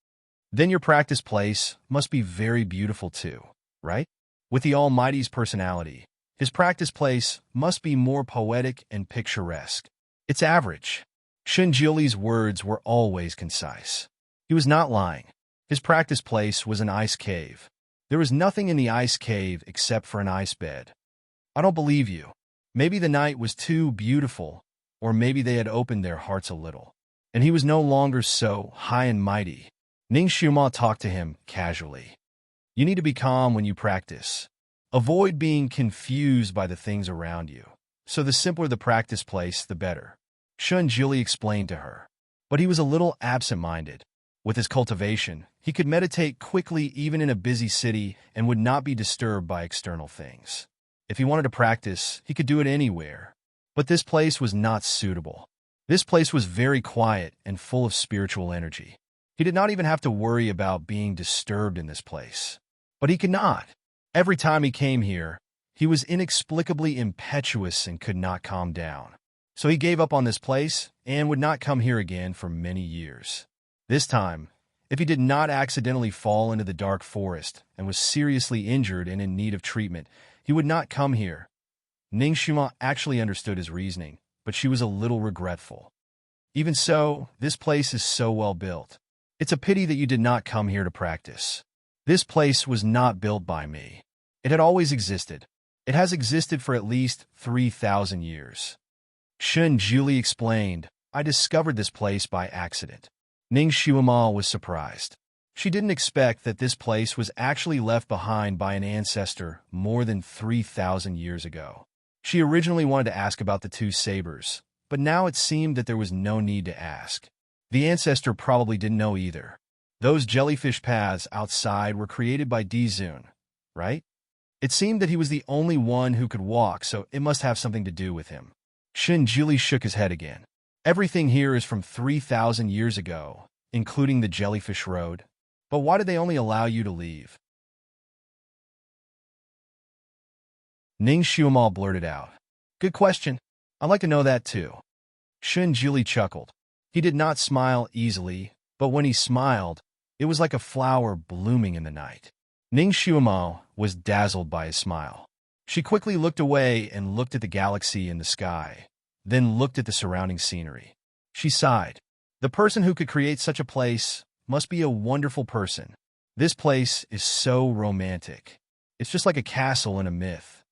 Then your practice place must be very beautiful too, right? With the Almighty's personality, his practice place must be more poetic and picturesque. It's average. Shinjili's words were always concise. He was not lying. His practice place was an ice cave. There was nothing in the ice cave except for an ice bed. I don't believe you. Maybe the night was too beautiful, or maybe they had opened their hearts a little, and he was no longer so high and mighty. Ning Xiuma talked to him casually. You need to be calm when you practice. Avoid being confused by the things around you. So the simpler the practice place, the better. Shun Jili explained to her. But he was a little absent-minded. With his cultivation, he could meditate quickly even in a busy city and would not be disturbed by external things. If he wanted to practice, he could do it anywhere. But this place was not suitable. This place was very quiet and full of spiritual energy. He did not even have to worry about being disturbed in this place. But he could not. Every time he came here, he was inexplicably impetuous and could not calm down. So he gave up on this place and would not come here again for many years. This time, if he did not accidentally fall into the dark forest and was seriously injured and in need of treatment, he would not come here. Ning Xiuma actually understood his reasoning, but she was a little regretful. Even so, this place is so well built. It's a pity that you did not come here to practice. This place was not built by me. It had always existed. It has existed for at least 3,000 years. Shun Jili explained, I discovered this place by accident. Ning Xiuma was surprised. She didn't expect that this place was actually left behind by an ancestor more than 3,000 years ago. She originally wanted to ask about the two sabers, but now it seemed that there was no need to ask. The ancestor probably didn't know either. Those jellyfish paths outside were created by Dizun, right? It seemed that he was the only one who could walk, so it must have something to do with him. Shin Jili shook his head again. Everything here is from 3,000 years ago, including the jellyfish road. But why did they only allow you to leave? Ning Xiuma blurted out. Good question. I'd like to know that too. Shin Jili chuckled. He did not smile easily, but when he smiled, it was like a flower blooming in the night. Ning Xiuma was dazzled by his smile. She quickly looked away and looked at the galaxy in the sky, then looked at the surrounding scenery. She sighed. The person who could create such a place must be a wonderful person. This place is so romantic. It's just like a castle in a myth.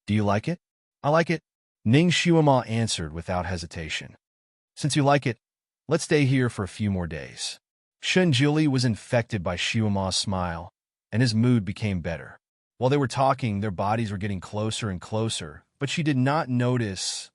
Do you like it? I like it. Ning Xiuma answered without hesitation. Since you like it, let's stay here for a few more days. Shun Jili was infected by Xiuma's smile, and his mood became better. While they were talking, their bodies were getting closer and closer, but she did not notice.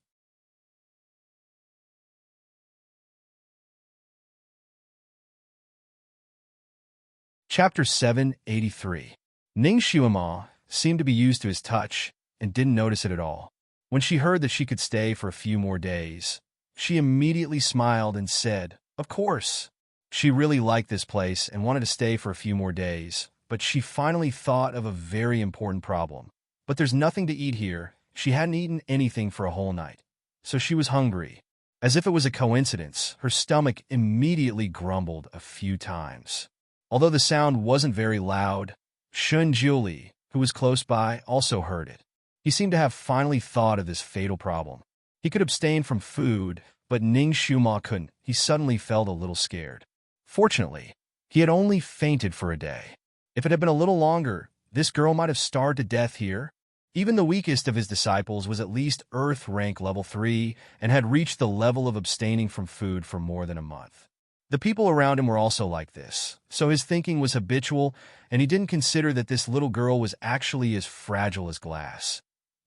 Chapter 783. Ning Xiuma seemed to be used to his touch and didn't notice it at all. When she heard that she could stay for a few more days, she immediately smiled and said, Of course. She really liked this place and wanted to stay for a few more days, but she finally thought of a very important problem. But there's nothing to eat here. She hadn't eaten anything for a whole night, so she was hungry. As if it was a coincidence, her stomach immediately grumbled a few times. Although the sound wasn't very loud, Shun Jili, who was close by, also heard it. He seemed to have finally thought of this fatal problem. He could abstain from food, but Ning Xiuma couldn't. He suddenly felt a little scared. Fortunately, he had only fainted for a day. If it had been a little longer, this girl might have starved to death here. Even the weakest of his disciples was at least Earth rank level 3 and had reached the level of abstaining from food for more than a month. The people around him were also like this, so his thinking was habitual, and he didn't consider that this little girl was actually as fragile as glass.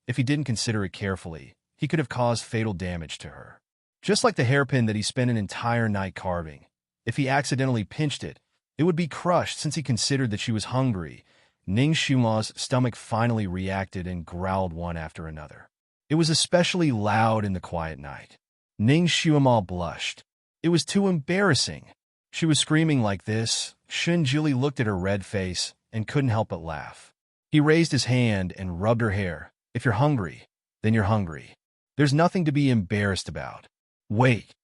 If he didn't consider it carefully, he could have caused fatal damage to her. Just like the hairpin that he spent an entire night carving. If he accidentally pinched it, it would be crushed since he considered that she was hungry. Ning Xiuma's stomach finally reacted and growled one after another. It was especially loud in the quiet night. Ning Xiuma blushed. It was too embarrassing. She was screaming like this. Shun Jili looked at her red face and couldn't help but laugh. He raised his hand and rubbed her hair. If you're hungry, then you're hungry. There's nothing to be embarrassed about. Wait.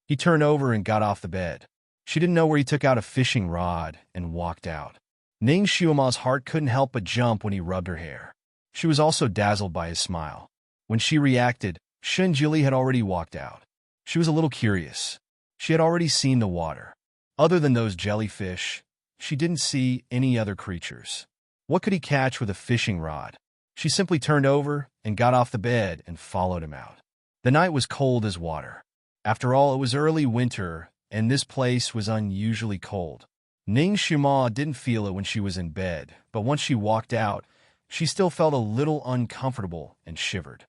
He turned over and got off the bed. She didn't know where he took out a fishing rod and walked out. Ning Xiuma's heart couldn't help but jump when he rubbed her hair. She was also dazzled by his smile. When she reacted, Shun Jili had already walked out. She was a little curious. She had already seen the water. Other than those jellyfish, she didn't see any other creatures. What could he catch with a fishing rod? She simply turned over and got off the bed and followed him out. The night was cold as water. After all, it was early winter, and this place was unusually cold. Ning Shuma didn't feel it when she was in bed, but once she walked out, she still felt a little uncomfortable and shivered.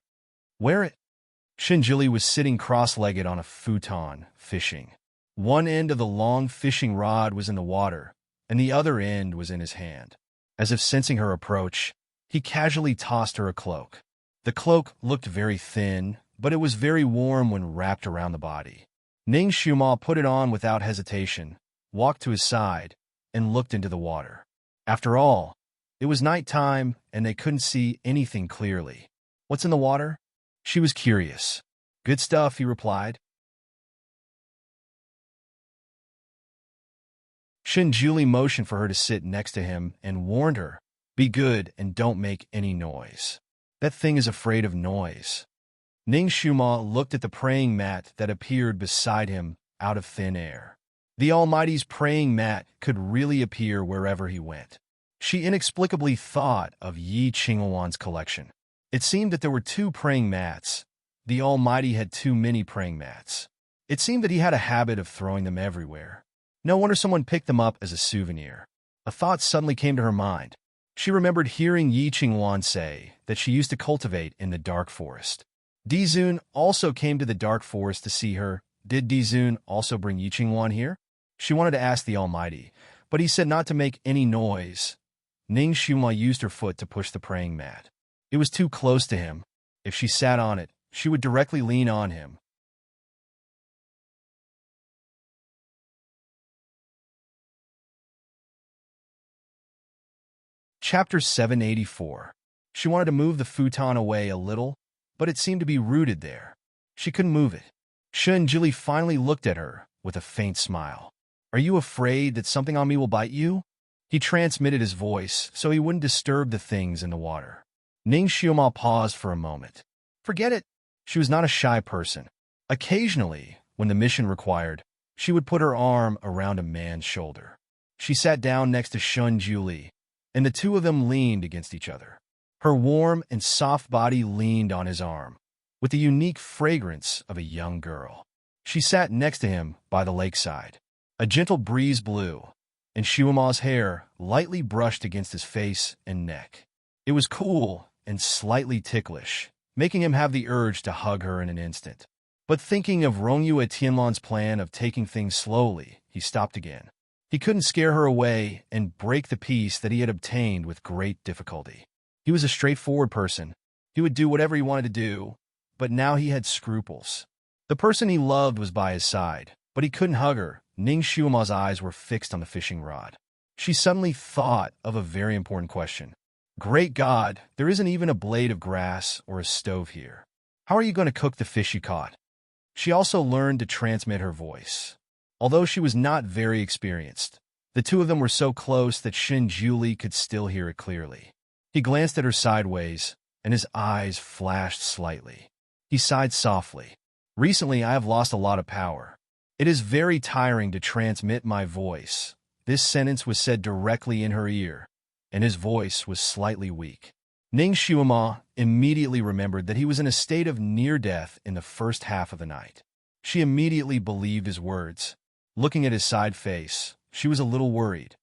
Shinjili was sitting cross-legged on a futon, fishing. One end of the long fishing rod was in the water, and the other end was in his hand. As if sensing her approach, he casually tossed her a cloak. The cloak looked very thin, but it was very warm when wrapped around the body. Ning Shuma put it on without hesitation, walked to his side, and looked into the water. After all, it was nighttime, and they couldn't see anything clearly. "What's in the water?" She was curious. "Good stuff," he replied. Shinjuli motioned for her to sit next to him and warned her, "Be good and don't make any noise. That thing is afraid of noise." Ning Shuma looked at the praying mat that appeared beside him out of thin air. The Almighty's praying mat could really appear wherever he went. She inexplicably thought of Yi Qingwan's collection. It seemed that there were 2 praying mats. The Almighty had too many praying mats. It seemed that he had a habit of throwing them everywhere. No wonder someone picked them up as a souvenir. A thought suddenly came to her mind. She remembered hearing Yi Qingwan say that she used to cultivate in the dark forest. Dizun also came to the dark forest to see her. Did Dizun also bring Yi Qingwan here? She wanted to ask the Almighty, but he said not to make any noise. Ning Shuma used her foot to push the praying mat. It was too close to him. If she sat on it, she would directly lean on him. Chapter 784. She wanted to move the futon away a little, but it seemed to be rooted there. She couldn't move it. Shinjili finally looked at her with a faint smile. "Are you afraid that something on me will bite you?" He transmitted his voice so he wouldn't disturb the things in the water. Ning Xiuma paused for a moment. Forget it. She was not a shy person. Occasionally, when the mission required, she would put her arm around a man's shoulder. She sat down next to Shinjili, and the two of them leaned against each other. Her warm and soft body leaned on his arm, with the unique fragrance of a young girl. She sat next to him by the lakeside. A gentle breeze blew, and Xiuma's hair lightly brushed against his face and neck. It was cool and slightly ticklish, making him have the urge to hug her in an instant. But thinking of Rongyue Tianlan's plan of taking things slowly, he stopped again. He couldn't scare her away and break the peace that he had obtained with great difficulty. He was a straightforward person. He would do whatever he wanted to do, but now he had scruples. The person he loved was by his side, but he couldn't hug her. Ning Xiuma's eyes were fixed on the fishing rod. She suddenly thought of a very important question. Great God, there isn't even a blade of grass or a stove here. How are you going to cook the fish you caught? She also learned to transmit her voice. Although she was not very experienced, the two of them were so close that Shinjuli could still hear it clearly. He glanced at her sideways, and his eyes flashed slightly. He sighed softly. Recently, I have lost a lot of power. It is very tiring to transmit my voice. This sentence was said directly in her ear, and his voice was slightly weak. Ning Xiuma immediately remembered that he was in a state of near death in the first half of the night. She immediately believed his words. Looking at his side face, she was a little worried.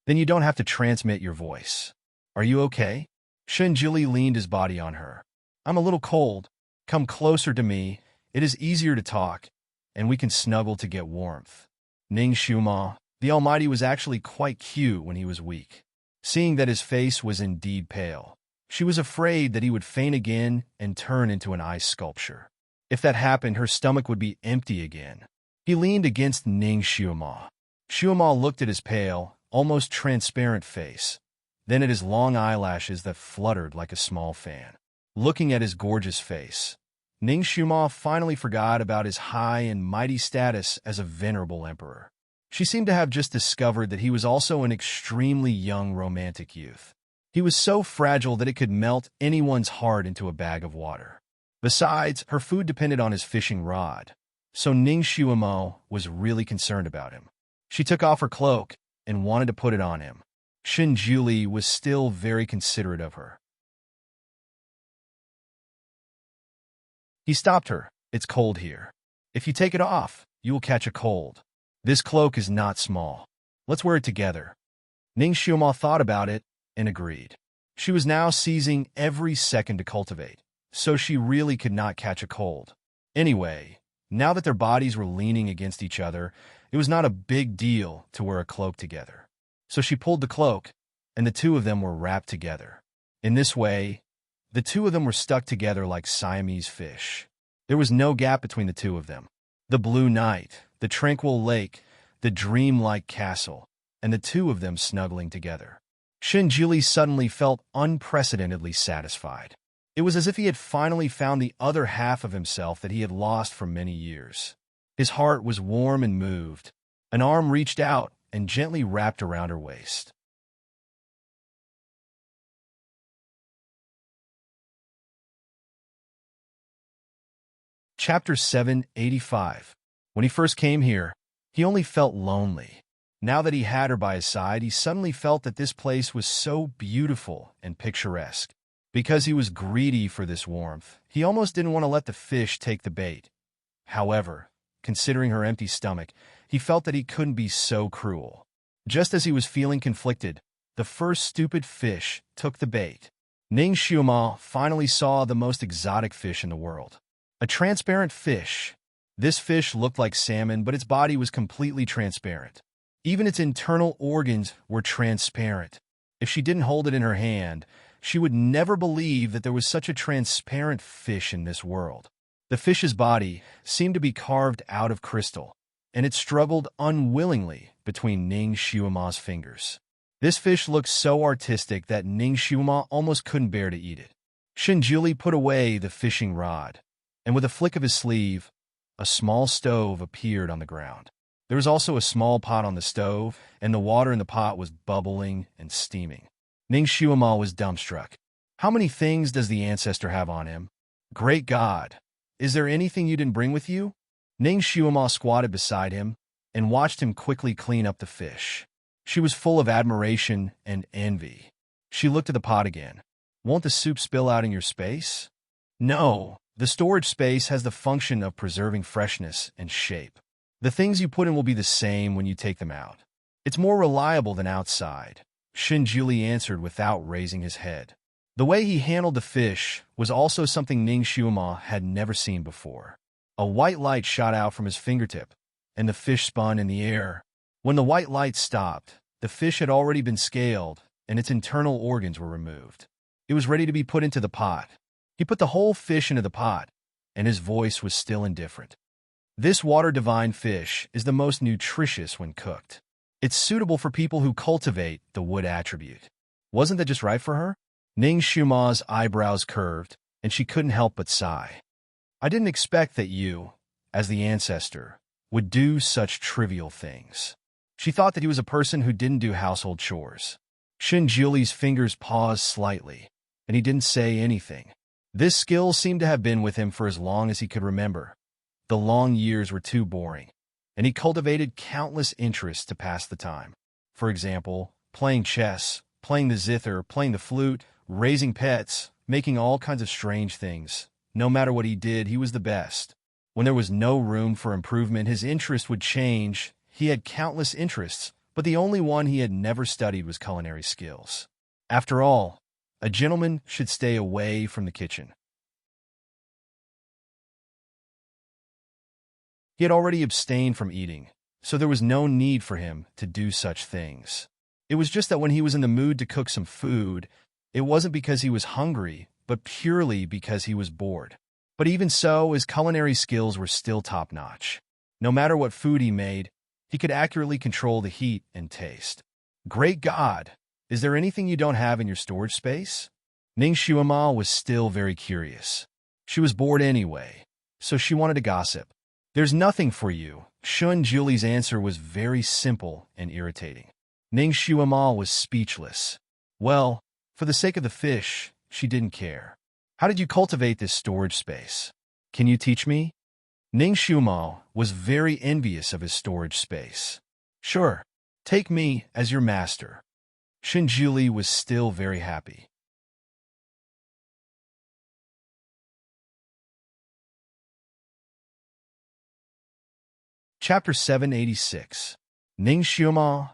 Then you don't have to transmit your voice. Are you okay? Shinjili leaned his body on her. I'm a little cold. Come closer to me. It is easier to talk, and we can snuggle to get warmth. Ning Xiuma, the Almighty, was actually quite cute when he was weak. Seeing that his face was indeed pale, she was afraid that he would faint again and turn into an ice sculpture. If that happened, her stomach would be empty again. He leaned against Ning Xiuma. Xiuma looked at his pale, almost transparent face, then at his long eyelashes that fluttered like a small fan. Looking at his gorgeous face, Ning Xiuma finally forgot about his high and mighty status as a venerable emperor. She seemed to have just discovered that he was also an extremely young romantic youth. He was so fragile that it could melt anyone's heart into a bag of water. Besides, her food depended on his fishing rod. So Ning Shuimo was really concerned about him. She took off her cloak and wanted to put it on him. Shin Juli was still very considerate of her. He stopped her. It's cold here. If you take it off, you will catch a cold. This cloak is not small. Let's wear it together. Ning Shuimo thought about it and agreed. She was now seizing every second to cultivate, so she really could not catch a cold. Anyway, now that their bodies were leaning against each other, it was not a big deal to wear a cloak together. So she pulled the cloak, and the two of them were wrapped together. In this way, the two of them were stuck together like Siamese fish. There was no gap between the two of them. The blue night, the tranquil lake, the dreamlike castle, and the two of them snuggling together. Shin Juli suddenly felt unprecedentedly satisfied. It was as if he had finally found the other half of himself that he had lost for many years. His heart was warm and moved. An arm reached out and gently wrapped around her waist. Chapter 785. When he first came here, he only felt lonely. Now that he had her by his side, he suddenly felt that this place was so beautiful and picturesque. Because he was greedy for this warmth, he almost didn't want to let the fish take the bait. However, considering her empty stomach, he felt that he couldn't be so cruel. Just as he was feeling conflicted, the first stupid fish took the bait. Ning Shuimo finally saw the most exotic fish in the world. A transparent fish. This fish looked like salmon, but its body was completely transparent. Even its internal organs were transparent. If she didn't hold it in her hand, she would never believe that there was such a transparent fish in this world. The fish's body seemed to be carved out of crystal, and it struggled unwillingly between Ning Shuima's fingers. This fish looked so artistic that Ning Shuima almost couldn't bear to eat it. Shin Juli put away the fishing rod, and with a flick of his sleeve, a small stove appeared on the ground. There was also a small pot on the stove, and the water in the pot was bubbling and steaming. Ning Shuima was dumbstruck. How many things does the ancestor have on him? Great God! Is there anything you didn't bring with you? Ning Shuima squatted beside him and watched him quickly clean up the fish. She was full of admiration and envy. She looked at the pot again. Won't the soup spill out in your space? No. The storage space has the function of preserving freshness and shape. The things you put in will be the same when you take them out. It's more reliable than outside, Shin Juli answered without raising his head. The way he handled the fish was also something Ning Shuima had never seen before. A white light shot out from his fingertip, and the fish spun in the air. When the white light stopped, the fish had already been scaled, and its internal organs were removed. It was ready to be put into the pot. He put the whole fish into the pot, and his voice was still indifferent. This water-divine fish is the most nutritious when cooked. It's suitable for people who cultivate the wood attribute. Wasn't that just right for her? Ning Shuima's eyebrows curved, and she couldn't help but sigh. I didn't expect that you, as the ancestor, would do such trivial things. She thought that he was a person who didn't do household chores. Shin Juli's fingers paused slightly, and he didn't say anything. This skill seemed to have been with him for as long as he could remember. The long years were too boring, and he cultivated countless interests to pass the time. For example, playing chess, playing the zither, playing the flute, raising pets, making all kinds of strange things. No matter what he did, he was the best. When there was no room for improvement, his interest would change. He had countless interests, but the only one he had never studied was culinary skills. After all, a gentleman should stay away from the kitchen. He had already abstained from eating, so there was no need for him to do such things. It was just that when he was in the mood to cook some food, it wasn't because he was hungry, but purely because he was bored. But even so, his culinary skills were still top-notch. No matter what food he made, he could accurately control the heat and taste. Great God! Is there anything you don't have in your storage space? Ning Shuima was still very curious. She was bored anyway, so she wanted to gossip. There's nothing for you. Shin Juli's answer was very simple and irritating. Ning Shuima was speechless. Well, for the sake of the fish, she didn't care. How did you cultivate this storage space? Can you teach me? Ning Xiumao was very envious of his storage space. Sure, take me as your master. Shinjuli was still very happy. Chapter 786. Ning Xiumao.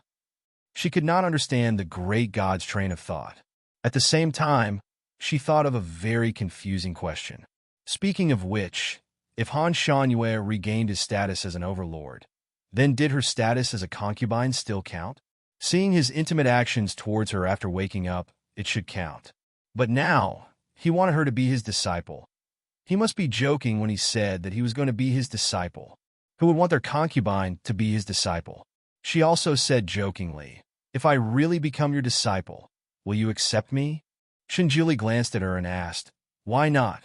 She could not understand the great god's train of thought. At the same time, she thought of a very confusing question. Speaking of which, if Han Shangyue regained his status as an overlord, then did her status as a concubine still count? Seeing his intimate actions towards her after waking up, it should count. But now, he wanted her to be his disciple. He must be joking when he said that he was going to be his disciple. Who would want their concubine to be his disciple? She also said jokingly, "If I really become your disciple, will you accept me?" Shinjuli glanced at her and asked, "Why not?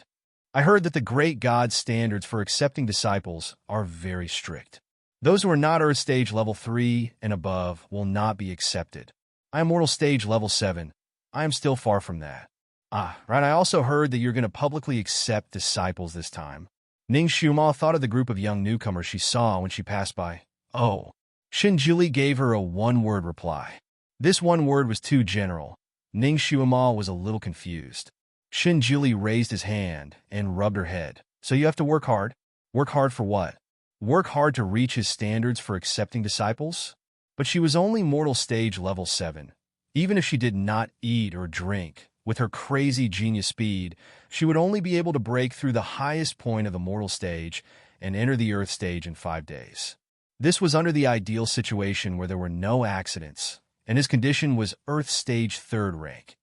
I heard that the great god's standards for accepting disciples are very strict. Those who are not Earth Stage Level 3 and above will not be accepted. I am Mortal Stage Level 7. I am still far from that." "Ah, right, I also heard that you're going to publicly accept disciples this time." Ning Xiumao thought of the group of young newcomers she saw when she passed by. "Oh." Shinjuli gave her a one-word reply. This one word was too general. Ning Xiumao was a little confused. Shinjuli raised his hand and rubbed her head. "So you have to work hard?" "Work hard for what?" "Work hard to reach his standards for accepting disciples?" But she was only Mortal Stage Level 7. Even if she did not eat or drink, with her crazy genius speed, she would only be able to break through the highest point of the mortal stage and enter the Earth stage in 5 days. This was under the ideal situation where there were no accidents, and his condition was Earth stage 3rd rank.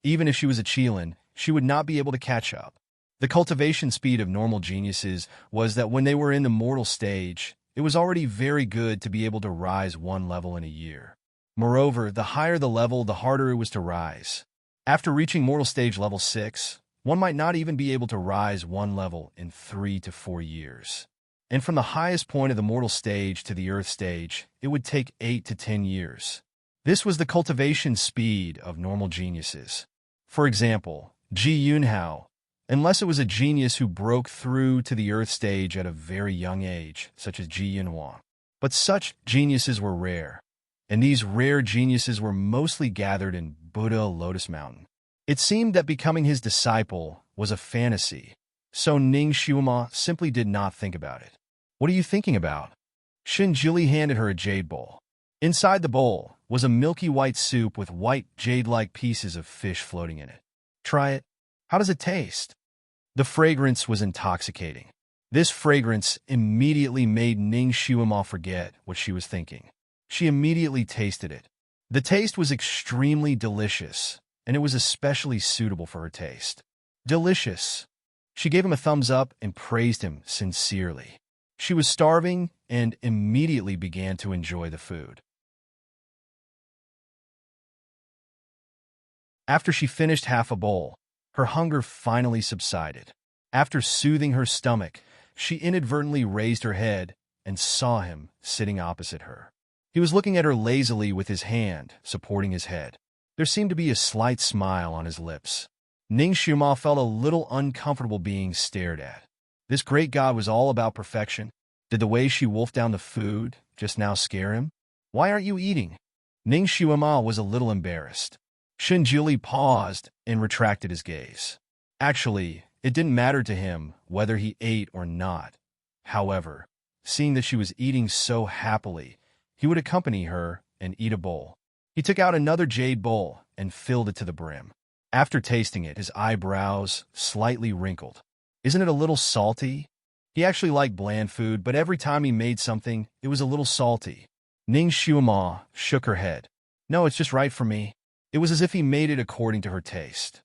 Even if she was a Qilin, she would not be able to catch up. The cultivation speed of normal geniuses was that when they were in the mortal stage, it was already very good to be able to rise 1 level in a year. Moreover, the higher the level, the harder it was to rise. After reaching Mortal Stage Level 6, one might not even be able to rise 1 level in 3 to 4 years. And from the highest point of the Mortal Stage to the Earth Stage, it would take 8 to 10 years. This was the cultivation speed of normal geniuses. For example, Ji Yunhao, unless it was a genius who broke through to the Earth Stage at a very young age, such as Ji Yunhuang. But such geniuses were rare, and these rare geniuses were mostly gathered in Buddha Lotus Mountain. It seemed that becoming his disciple was a fantasy, so Ning Xiumao simply did not think about it. "What are you thinking about?" Shinjuli handed her a jade bowl. Inside the bowl was a milky white soup with white jade-like pieces of fish floating in it. "Try it. How does it taste?" The fragrance was intoxicating. This fragrance immediately made Ning Xiumao forget what she was thinking. She immediately tasted it. The taste was extremely delicious, and it was especially suitable for her taste. "Delicious." She gave him a thumbs up and praised him sincerely. She was starving and immediately began to enjoy the food. After she finished half a bowl, her hunger finally subsided. After soothing her stomach, she inadvertently raised her head and saw him sitting opposite her. He was looking at her lazily with his hand supporting his head. There seemed to be a slight smile on his lips. Ning Xiumao felt a little uncomfortable being stared at. This great god was all about perfection. Did the way she wolfed down the food just now scare him? "Why aren't you eating?" Ning Xiumao was a little embarrassed. Shinjuli paused and retracted his gaze. Actually, it didn't matter to him whether he ate or not. However, seeing that she was eating so happily, he would accompany her and eat a bowl. He took out another jade bowl and filled it to the brim. After tasting it, his eyebrows slightly wrinkled. "Isn't it a little salty?" He actually liked bland food, but every time he made something, it was a little salty. Ning Xiumao shook her head. "No, it's just right for me." It was as if he made it according to her taste.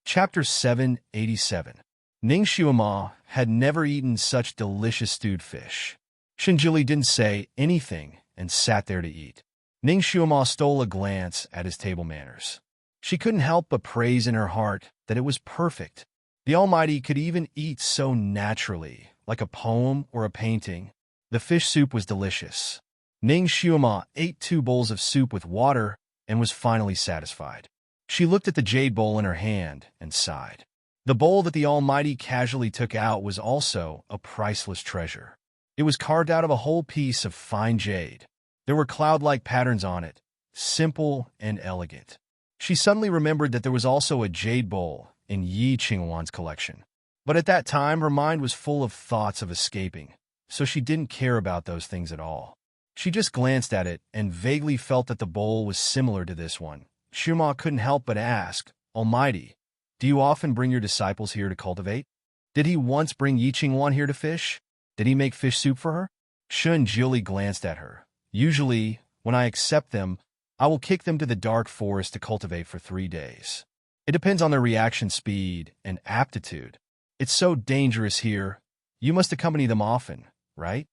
Chapter 787. Ning Xiumao had never eaten such delicious stewed fish. Shinjuli didn't say anything and sat there to eat. Ning Xiumao stole a glance at his table manners. She couldn't help but praise in her heart that it was perfect. The Almighty could even eat so naturally, like a poem or a painting. The fish soup was delicious. Ning Xiumao ate 2 bowls of soup with water and was finally satisfied. She looked at the jade bowl in her hand and sighed. The bowl that the Almighty casually took out was also a priceless treasure. It was carved out of a whole piece of fine jade. There were cloud-like patterns on it, simple and elegant. She suddenly remembered that there was also a jade bowl in Yi Qingwan's collection. But at that time, her mind was full of thoughts of escaping, so she didn't care about those things at all. She just glanced at it and vaguely felt that the bowl was similar to this one. Shuma couldn't help but ask, Almighty, do you often bring your disciples here to cultivate? Did he once bring Yi Qingwan here to fish? Did he make fish soup for her? Shun Jili glanced at her. Usually, when I accept them, I will kick them to the dark forest to cultivate for 3 days. It depends on their reaction speed and aptitude. It's so dangerous here. You must accompany them often, right?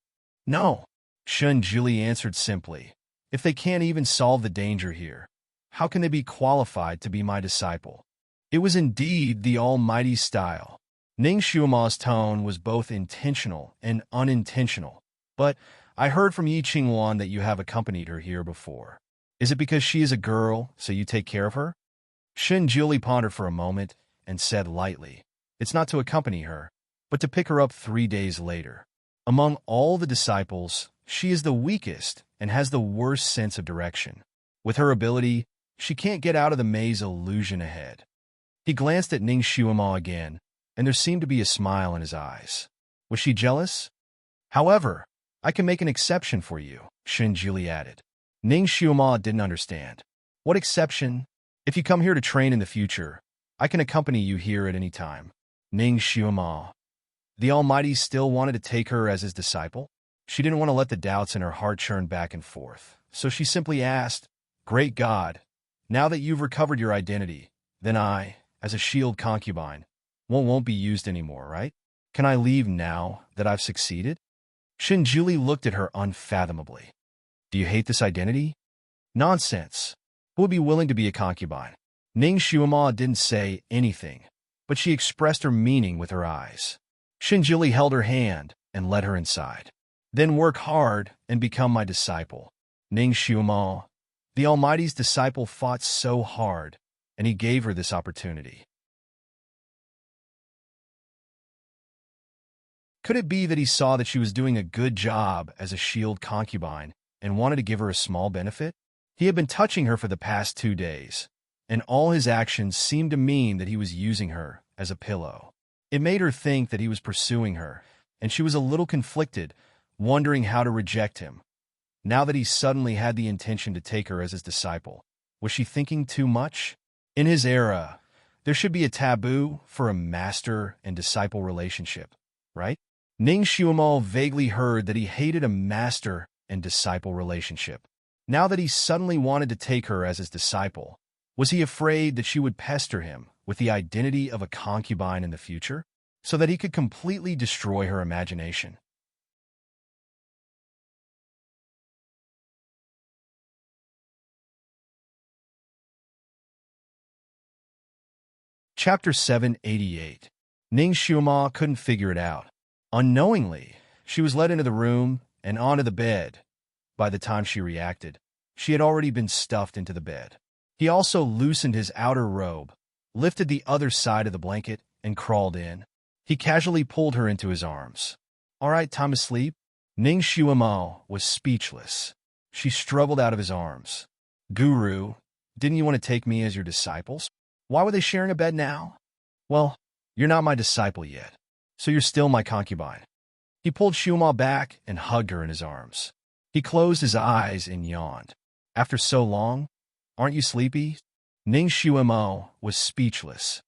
No. Shun Jili answered simply. If they can't even solve the danger here, how can they be qualified to be my disciple? It was indeed the Almighty's style. Ning Xuma's tone was both intentional and unintentional. But I heard from Yi Qingwan that you have accompanied her here before. Is it because she is a girl, so you take care of her? Shun Jili pondered for a moment and said lightly, it's not to accompany her, but to pick her up 3 days later. Among all the disciples, she is the weakest and has the worst sense of direction. With her ability, she can't get out of the maze illusion ahead. He glanced at Ning Xuema again, and there seemed to be a smile in his eyes. Was she jealous? However, I can make an exception for you, Shun Jili added. Ning Xuema didn't understand. What exception? If you come here to train in the future, I can accompany you here at any time. Ning Xuema. The Almighty still wanted to take her as his disciple? She didn't want to let the doubts in her heart churn back and forth, so she simply asked, Great God, now that you've recovered your identity, then I, as a shield concubine, won't be used anymore, right? Can I leave now that I've succeeded? Shun Jili looked at her unfathomably. Do you hate this identity? Nonsense. Who would be willing to be a concubine? Ning Xuema didn't say anything, but she expressed her meaning with her eyes. Shun Jili held her hand and led her inside. Then work hard and become my disciple. Ning Xuema, the Almighty's disciple, fought so hard, and he gave her this opportunity. Could it be that he saw that she was doing a good job as a shield concubine and wanted to give her a small benefit? He had been touching her for the past 2 days, and all his actions seemed to mean that he was using her as a pillow. It made her think that he was pursuing her, and she was a little conflicted, wondering how to reject him. Now that he suddenly had the intention to take her as his disciple, was she thinking too much? In his era, there should be a taboo for a master and disciple relationship, right? Ning Xuemo vaguely heard that he hated a master and disciple relationship. Now that he suddenly wanted to take her as his disciple, was he afraid that she would pester him with the identity of a concubine in the future, so that he could completely destroy her imagination? Chapter 788. Ning Xuema couldn't figure it out. Unknowingly, she was led into the room and onto the bed. By the time she reacted, she had already been stuffed into the bed. He also loosened his outer robe, lifted the other side of the blanket, and crawled in. He casually pulled her into his arms. All right, time to sleep. Ning Xuema was speechless. She struggled out of his arms. Guru, didn't you want to take me as your disciples? Why were they sharing a bed now? Well, you're not my disciple yet, so you're still my concubine. He pulled Xuema back and hugged her in his arms. He closed his eyes and yawned. After so long, aren't you sleepy? Ning Xuemo was speechless.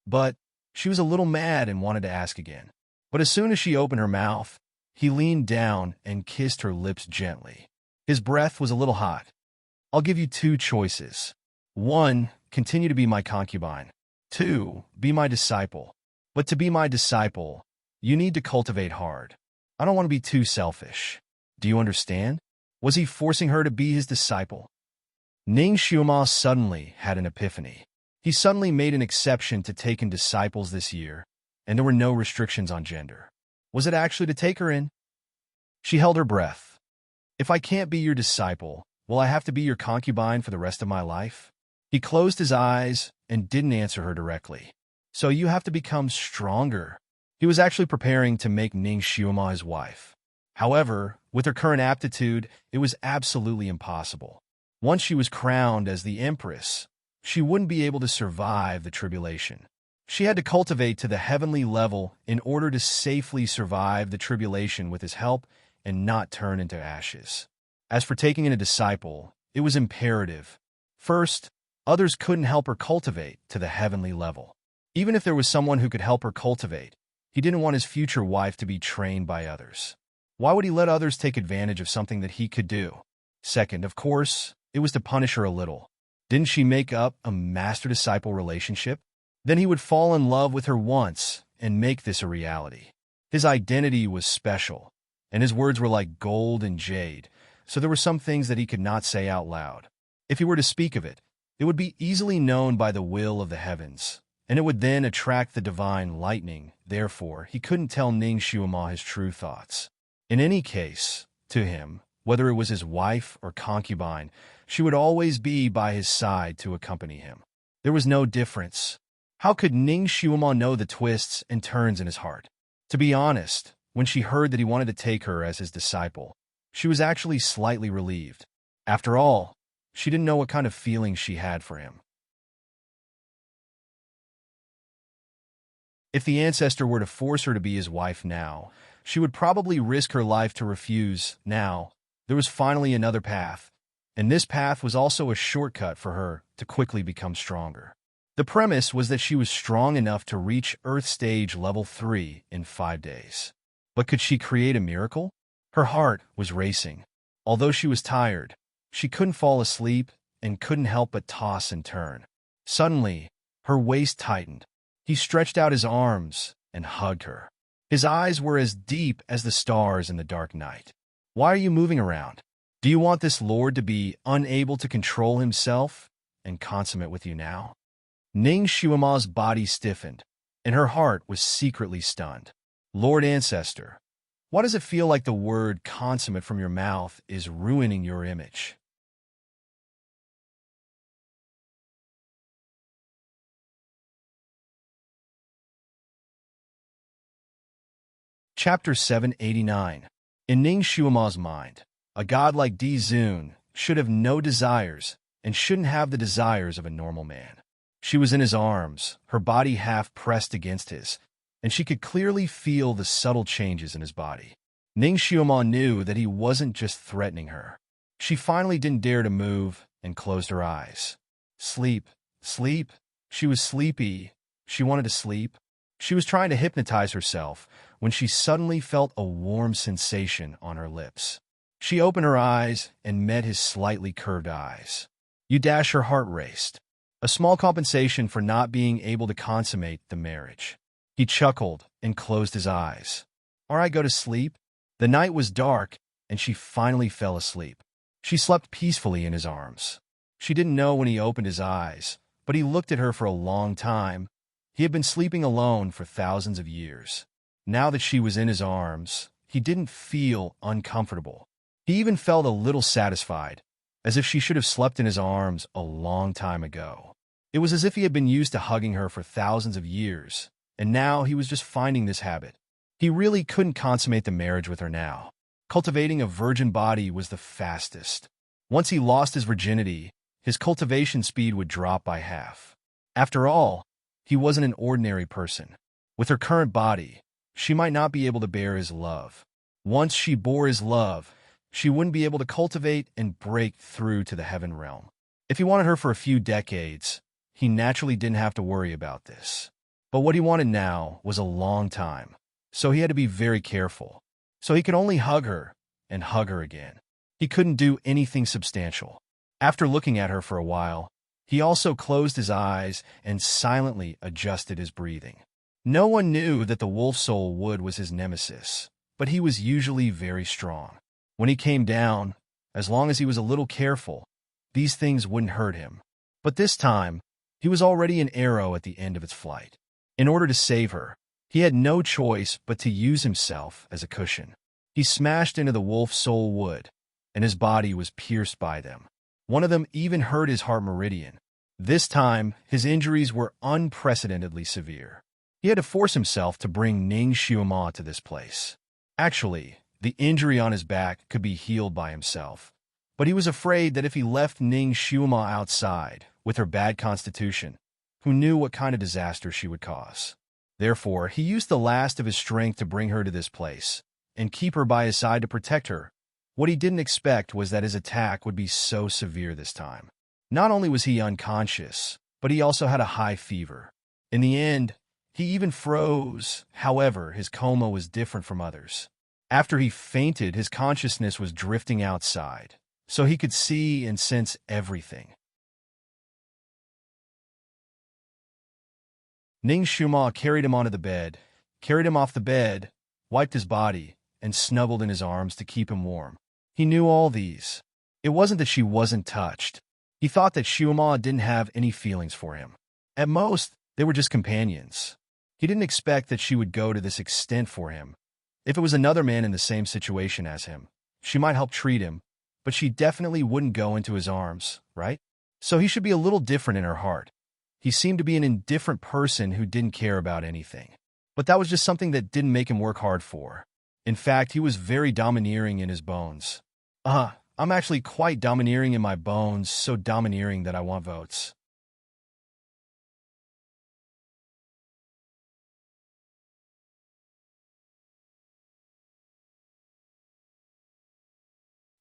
But she was a little mad and wanted to ask again. But as soon as she opened her mouth, he leaned down and kissed her lips gently. His breath was a little hot. I'll give you 2 choices. 1, continue to be my concubine. 2, be my disciple. But to be my disciple, you need to cultivate hard. I don't want to be too selfish. Do you understand? Was he forcing her to be his disciple? Ning Xuema suddenly had an epiphany. He suddenly made an exception to take in disciples this year, and there were no restrictions on gender. Was it actually to take her in? She held her breath. If I can't be your disciple, Will I have to be your concubine for the rest of my life? He closed his eyes and didn't answer her directly. So you have to become stronger. He was actually preparing to make Ning Xiuma his wife. However, with her current aptitude, it was absolutely impossible. Once she was crowned as the empress, she wouldn't be able to survive the tribulation. She had to cultivate to the heavenly level in order to safely survive the tribulation with his help and not turn into ashes. As for taking in a disciple, it was imperative. First, others couldn't help her cultivate to the heavenly level. Even if there was someone who could help her cultivate, he didn't want his future wife to be trained by others. Why would he let others take advantage of something that he could do? Second, of course, it was to punish her a little. Didn't she make up a master-disciple relationship? Then he would fall in love with her once and make this a reality. His identity was special, and his words were like gold and jade, so there were some things that he could not say out loud. If he were to speak of it, it would be easily known by the will of the heavens, and it would then attract the divine lightning. Therefore, he couldn't tell Ning Xiuma his true thoughts. In any case, to him, whether it was his wife or concubine, she would always be by his side to accompany him. There was no difference. How could Ning Xiuma know the twists and turns in his heart? To be honest, when she heard that he wanted to take her as his disciple, she was actually slightly relieved. After all, she didn't know what kind of feelings she had for him. If the ancestor were to force her to be his wife now, she would probably risk her life to refuse. Now, there was finally another path, and this path was also a shortcut for her to quickly become stronger. The premise was that she was strong enough to reach Earth Stage Level 3 in 5 days. But could she create a miracle? Her heart was racing. Although she was tired, she couldn't fall asleep and couldn't help but toss and turn. Suddenly, her waist tightened. He stretched out his arms and hugged her. His eyes were as deep as the stars in the dark night. Why are you moving around? Do you want this lord to be unable to control himself and consummate with you now? Ning Xiuma's body stiffened, and her heart was secretly stunned. Lord Ancestor, why does it feel like the word consummate from your mouth is ruining your image? Chapter 789. In Ning Xiuma's mind, a god like Di Zun should have no desires and shouldn't have the desires of a normal man. She was in his arms, her body half pressed against his, and she could clearly feel the subtle changes in his body. Ning Xiuma knew that he wasn't just threatening her. She finally didn't dare to move and closed her eyes. Sleep, sleep. She was sleepy. She wanted to sleep. She was trying to hypnotize herself when she suddenly felt a warm sensation on her lips. She opened her eyes and met his slightly curved eyes. Her heart raced. A small compensation for not being able to consummate the marriage. He chuckled and closed his eyes. Or I go to sleep? The night was dark, and she finally fell asleep. She slept peacefully in his arms. She didn't know when he opened his eyes, but he looked at her for a long time. He had been sleeping alone for thousands of years. Now that she was in his arms, he didn't feel uncomfortable. He even felt a little satisfied, as if she should have slept in his arms a long time ago. It was as if he had been used to hugging her for thousands of years, and now he was just finding this habit. He really couldn't consummate the marriage with her now. Cultivating a virgin body was the fastest. Once he lost his virginity, his cultivation speed would drop by half. After all, he wasn't an ordinary person. With her current body, she might not be able to bear his love. Once she bore his love, she wouldn't be able to cultivate and break through to the heaven realm. If he wanted her for a few decades, he naturally didn't have to worry about this. But what he wanted now was a long time, so he had to be very careful. So he could only hug her and hug her again. He couldn't do anything substantial. After looking at her for a while, he also closed his eyes and silently adjusted his breathing. No one knew that the wolf soul wood was his nemesis, but he was usually very strong. When he came down, as long as he was a little careful, these things wouldn't hurt him. But this time, he was already an arrow at the end of its flight. In order to save her, he had no choice but to use himself as a cushion. He smashed into the wolf soul wood, and his body was pierced by them. One of them even hurt his heart meridian. This time, his injuries were unprecedentedly severe. He had to force himself to bring Ning Xiuma to this place. Actually, the injury on his back could be healed by himself, but he was afraid that if he left Ning Xiuma outside, with her bad constitution, who knew what kind of disaster she would cause. Therefore, he used the last of his strength to bring her to this place, and keep her by his side to protect her. What he didn't expect was that his attack would be so severe this time. Not only was he unconscious, but he also had a high fever. In the end, he even froze. However, his coma was different from others. After he fainted, his consciousness was drifting outside, so he could see and sense everything. Ning Xiuma carried him onto the bed, carried him off the bed, wiped his body, and snuggled in his arms to keep him warm. He knew all these. It wasn't that she wasn't touched. He thought that Xiuma didn't have any feelings for him. At most, they were just companions. He didn't expect that she would go to this extent for him. If it was another man in the same situation as him, she might help treat him, but she definitely wouldn't go into his arms, right? So he should be a little different in her heart. He seemed to be an indifferent person who didn't care about anything. But that was just something that didn't make him work hard for. In fact, he was very domineering in his bones. I'm actually quite domineering in my bones, so domineering that I want votes.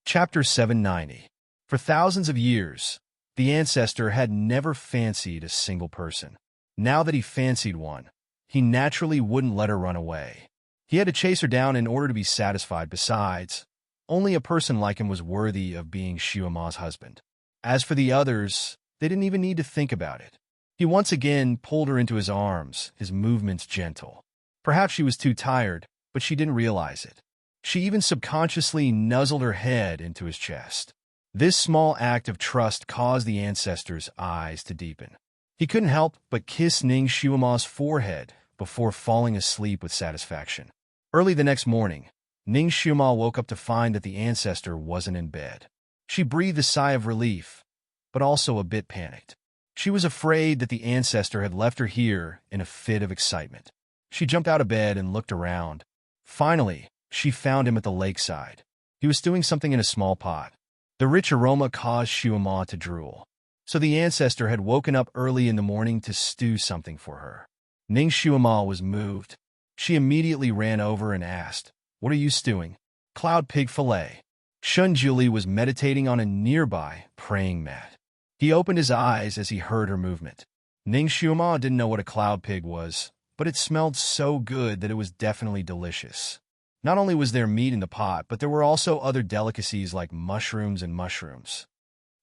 Chapter 790. For thousands of years, the ancestor had never fancied a single person. Now that he fancied one, he naturally wouldn't let her run away. He had to chase her down in order to be satisfied. Besides, only a person like him was worthy of being Xiuma's husband. As for the others, they didn't even need to think about it. He once again pulled her into his arms, his movements gentle. Perhaps she was too tired, but she didn't realize it. She even subconsciously nuzzled her head into his chest. This small act of trust caused the ancestor's eyes to deepen. He couldn't help but kiss Ning Xiuma's forehead before falling asleep with satisfaction. Early the next morning, Ning Xiuma woke up to find that the ancestor wasn't in bed. She breathed a sigh of relief, but also a bit panicked. She was afraid that the ancestor had left her here in a fit of excitement. She jumped out of bed and looked around. Finally, she found him at the lakeside. He was stewing something in a small pot. The rich aroma caused Xiuma to drool. So the ancestor had woken up early in the morning to stew something for her. Ning Xiuma was moved. She immediately ran over and asked, "What are you stewing?" "Cloud pig fillet." Shunjuli was meditating on a nearby praying mat. He opened his eyes as he heard her movement. Ning Xiuma didn't know what a cloud pig was, but it smelled so good that it was definitely delicious. Not only was there meat in the pot, but there were also other delicacies like mushrooms and mushrooms.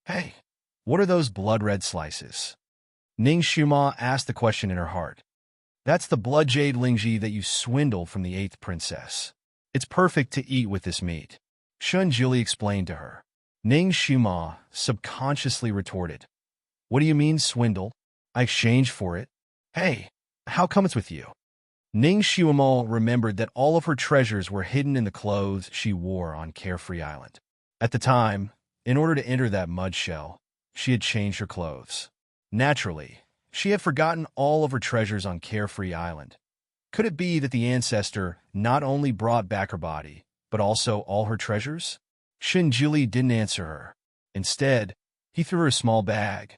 "Hey, what are those blood-red slices?" Ning Xiuma asked the question in her heart. "That's the blood jade lingji that you swindled from the 8th princess. It's perfect to eat with this meat," Shunjuli explained to her. Ning Xiuma subconsciously retorted, "What do you mean, swindle? I exchanged for it. Hey, how come it's with you?" Ning Xiuma remembered that all of her treasures were hidden in the clothes she wore on Carefree Island. At the time, in order to enter that mud shell, she had changed her clothes. Naturally, she had forgotten all of her treasures on Carefree Island. Could it be that the ancestor not only brought back her body, but also all her treasures? Shinjili didn't answer her. Instead, he threw her a small bag.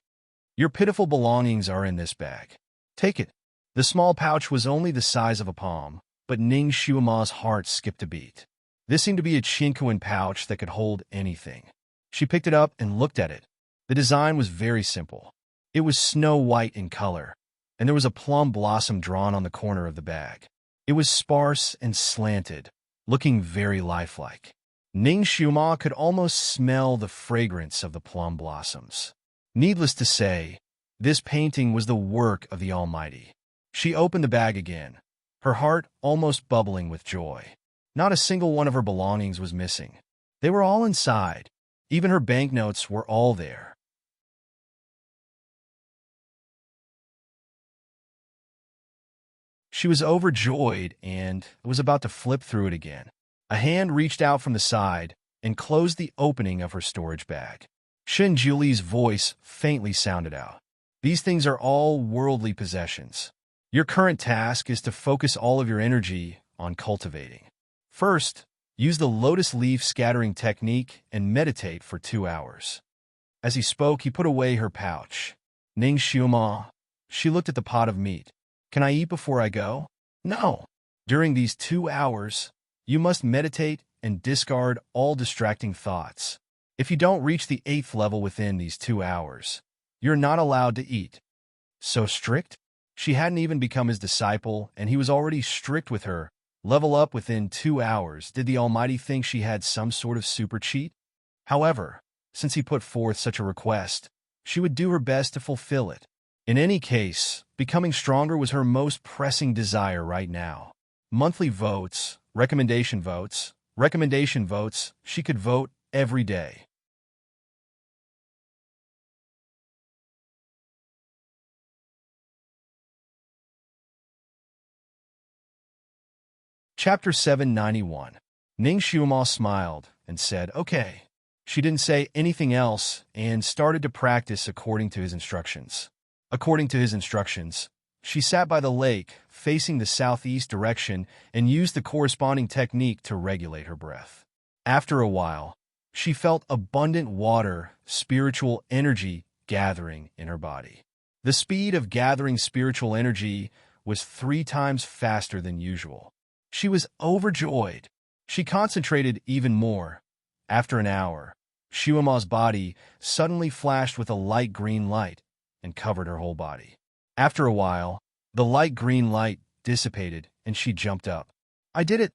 "Your pitiful belongings are in this bag. Take it." The small pouch was only the size of a palm, but Ning Xiuma's heart skipped a beat. This seemed to be a Chinquan pouch that could hold anything. She picked it up and looked at it. The design was very simple. It was snow white in color, and there was a plum blossom drawn on the corner of the bag. It was sparse and slanted, looking very lifelike. Ning Xiuma could almost smell the fragrance of the plum blossoms. Needless to say, this painting was the work of the Almighty. She opened the bag again, her heart almost bubbling with joy. Not a single one of her belongings was missing. They were all inside. Even her banknotes were all there. She was overjoyed and was about to flip through it again. A hand reached out from the side, and closed the opening of her storage bag. Shen Julie's voice faintly sounded out. These things are all worldly possessions. Your current task is to focus all of your energy on cultivating. First, use the lotus leaf scattering technique and meditate for 2 hours. As he spoke, he put away her pouch. Ning Xiuma. She looked at the pot of meat. Can I eat before I go? No. During these 2 hours, you must meditate and discard all distracting thoughts. If you don't reach the 8th level within these 2 hours, you're not allowed to eat. So strict? She hadn't even become his disciple, and he was already strict with her. Level up within 2 hours. Did the Almighty think she had some sort of super cheat? However, since he put forth such a request, she would do her best to fulfill it. In any case, becoming stronger was her most pressing desire right now. Monthly votes, recommendation votes, she could vote every day. Chapter 791. Ning Xiuma smiled and said, "Okay." She didn't say anything else and started to practice according to his instructions. According to his instructions, she sat by the lake, facing the southeast direction, and used the corresponding technique to regulate her breath. After a while, she felt abundant water, spiritual energy gathering in her body. The speed of gathering spiritual energy was 3 times faster than usual. She was overjoyed. She concentrated even more. After an hour, Xiuma's body suddenly flashed with a light green light and covered her whole body. After a while, the light green light dissipated and she jumped up. I did it!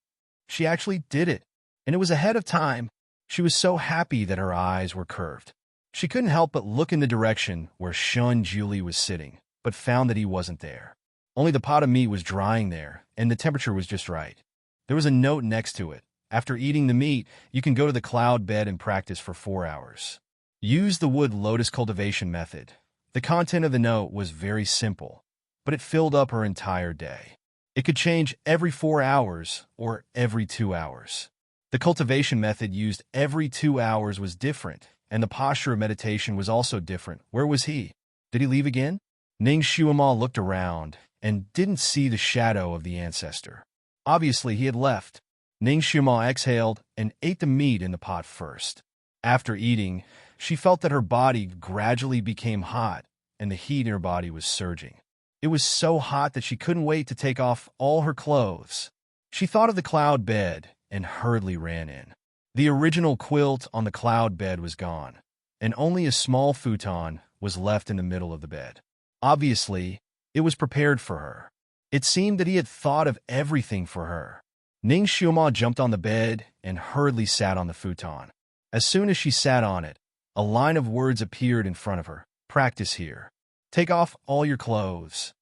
She actually did it! And it was ahead of time. She was so happy that her eyes were curved. She couldn't help but look in the direction where Shun Julie was sitting, but found that he wasn't there. Only the pot of meat was drying there, and the temperature was just right. There was a note next to it. After eating the meat, you can go to the cloud bed and practice for 4 hours. Use the wood lotus cultivation method. The content of the note was very simple, but it filled up her entire day. It could change every 4 hours or every 2 hours. The cultivation method used every 2 hours was different, and the posture of meditation was also different. Where was he? Did he leave again? Ning Xiuma looked around and didn't see the shadow of the ancestor. Obviously, he had left. Ning Xiuma exhaled and ate the meat in the pot first. After eating, she felt that her body gradually became hot, and the heat in her body was surging. It was so hot that she couldn't wait to take off all her clothes. She thought of the cloud bed and hurriedly ran in. The original quilt on the cloud bed was gone, and only a small futon was left in the middle of the bed. Obviously, it was prepared for her. It seemed that he had thought of everything for her. Ning Xiuma jumped on the bed and hurriedly sat on the futon. As soon as she sat on it, a line of words appeared in front of her. Practice here. Take off all your clothes.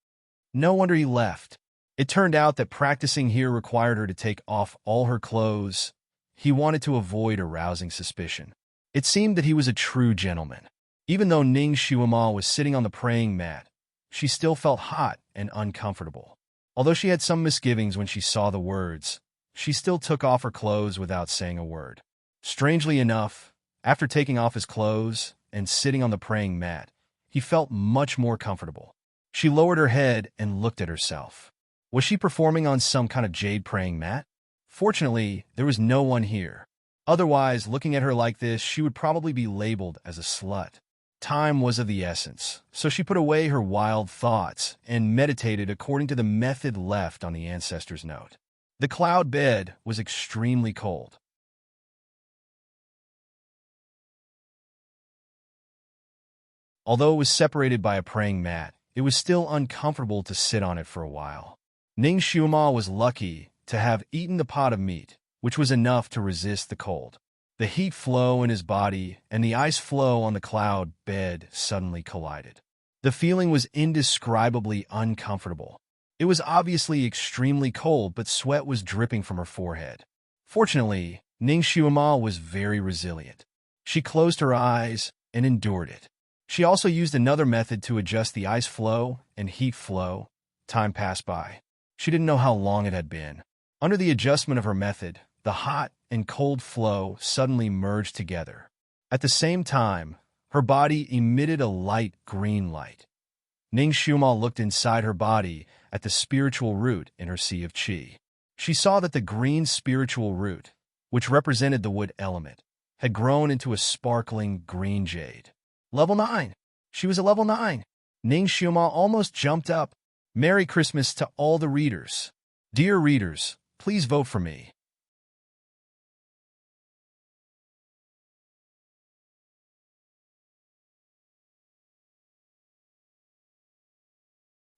No wonder he left. It turned out that practicing here required her to take off all her clothes. He wanted to avoid arousing suspicion. It seemed that he was a true gentleman. Even though Ning Xiuma was sitting on the praying mat, she still felt hot and uncomfortable. Although she had some misgivings when she saw the words, she still took off her clothes without saying a word. Strangely enough, after taking off his clothes and sitting on the praying mat, he felt much more comfortable. She lowered her head and looked at herself. Was she performing on some kind of jade praying mat? Fortunately, there was no one here. Otherwise, looking at her like this, she would probably be labeled as a slut. Time was of the essence, so she put away her wild thoughts and meditated according to the method left on the ancestor's note. The cloud bed was extremely cold. Although it was separated by a praying mat, it was still uncomfortable to sit on it for a while. Ning Xiuma was lucky to have eaten the pot of meat, which was enough to resist the cold. The heat flow in his body and the ice flow on the cloud bed suddenly collided. The feeling was indescribably uncomfortable. It was obviously extremely cold, but sweat was dripping from her forehead. Fortunately, Ning Xiuma was very resilient. She closed her eyes and endured it. She also used another method to adjust the ice flow and heat flow. Time passed by. She didn't know how long it had been. Under the adjustment of her method, the hot and cold flow suddenly merged together. At the same time, her body emitted a light green light. Ning Xiuma looked inside her body at the spiritual root in her sea of qi. She saw that the green spiritual root, which represented the wood element, had grown into a sparkling green jade. Level 9! She was a level 9! Ning Xiuma almost jumped up. Merry Christmas to all the readers. Dear readers, please vote for me.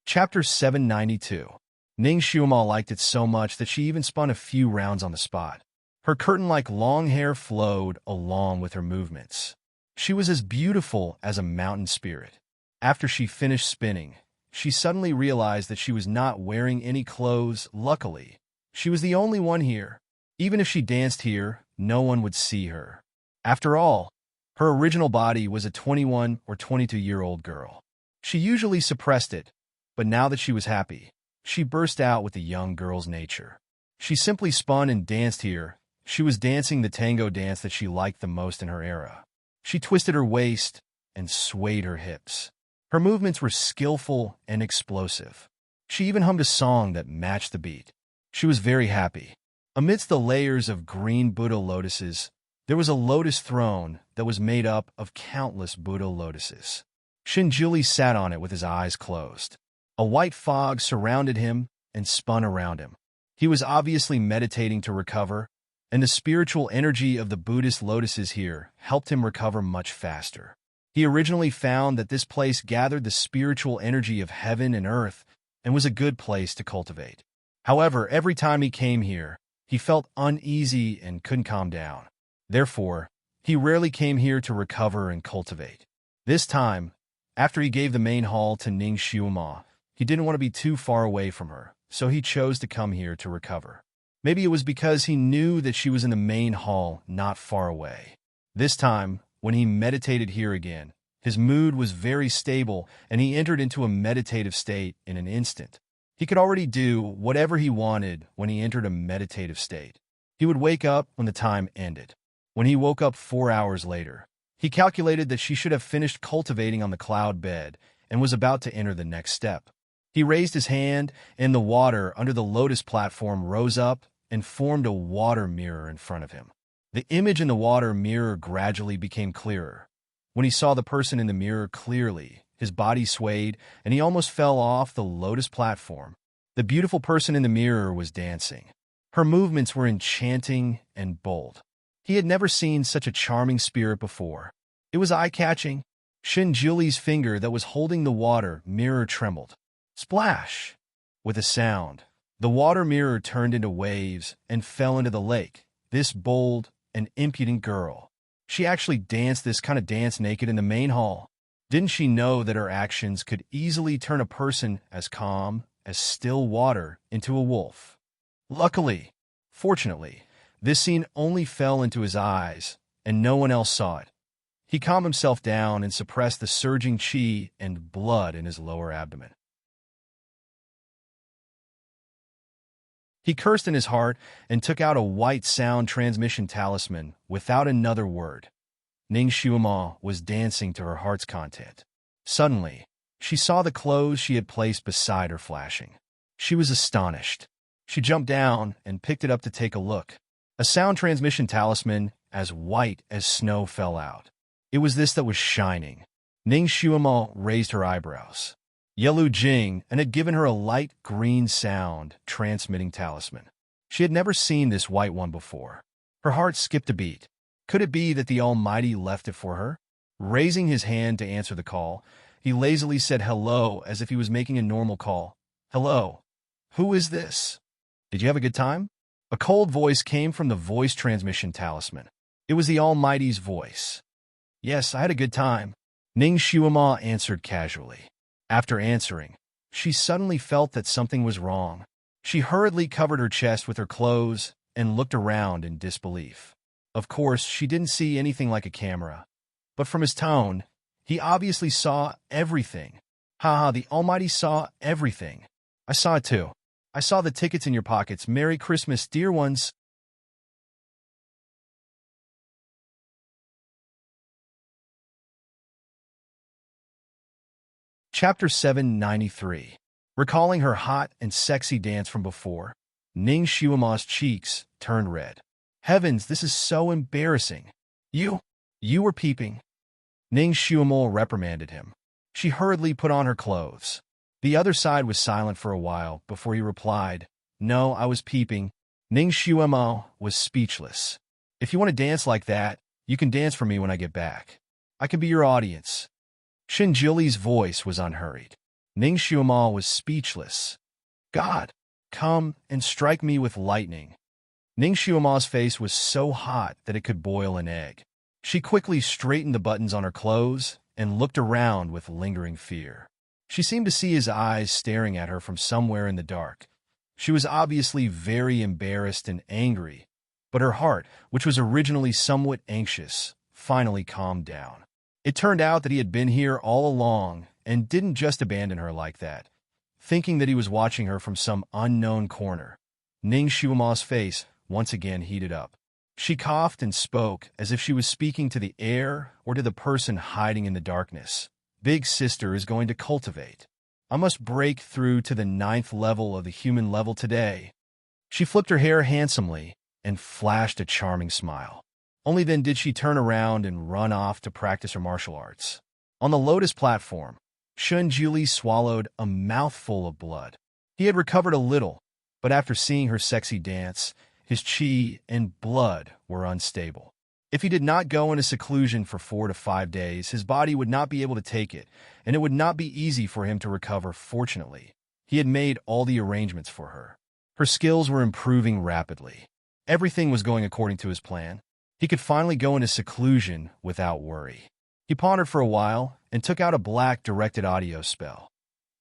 Chapter 792. Ning Xiuma liked it so much that she even spun a few rounds on the spot. Her curtain-like long hair flowed along with her movements. She was as beautiful as a mountain spirit. After she finished spinning, she suddenly realized that she was not wearing any clothes. Luckily, she was the only one here. Even if she danced here, no one would see her. After all, her original body was a 21 or 22-year-old girl. She usually suppressed it, but now that she was happy, she burst out with the young girl's nature. She simply spun and danced here. She was dancing the tango dance that she liked the most in her era. She twisted her waist and swayed her hips. Her movements were skillful and explosive. She even hummed a song that matched the beat. She was very happy. Amidst the layers of green Buddha lotuses, there was a lotus throne that was made up of countless Buddha lotuses. Shinjuli sat on it with his eyes closed. A white fog surrounded him and spun around him. He was obviously meditating to recover, and the spiritual energy of the Buddhist lotuses here helped him recover much faster. He originally found that this place gathered the spiritual energy of heaven and earth and was a good place to cultivate. However, every time he came here, he felt uneasy and couldn't calm down. Therefore, he rarely came here to recover and cultivate. This time, after he gave the main hall to Ning Xiuma, he didn't want to be too far away from her, so he chose to come here to recover. Maybe it was because he knew that she was in the main hall not far away. This time, when he meditated here again, his mood was very stable and he entered into a meditative state in an instant. He could already do whatever he wanted when he entered a meditative state. He would wake up when the time ended. When he woke up 4 hours later, he calculated that she should have finished cultivating on the cloud bed and was about to enter the next step. He raised his hand, and the water under the lotus platform rose up and formed a water mirror in front of him. The image in the water mirror gradually became clearer. When he saw the person in the mirror clearly, his body swayed, and he almost fell off the lotus platform. The beautiful person in the mirror was dancing. Her movements were enchanting and bold. He had never seen such a charming spirit before. It was eye-catching. Shinjuli's finger that was holding the water mirror trembled. Splash! With a sound, the water mirror turned into waves and fell into the lake. This bold and impudent girl. She actually danced this kind of dance naked in the main hall. Didn't she know that her actions could easily turn a person as calm as still water into a wolf? Luckily, fortunately, this scene only fell into his eyes, and no one else saw it. He calmed himself down and suppressed the surging qi and blood in his lower abdomen. He cursed in his heart and took out a white sound transmission talisman without another word. Ning Xiuma was dancing to her heart's content. Suddenly, she saw the clothes she had placed beside her flashing. She was astonished. She jumped down and picked it up to take a look. A sound transmission talisman as white as snow fell out. It was this that was shining. Ning Xiuma raised her eyebrows. Yelu Jing and had given her a light green sound transmitting talisman. She had never seen this white one before. Her heart skipped a beat. Could it be that the Almighty left it for her? Raising his hand to answer the call, he lazily said hello as if he was making a normal call. Hello. Who is this? Did you have a good time? A cold voice came from the voice transmission talisman. It was the Almighty's voice. Yes, I had a good time. Ning Xiuma answered casually. After answering, she suddenly felt that something was wrong. She hurriedly covered her chest with her clothes and looked around in disbelief. Of course, she didn't see anything like a camera. But from his tone, he obviously saw everything. Haha, the Almighty saw everything. I saw it too. I saw the tickets in your pockets. Merry Christmas, dear ones. Chapter 793. Recalling her hot and sexy dance from before, Ning Xiuma's cheeks turned red. Heavens, this is so embarrassing. You were peeping. Ning Xiuma reprimanded him. She hurriedly put on her clothes. The other side was silent for a while before he replied, "No, I was peeping." Ning Xiuma was speechless. "If you want to dance like that, you can dance for me when I get back. I can be your audience." Shinjili's voice was unhurried. Ning Xiuma was speechless. "God, come and strike me with lightning." Ning Xiuma's face was so hot that it could boil an egg. She quickly straightened the buttons on her clothes and looked around with lingering fear. She seemed to see his eyes staring at her from somewhere in the dark. She was obviously very embarrassed and angry, but her heart, which was originally somewhat anxious, finally calmed down. It turned out that he had been here all along and didn't just abandon her like that. Thinking that he was watching her from some unknown corner, Ning Xiuma's face once again heated up. She coughed and spoke as if she was speaking to the air or to the person hiding in the darkness. "Big sister is going to cultivate. I must break through to the 9th level of the human level today." She flipped her hair handsomely and flashed a charming smile. Only then did she turn around and run off to practice her martial arts. On the Lotus platform, Shunjili swallowed a mouthful of blood. He had recovered a little, but after seeing her sexy dance, his chi and blood were unstable. If he did not go into seclusion for 4 to 5 days, his body would not be able to take it, and it would not be easy for him to recover. Fortunately, he had made all the arrangements for her. Her skills were improving rapidly. Everything was going according to his plan. He could finally go into seclusion without worry. He pondered for a while and took out a black directed audio spell.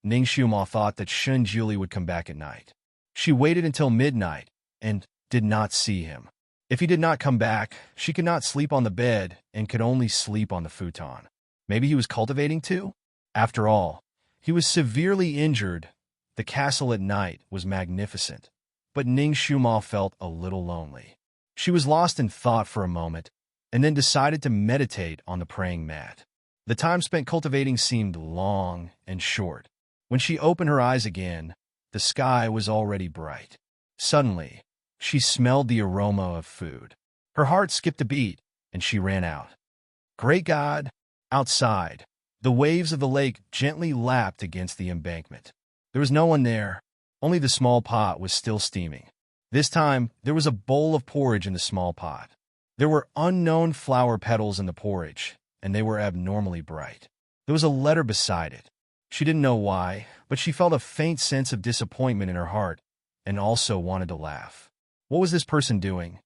Ning Xiuma thought that Shunjili would come back at night. She waited until midnight and did not see him. If he did not come back, she could not sleep on the bed and could only sleep on the futon. Maybe he was cultivating too? After all, he was severely injured. The castle at night was magnificent, but Ning Xiuma felt a little lonely. She was lost in thought for a moment and then decided to meditate on the praying mat. The time spent cultivating seemed long and short. When she opened her eyes again, the sky was already bright. Suddenly, she smelled the aroma of food. Her heart skipped a beat, and she ran out. Great God! Outside, the waves of the lake gently lapped against the embankment. There was no one there. Only the small pot was still steaming. This time, there was a bowl of porridge in the small pot. There were unknown flower petals in the porridge, and they were abnormally bright. There was a letter beside it. She didn't know why, but she felt a faint sense of disappointment in her heart and also wanted to laugh. What was this person doing?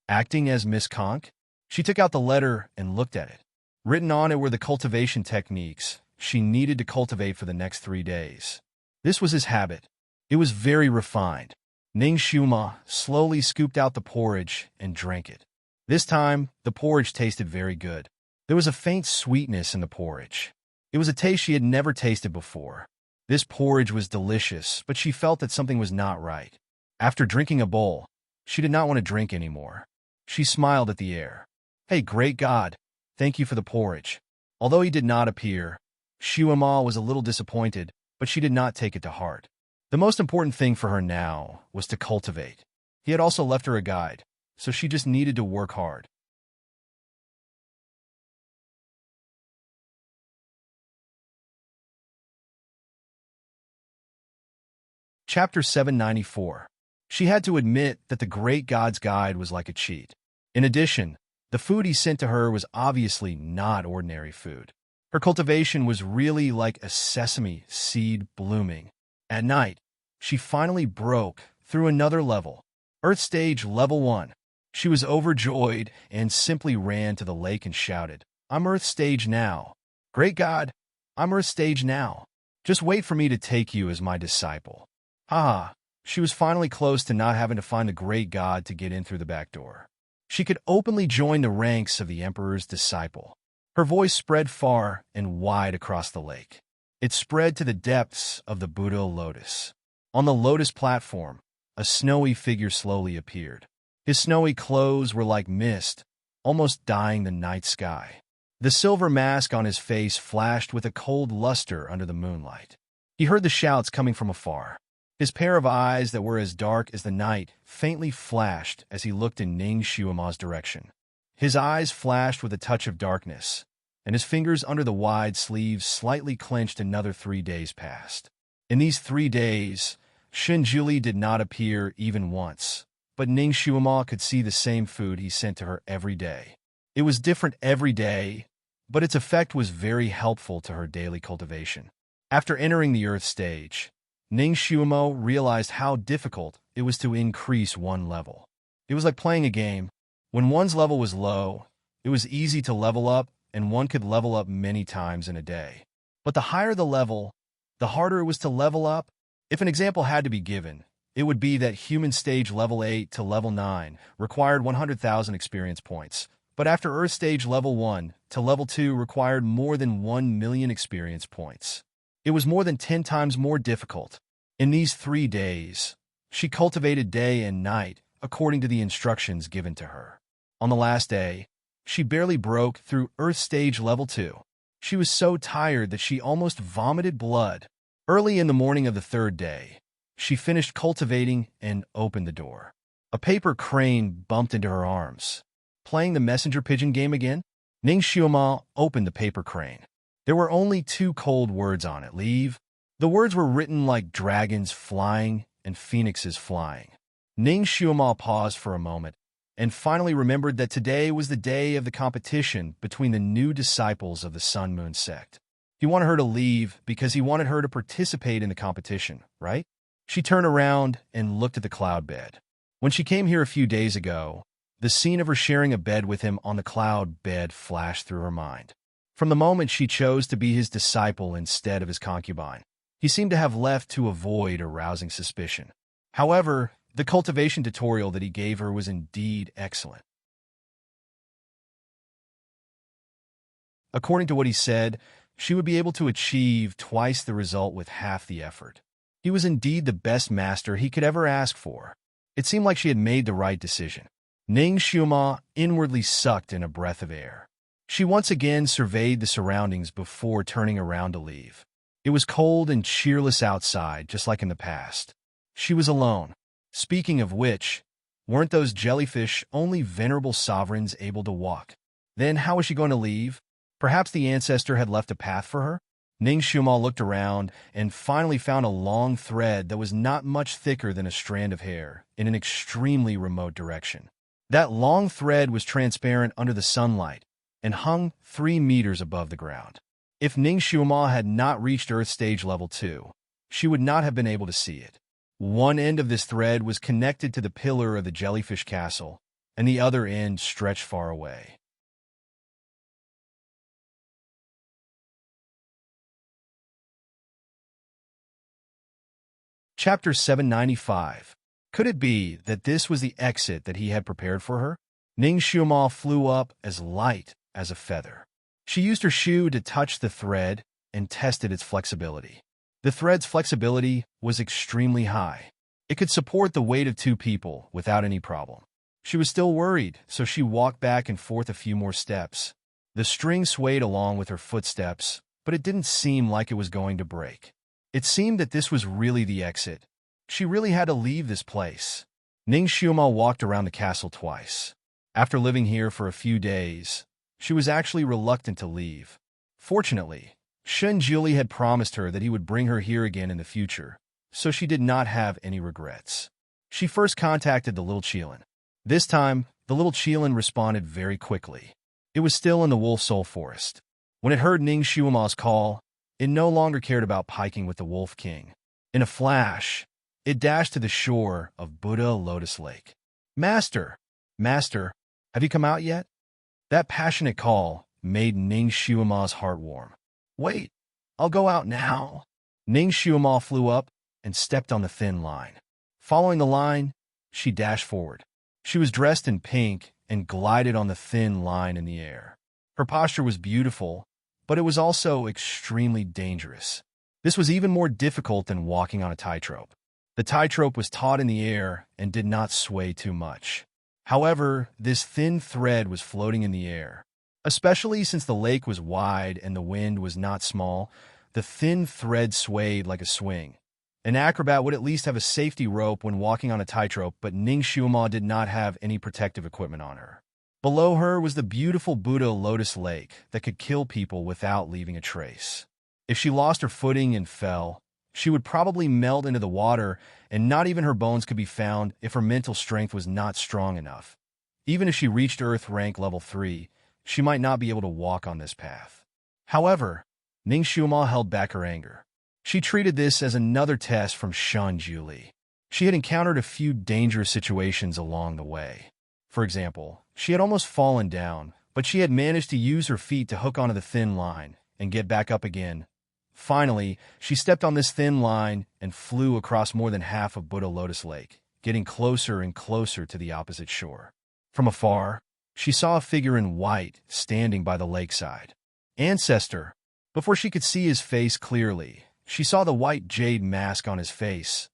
Acting as Miss Conk? She took out the letter and looked at it. Written on it were the cultivation techniques she needed to cultivate for the next 3 days. This was his habit. It was very refined. Ning Xiuma slowly scooped out the porridge and drank it. This time, the porridge tasted very good. There was a faint sweetness in the porridge. It was a taste she had never tasted before. This porridge was delicious, but she felt that something was not right. After drinking a bowl, she did not want to drink anymore. She smiled at the air. "Hey, great God, thank you for the porridge." Although he did not appear, Xiuma was a little disappointed, but she did not take it to heart. The most important thing for her now was to cultivate. He had also left her a guide, so she just needed to work hard. Chapter 794. She had to admit that the Great God's Guide was like a cheat. In addition, the food he sent to her was obviously not ordinary food. Her cultivation was really like a sesame seed blooming. At night, she finally broke through another level, Earth Stage Level 1. She was overjoyed and simply ran to the lake and shouted, "I'm Earth Stage now. Great God, I'm Earth Stage now. Just wait for me to take you as my disciple." Ah, she was finally close to not having to find the Great God to get in through the back door. She could openly join the ranks of the Emperor's disciple. Her voice spread far and wide across the lake. It spread to the depths of the Buddha lotus. On the lotus platform, a snowy figure slowly appeared. His snowy clothes were like mist, almost dyeing the night sky. The silver mask on his face flashed with a cold luster under the moonlight. He heard the shouts coming from afar. His pair of eyes that were as dark as the night faintly flashed as he looked in Ning Xiuma's direction. His eyes flashed with a touch of darkness, and his fingers under the wide sleeves slightly clenched. Another 3 days passed. In these 3 days, Shenjuli did not appear even once, but Ning Xiuma could see the same food he sent to her every day. It was different every day, but its effect was very helpful to her daily cultivation. After entering the Earth stage, Ning Xiumo realized how difficult it was to increase one level. It was like playing a game. When one's level was low, it was easy to level up, and one could level up many times in a day. But the higher the level, the harder it was to level up. If an example had to be given, it would be that human stage level 8 to level 9 required 100,000 experience points, but after Earth stage level 1 to level 2 required more than 1 million experience points. It was more than 10 times more difficult. In these 3 days, she cultivated day and night according to the instructions given to her. On the last day, she barely broke through Earth stage level 2. She was so tired that she almost vomited blood. Early in the morning of the 3rd day, she finished cultivating and opened the door. A paper crane bumped into her arms. Playing the messenger pigeon game again? Ning Xiuma opened the paper crane. There were only 2 cold words on it: leave. The words were written like dragons flying and phoenixes flying. Ning Xiuma paused for a moment and finally remembered that today was the day of the competition between the new disciples of the Sun Moon sect. He wanted her to leave because he wanted her to participate in the competition, right? She turned around and looked at the cloud bed. When she came here a few days ago, the scene of her sharing a bed with him on the cloud bed flashed through her mind. From the moment she chose to be his disciple instead of his concubine, he seemed to have left to avoid arousing suspicion. However, the cultivation tutorial that he gave her was indeed excellent. According to what he said, she would be able to achieve twice the result with half the effort. He was indeed the best master he could ever ask for. It seemed like she had made the right decision. Ning Xiuma inwardly sucked in a breath of air. She once again surveyed the surroundings before turning around to leave. It was cold and cheerless outside, just like in the past. She was alone. Speaking of which, weren't those jellyfish only venerable sovereigns able to walk? Then how was she going to leave? Perhaps the ancestor had left a path for her? Ning Xiuma looked around and finally found a long thread that was not much thicker than a strand of hair in an extremely remote direction. That long thread was transparent under the sunlight and hung 3 meters above the ground. If Ning Xiuma had not reached Earth stage level 2, she would not have been able to see it. One end of this thread was connected to the pillar of the jellyfish castle, and the other end stretched far away. Chapter 795. Could it be that this was the exit that he had prepared for her? Ning Xiuma flew up as light as a feather. She used her shoe to touch the thread and tested its flexibility. The thread's flexibility was extremely high. It could support the weight of 2 people without any problem. She was still worried, so she walked back and forth a few more steps. The string swayed along with her footsteps, but it didn't seem like it was going to break. It seemed that this was really the exit. She really had to leave this place. Ning Xiuma walked around the castle twice. After living here for a few days, she was actually reluctant to leave. Fortunately, Shenjuli had promised her that he would bring her here again in the future, so she did not have any regrets. She first contacted the little Qilin. This time, the little Qilin responded very quickly. It was still in the Wolf Soul Forest. When it heard Ning Xiuma's call, it no longer cared about piking with the Wolf King. In a flash, it dashed to the shore of Buddha Lotus Lake. Master! Master! Have you come out yet? That passionate call made Ning Xiuma's heart warm. Wait, I'll go out now. Ning Xiuma flew up and stepped on the thin line. Following the line, she dashed forward. She was dressed in pink and glided on the thin line in the air. Her posture was beautiful, but it was also extremely dangerous. This was even more difficult than walking on a tightrope. The tightrope was taut in the air and did not sway too much. However, this thin thread was floating in the air. Especially since the lake was wide and the wind was not small, the thin thread swayed like a swing. An acrobat would at least have a safety rope when walking on a tightrope, but Ning Xiuma did not have any protective equipment on her. Below her was the beautiful Buddha Lotus Lake that could kill people without leaving a trace. If she lost her footing and fell, she would probably melt into the water, and not even her bones could be found if her mental strength was not strong enough. Even if she reached Earth rank level 3, she might not be able to walk on this path. However, Ning Xiuma held back her anger. She treated this as another test from Shun Juli. She had encountered a few dangerous situations along the way. For example, she had almost fallen down, but she had managed to use her feet to hook onto the thin line and get back up again. Finally, she stepped on this thin line and flew across more than half of Buddha Lotus Lake, getting closer and closer to the opposite shore. From afar, she saw a figure in white standing by the lakeside. Ancestor. Before she could see his face clearly, she saw the white jade mask on his face.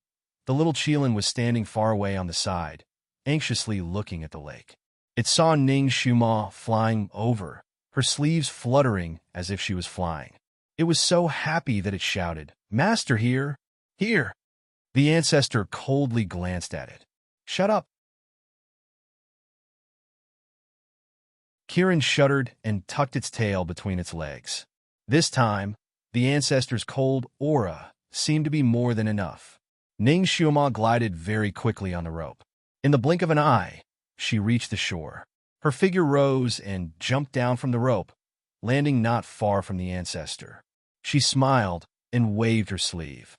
The little Qilin was standing far away on the side, anxiously looking at the lake. It saw Ning Xiuma flying over, her sleeves fluttering as if she was flying. It was so happy that it shouted, "Master here! Here!" The ancestor coldly glanced at it. "Shut up!" Kirin shuddered and tucked its tail between its legs. This time, the ancestor's cold aura seemed to be more than enough. Ning Xiuma glided very quickly on the rope. In the blink of an eye, she reached the shore. Her figure rose and jumped down from the rope, landing not far from the ancestor. She smiled and waved her sleeve.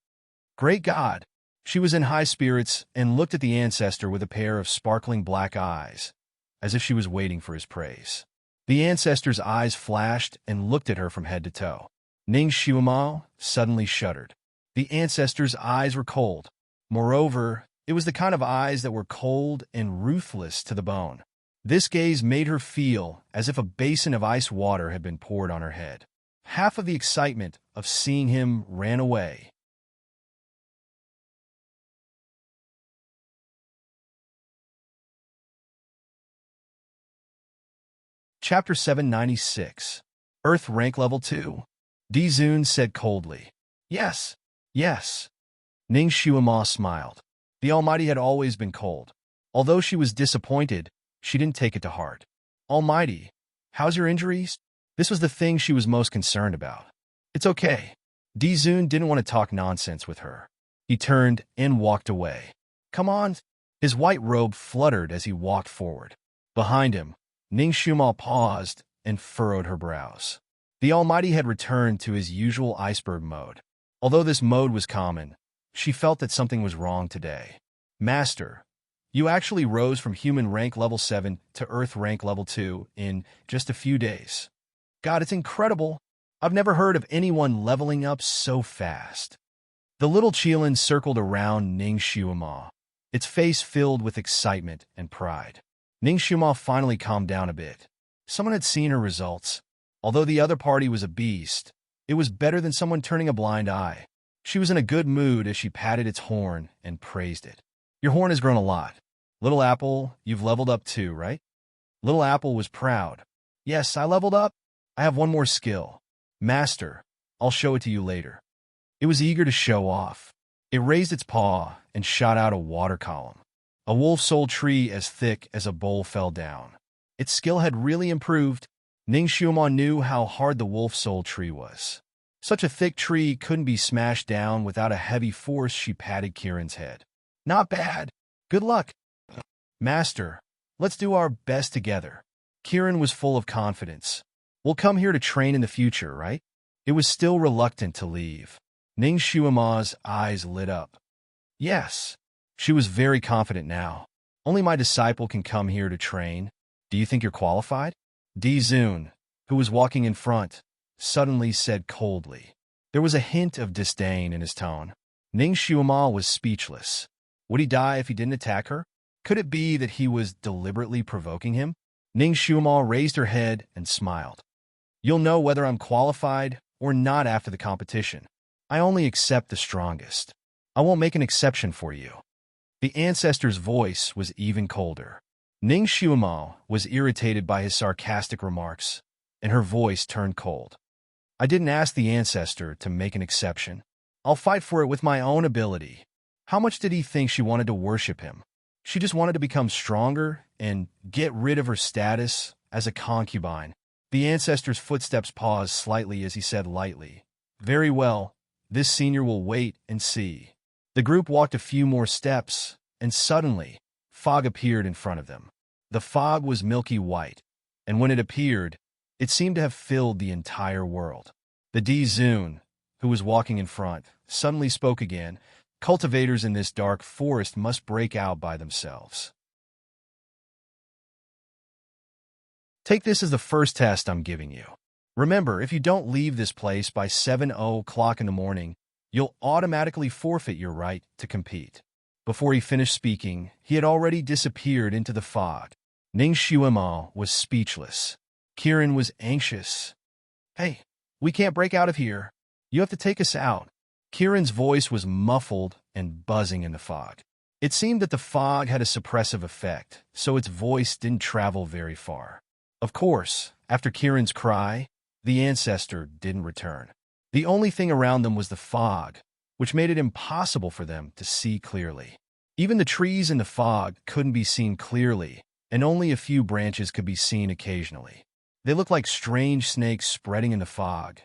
Great God! She was in high spirits and looked at the ancestor with a pair of sparkling black eyes, as if she was waiting for his praise. The ancestor's eyes flashed and looked at her from head to toe. Ning Xiuma suddenly shuddered. The ancestor's eyes were cold. Moreover, it was the kind of eyes that were cold and ruthless to the bone. This gaze made her feel as if a basin of ice water had been poured on her head. Half of the excitement of seeing him ran away. Chapter 796. Earth Rank Level 2. Dizun said coldly. Yes, yes. Ning Xiuma smiled. The Almighty had always been cold. Although she was disappointed, she didn't take it to heart. Almighty, how's your injuries? This was the thing she was most concerned about. It's okay. Dizun didn't want to talk nonsense with her. He turned and walked away. Come on. His white robe fluttered as he walked forward. Behind him, Ning Xiuma paused and furrowed her brows. The Almighty had returned to his usual iceberg mode. Although this mode was common, she felt that something was wrong today. Master, you actually rose from human rank level 7 to Earth rank level 2 in just a few days. God, it's incredible. I've never heard of anyone leveling up so fast. The little Qilin circled around Ning Xiuma, its face filled with excitement and pride. Ning Xiuma finally calmed down a bit. Someone had seen her results. Although the other party was a beast, it was better than someone turning a blind eye. She was in a good mood as she patted its horn and praised it. Your horn has grown a lot. Little Apple, you've leveled up too, right? Little Apple was proud. Yes, I leveled up. I have one more skill. Master, I'll show it to you later. It was eager to show off. It raised its paw and shot out a water column. A wolf soul tree as thick as a bowl fell down. Its skill had really improved. Ning Xiuma knew how hard the wolf soul tree was. Such a thick tree couldn't be smashed down without a heavy force. She patted Kirin's head. Not bad. Good luck. Master, let's do our best together. Kirin was full of confidence. We'll come here to train in the future, right? It was still reluctant to leave. Ning Xiuma's eyes lit up. Yes. She was very confident now. Only my disciple can come here to train. Do you think you're qualified? Dizun, who was walking in front, suddenly said coldly. There was a hint of disdain in his tone. Ning Xiuma was speechless. Would he die if he didn't attack her? Could it be that he was deliberately provoking him? Ning Xiuma raised her head and smiled. You'll know whether I'm qualified or not after the competition. I only accept the strongest. I won't make an exception for you. The ancestor's voice was even colder. Ning Xiuma was irritated by his sarcastic remarks. and her voice turned cold. I didn't ask the ancestor to make an exception. I'll fight for it with my own ability. How much did he think she wanted to worship him? She just wanted to become stronger and get rid of her status as a concubine. The ancestor's footsteps paused slightly as he said lightly, "Very well, this senior will wait and see." The group walked a few more steps, and suddenly, fog appeared in front of them. The fog was milky white, and when it appeared, it seemed to have filled the entire world. The Zun, who was walking in front, suddenly spoke again. "Cultivators in this dark forest must break out by themselves. Take this as the first test I'm giving you. Remember, if you don't leave this place by 7 o'clock in the morning, you'll automatically forfeit your right to compete." Before he finished speaking, he had already disappeared into the fog. Ning Xuema was speechless. Kiran was anxious. "Hey, we can't break out of here. You have to take us out." Kiran's voice was muffled and buzzing in the fog. It seemed that the fog had a suppressive effect, so its voice didn't travel very far. Of course, after Kiran's cry, the ancestor didn't return. The only thing around them was the fog, which made it impossible for them to see clearly. Even the trees in the fog couldn't be seen clearly, and only a few branches could be seen occasionally. They looked like strange snakes spreading in the fog.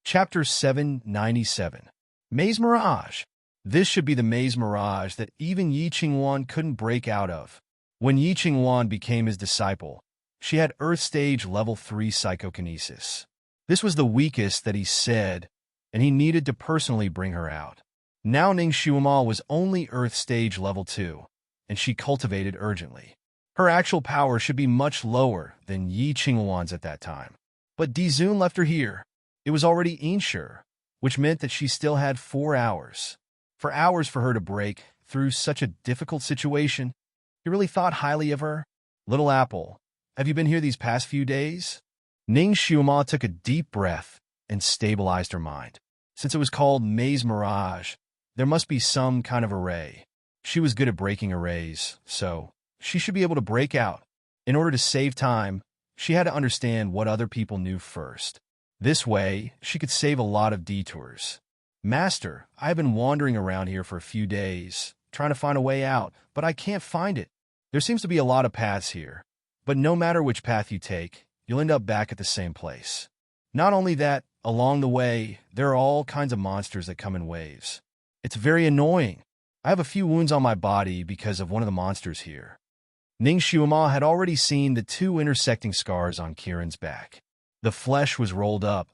Chapter 797. Maze Mirage. This should be the maze mirage that even Yi Qingwan couldn't break out of. When Yi Qingwan became his disciple, she had Earth Stage Level 3 psychokinesis. This was the weakest that he said, and he needed to personally bring her out. Now Ning Xuema was only Earth Stage Level 2, and she cultivated urgently. Her actual power should be much lower than Yi Qingwan's at that time. But Dizun left her here. It was already Insure, which meant that she still had 4 hours. For hours for her to break through such a difficult situation. He really thought highly of her. "Little Apple, have you been here these past few days?" Ning Xuema took a deep breath and stabilized her mind. Since it was called Maze Mirage, there must be some kind of array. She was good at breaking arrays, so she should be able to break out. In order to save time, she had to understand what other people knew first. This way, she could save a lot of detours. "Master, I have been wandering around here for a few days, trying to find a way out, but I can't find it. There seems to be a lot of paths here, but no matter which path you take, you'll end up back at the same place. Not only that, along the way, there are all kinds of monsters that come in waves. It's very annoying. I have a few wounds on my body because of one of the monsters here." Ning Xuema had already seen the 2 intersecting scars on Kiran's back. The flesh was rolled up,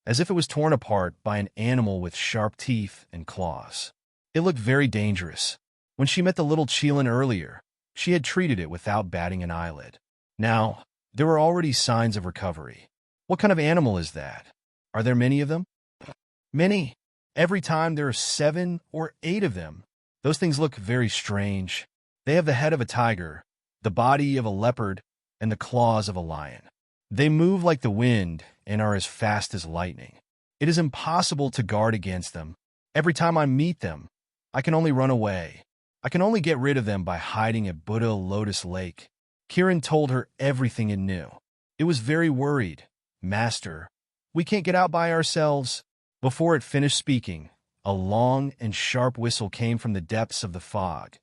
as if it was torn apart by an animal with sharp teeth and claws. It looked very dangerous. When she met the little Qilin earlier, she had treated it without batting an eyelid. Now, there were already signs of recovery. What kind of animal is that? Are there many of them? Many. Every time there are 7 or 8 of them. Those things look very strange. They have the head of a tiger, the body of a leopard, and the claws of a lion. They move like the wind and are as fast as lightning. It is impossible to guard against them. Every time I meet them, I can only run away. I can only get rid of them by hiding at Buddha Lotus Lake. Kiran told her everything it knew. It was very worried. "Master, we can't get out by ourselves." Before it finished speaking, a long and sharp whistle came from the depths of the fog.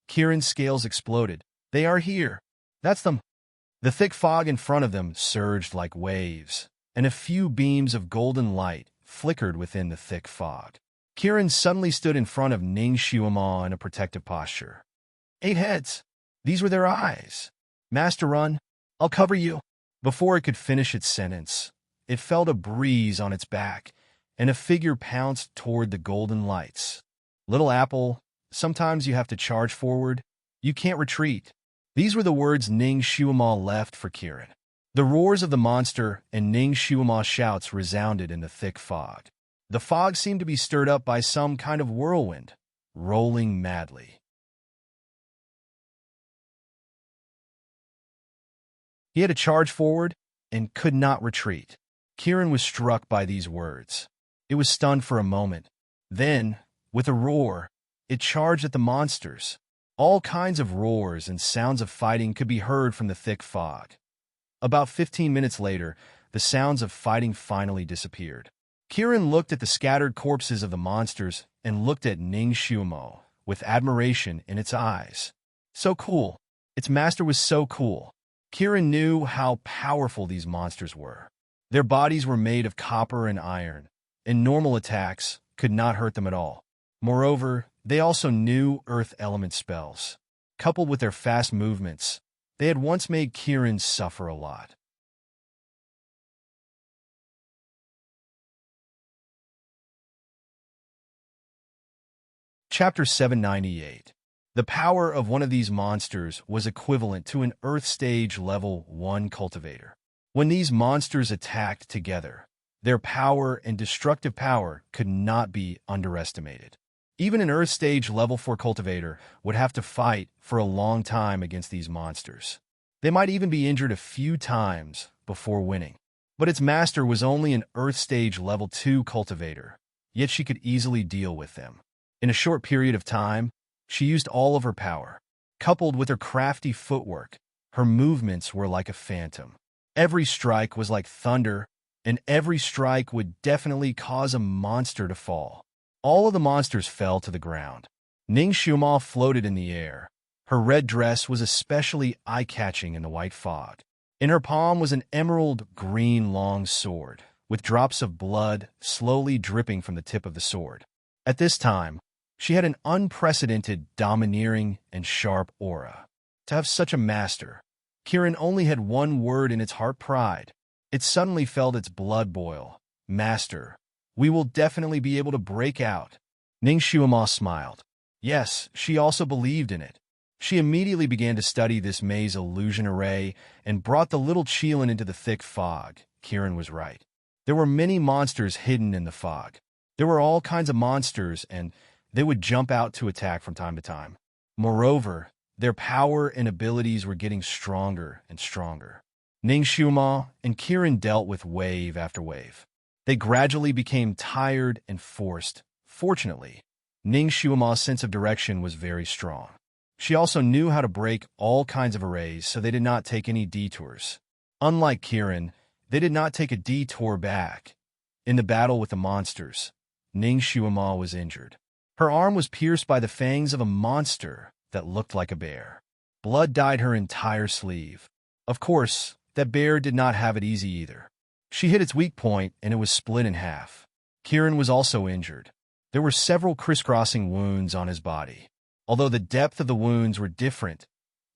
Kiran's scales exploded. "They are here. That's them." The thick fog in front of them surged like waves, and a few beams of golden light flickered within the thick fog. Kiran suddenly stood in front of Ning Xuema in a protective posture. 8 heads. These were their eyes. "Master, run. I'll cover you." Before it could finish its sentence, it felt a breeze on its back, and a figure pounced toward the golden lights. "Little Apple, sometimes you have to charge forward. You can't retreat." These were the words Ning Xuema left for Kiran. The roars of the monster and Ning Xuema's shouts resounded in the thick fog. The fog seemed to be stirred up by some kind of whirlwind, rolling madly. He had to charge forward and could not retreat. Kiran was struck by these words. It was stunned for a moment. Then, with a roar, It charged at the monsters. All kinds of roars and sounds of fighting could be heard from the thick fog. About 15 minutes later, the sounds of fighting finally disappeared. Kieran looked at the scattered corpses of the monsters and looked at Ning Xiumo with admiration in its eyes. So cool. Its master was so cool. Kieran knew how powerful these monsters were. Their bodies were made of copper and iron, and normal attacks could not hurt them at all. Moreover, they also knew earth element spells. Coupled with their fast movements, they had once made Kieran suffer a lot. Chapter 798. The power of one of these monsters was equivalent to an Earth Stage Level 1 cultivator. When these monsters attacked together, their power and destructive power could not be underestimated. Even an Earth Stage Level 4 cultivator would have to fight for a long time against these monsters. They might even be injured a few times before winning. But its master was only an Earth Stage Level 2 cultivator, yet she could easily deal with them. In a short period of time, she used all of her power. Coupled with her crafty footwork, her movements were like a phantom. Every strike was like thunder, and every strike would definitely cause a monster to fall. All of the monsters fell to the ground. Ning Xiumo floated in the air. Her red dress was especially eye-catching in the white fog. In her palm was an emerald-green long sword, with drops of blood slowly dripping from the tip of the sword. At this time, she had an unprecedented, domineering, and sharp aura. To have such a master, Kieran only had one word in its heart: pride. It suddenly felt its blood boil. Master, we will definitely be able to break out. Ning Xiumo smiled. Yes, she also believed in it. She immediately began to study this maze illusion array and brought the little Qilin into the thick fog. Kieran was right. There were many monsters hidden in the fog. There were all kinds of monsters, and they would jump out to attack from time to time. Moreover, their power and abilities were getting stronger and stronger. Ning Xiumo and Kieran dealt with wave after wave. They gradually became tired and forced. Fortunately, Ning Xiumo's sense of direction was very strong. She also knew how to break all kinds of arrays, so they did not take any detours. Unlike Kieran, they did not take a detour back. In the battle with the monsters, Ning Xiumo was injured. Her arm was pierced by the fangs of a monster that looked like a bear. Blood dyed her entire sleeve. Of course, that bear did not have it easy either. She hit its weak point, and it was split in half. Kieran was also injured. There were several crisscrossing wounds on his body. Although the depth of the wounds were different,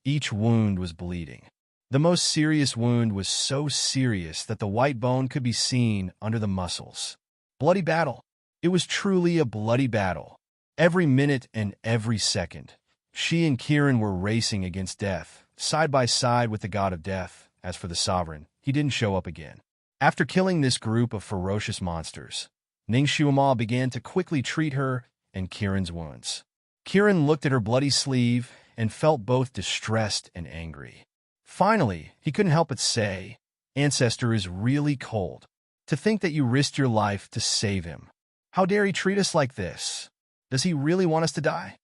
each wound was bleeding. The most serious wound was so serious that the white bone could be seen under the muscles. Bloody battle. It was truly a bloody battle. Every minute and every second, she and Kieran were racing against death, side by side with the god of death. As for the sovereign, he didn't show up again. After killing this group of ferocious monsters, Ning Xiumo began to quickly treat her and Kieran's wounds. Kieran looked at her bloody sleeve and felt both distressed and angry. Finally, he couldn't help but say, "Ancestor is really cold. To think that you risked your life to save him. How dare he treat us like this? Does he really want us to die?"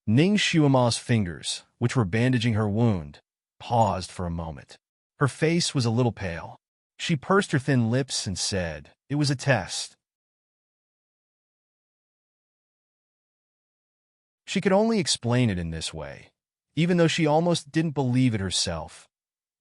Ning Xiumo's fingers, which were bandaging her wound, paused for a moment. Her face was a little pale. She pursed her thin lips and said, "It was a test." She could only explain it in this way, even though she almost didn't believe it herself.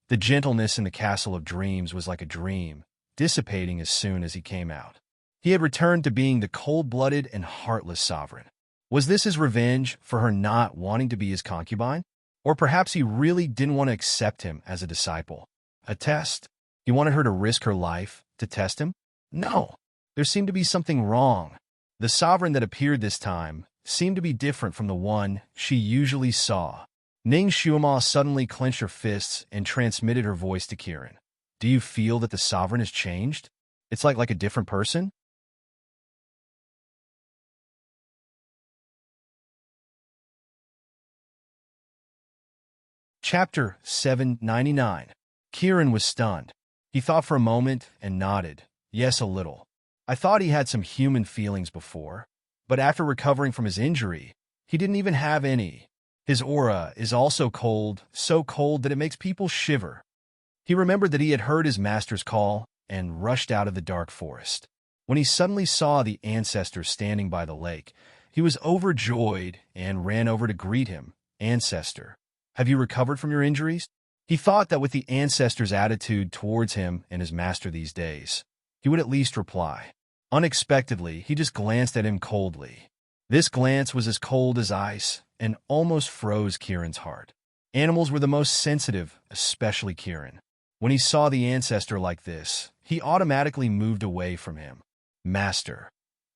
The gentleness in the castle of dreams was like a dream, dissipating as soon as he came out. He had returned to being the cold-blooded and heartless sovereign. Was this his revenge for her not wanting to be his concubine? Or perhaps he really didn't want to accept him as a disciple? A test? He wanted her to risk her life to test him? No. There seemed to be something wrong. The sovereign that appeared this time seemed to be different from the one she usually saw. Ning Xiumo suddenly clenched her fists and transmitted her voice to Kieran. "Do you feel that the sovereign has changed? It's like a different person?" Chapter 799. Kieran was stunned. He thought for a moment and nodded. "Yes, a little. I thought he had some human feelings before, but after recovering from his injury, He didn't even have any. His aura is also cold, so cold that it makes people shiver. He remembered that he had heard his master's call and rushed out of the dark forest. When he suddenly saw the ancestor standing by the lake, he was overjoyed and ran over to greet him. "Ancestor, have you recovered from your injuries?" He thought that with the ancestor's attitude towards him and his master these days, he would at least reply. Unexpectedly, he just glanced at him coldly. This glance was as cold as ice and almost froze Kieran's heart. Animals were the most sensitive, especially Kieran. When he saw the ancestor like this, he automatically moved away from him. "Master,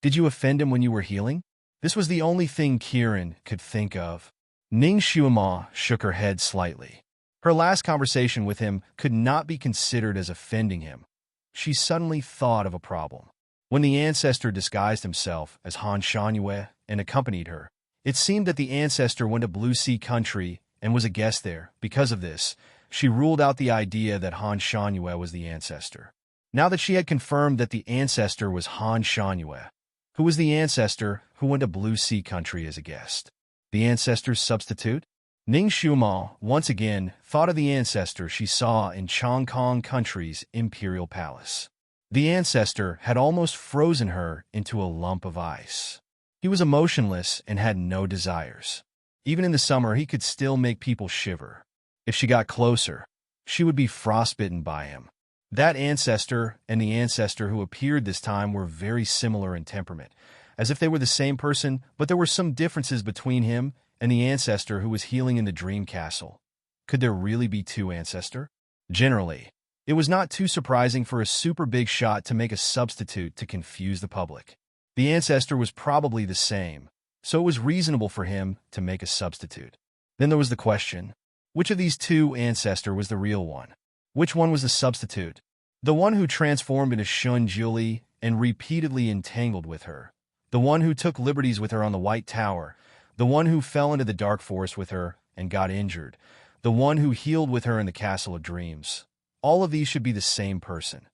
did you offend him when you were healing?" This was the only thing Kieran could think of. Ning Xuema shook her head slightly. Her last conversation with him could not be considered as offending him. She suddenly thought of a problem. When the ancestor disguised himself as Han Shangyue and accompanied her, it seemed that the ancestor went to Blue Sea Country and was a guest there. Because of this, she ruled out the idea that Han Shangyue was the ancestor. Now that she had confirmed that the ancestor was Han Shangyue, who was the ancestor who went to Blue Sea Country as a guest? The ancestor's substitute? Ning Xuema once again thought of the ancestor she saw in Chong Kong Country's imperial palace. The ancestor had almost frozen her into a lump of ice. He was emotionless and had no desires. Even in the summer, he could still make people shiver. If she got closer, she would be frostbitten by him. That ancestor and the ancestor who appeared this time were very similar in temperament, as if they were the same person, but there were some differences between him and the ancestor who was healing in the dream castle. Could there really be two ancestors? Generally, it was not too surprising for a super big shot to make a substitute to confuse the public. The ancestor was probably the same, so it was reasonable for him to make a substitute. Then there was the question, which of these two ancestors was the real one? Which one was the substitute? The one who transformed into Shun Juli and repeatedly entangled with her. The one who took liberties with her on the White Tower. The one who fell into the dark forest with her and got injured. The one who healed with her in the Castle of Dreams. All of these should be the same person.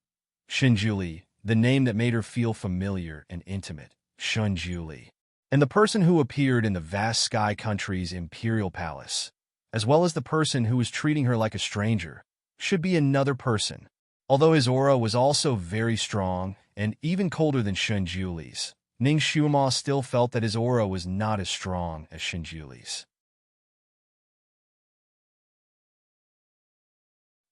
Shun Juli, the name that made her feel familiar and intimate. Shun Juli. And the person who appeared in the vast Sky Country's imperial palace, as well as the person who was treating her like a stranger, should be another person. Although his aura was also very strong and even colder than Shun Juli's, Ning Xuema still felt that his aura was not as strong as Shun Juli's.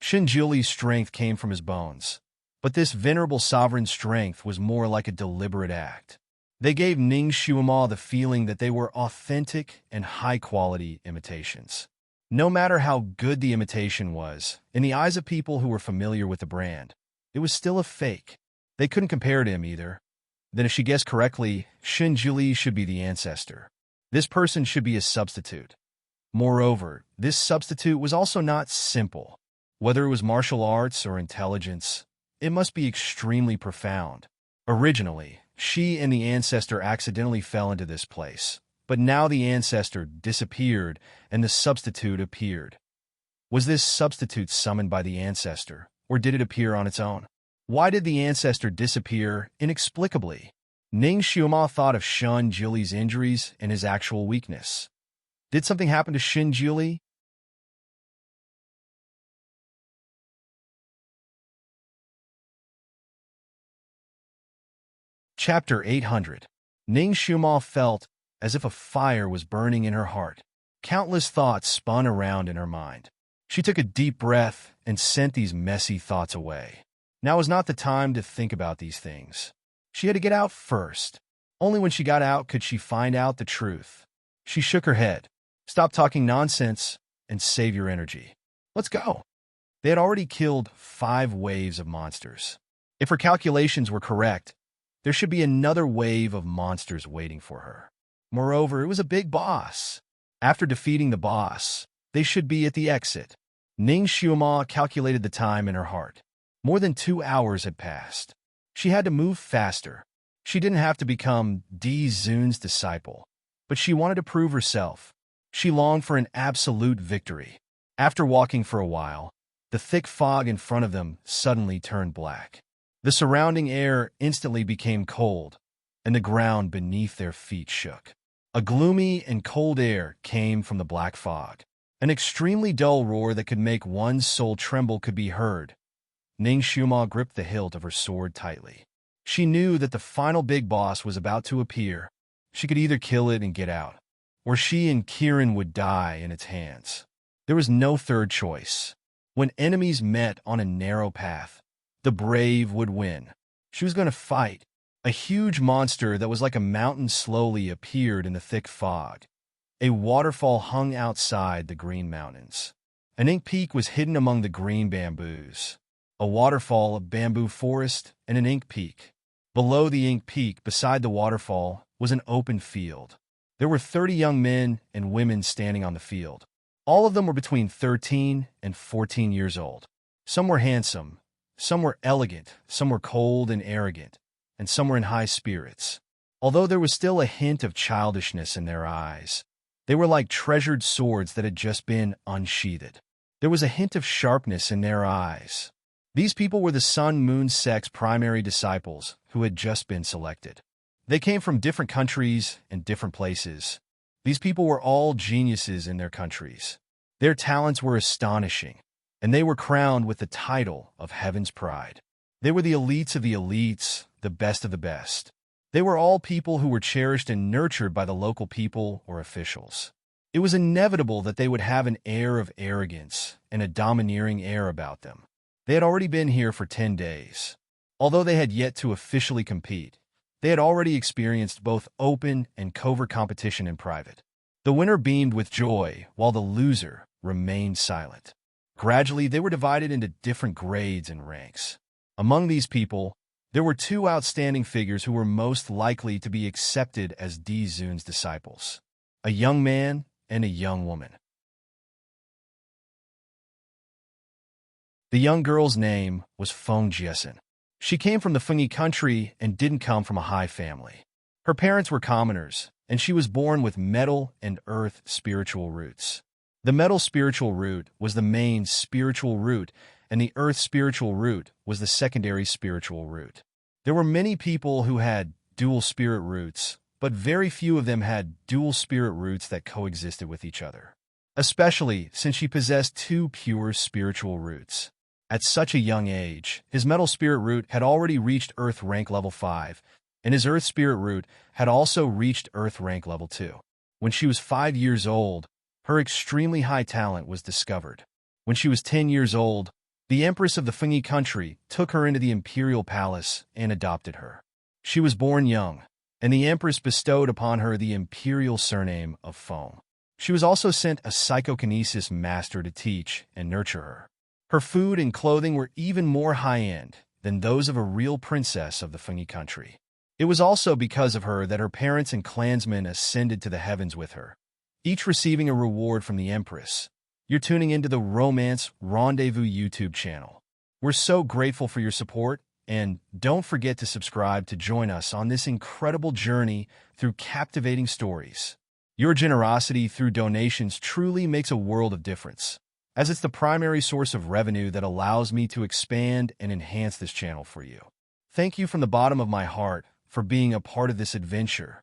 Shun Juli's strength came from his bones, but this venerable sovereign's strength was more like a deliberate act. They gave Ning Xuema the feeling that they were authentic and high-quality imitations. No matter how good the imitation was, in the eyes of people who were familiar with the brand, it was still a fake. They couldn't compare to him either. Then if she guessed correctly, Shun Juli should be the ancestor. This person should be a substitute. Moreover, this substitute was also not simple. Whether it was martial arts or intelligence, it must be extremely profound. Originally, she and the ancestor accidentally fell into this place, but now the ancestor disappeared and the substitute appeared. Was this substitute summoned by the ancestor, or did it appear on its own? Why did the ancestor disappear inexplicably? Ning Xuema thought of Shun Juli's injuries and his actual weakness. Did something happen to Shun Juli? Chapter 800. Ning Xuema felt as if a fire was burning in her heart. Countless thoughts spun around in her mind. She took a deep breath and sent these messy thoughts away. Now was not the time to think about these things. She had to get out first. Only when she got out could she find out the truth. She shook her head. Stop talking nonsense and save your energy. Let's go. They had already killed 5 waves of monsters. If her calculations were correct, there should be another wave of monsters waiting for her. Moreover, it was a big boss. After defeating the boss, they should be at the exit. Ning Xuema calculated the time in her heart. More than 2 hours had passed. She had to move faster. She didn't have to become Di Zun's disciple, but she wanted to prove herself. She longed for an absolute victory. After walking for a while, the thick fog in front of them suddenly turned black. The surrounding air instantly became cold, and the ground beneath their feet shook. A gloomy and cold air came from the black fog. An extremely dull roar that could make one's soul tremble could be heard. Ning Shuma gripped the hilt of her sword tightly. She knew that the final big boss was about to appear. She could either kill it and get out, or she and Kirin would die in its hands. There was no third choice. When enemies met on a narrow path, the brave would win. She was going to fight. A huge monster that was like a mountain slowly appeared in the thick fog. A waterfall hung outside the green mountains. An ink peak was hidden among the green bamboos. A waterfall, a bamboo forest, and an ink peak. Below the ink peak, beside the waterfall, was an open field. There were 30 young men and women standing on the field. All of them were between 13 and 14 years old. Some were handsome, some were elegant, some were cold and arrogant, and some were in high spirits. Although there was still a hint of childishness in their eyes, they were like treasured swords that had just been unsheathed. There was a hint of sharpness in their eyes. These people were the Sun Moon sect's primary disciples who had just been selected. They came from different countries and different places. These people were all geniuses in their countries. Their talents were astonishing, and they were crowned with the title of Heaven's Pride. They were the elites of the elites, the best of the best. They were all people who were cherished and nurtured by the local people or officials. It was inevitable that they would have an air of arrogance and a domineering air about them. They had already been here for 10 days. Although they had yet to officially compete, they had already experienced both open and covert competition in private. The winner beamed with joy, while the loser remained silent. Gradually, they were divided into different grades and ranks. Among these people, there were 2 outstanding figures who were most likely to be accepted as Di Zun's disciples: a young man and a young woman. The young girl's name was Feng Jiesen. She came from the Fengi country and didn't come from a high family. Her parents were commoners, and she was born with metal and earth spiritual roots. The metal spiritual root was the main spiritual root, and the earth spiritual root was the secondary spiritual root. There were many people who had dual spirit roots, but very few of them had dual spirit roots that coexisted with each other, especially since she possessed 2 pure spiritual roots. At such a young age, his metal spirit root had already reached Earth rank level 5, and his earth spirit root had also reached Earth rank level 2. When she was 5 years old, her extremely high talent was discovered. When she was 10 years old, the Empress of the Fengi country took her into the imperial palace and adopted her. She was born young, and the Empress bestowed upon her the imperial surname of Feng. She was also sent a psychokinesis master to teach and nurture her. Her food and clothing were even more high-end than those of a real princess of the Fengi country. It was also because of her that her parents and clansmen ascended to the heavens with her, each receiving a reward from the Empress. You're tuning into the Romance Rendezvous YouTube channel. We're so grateful for your support, and don't forget to subscribe to join us on this incredible journey through captivating stories. Your generosity through donations truly makes a world of difference, as it's the primary source of revenue that allows me to expand and enhance this channel for you. Thank you from the bottom of my heart for being a part of this adventure.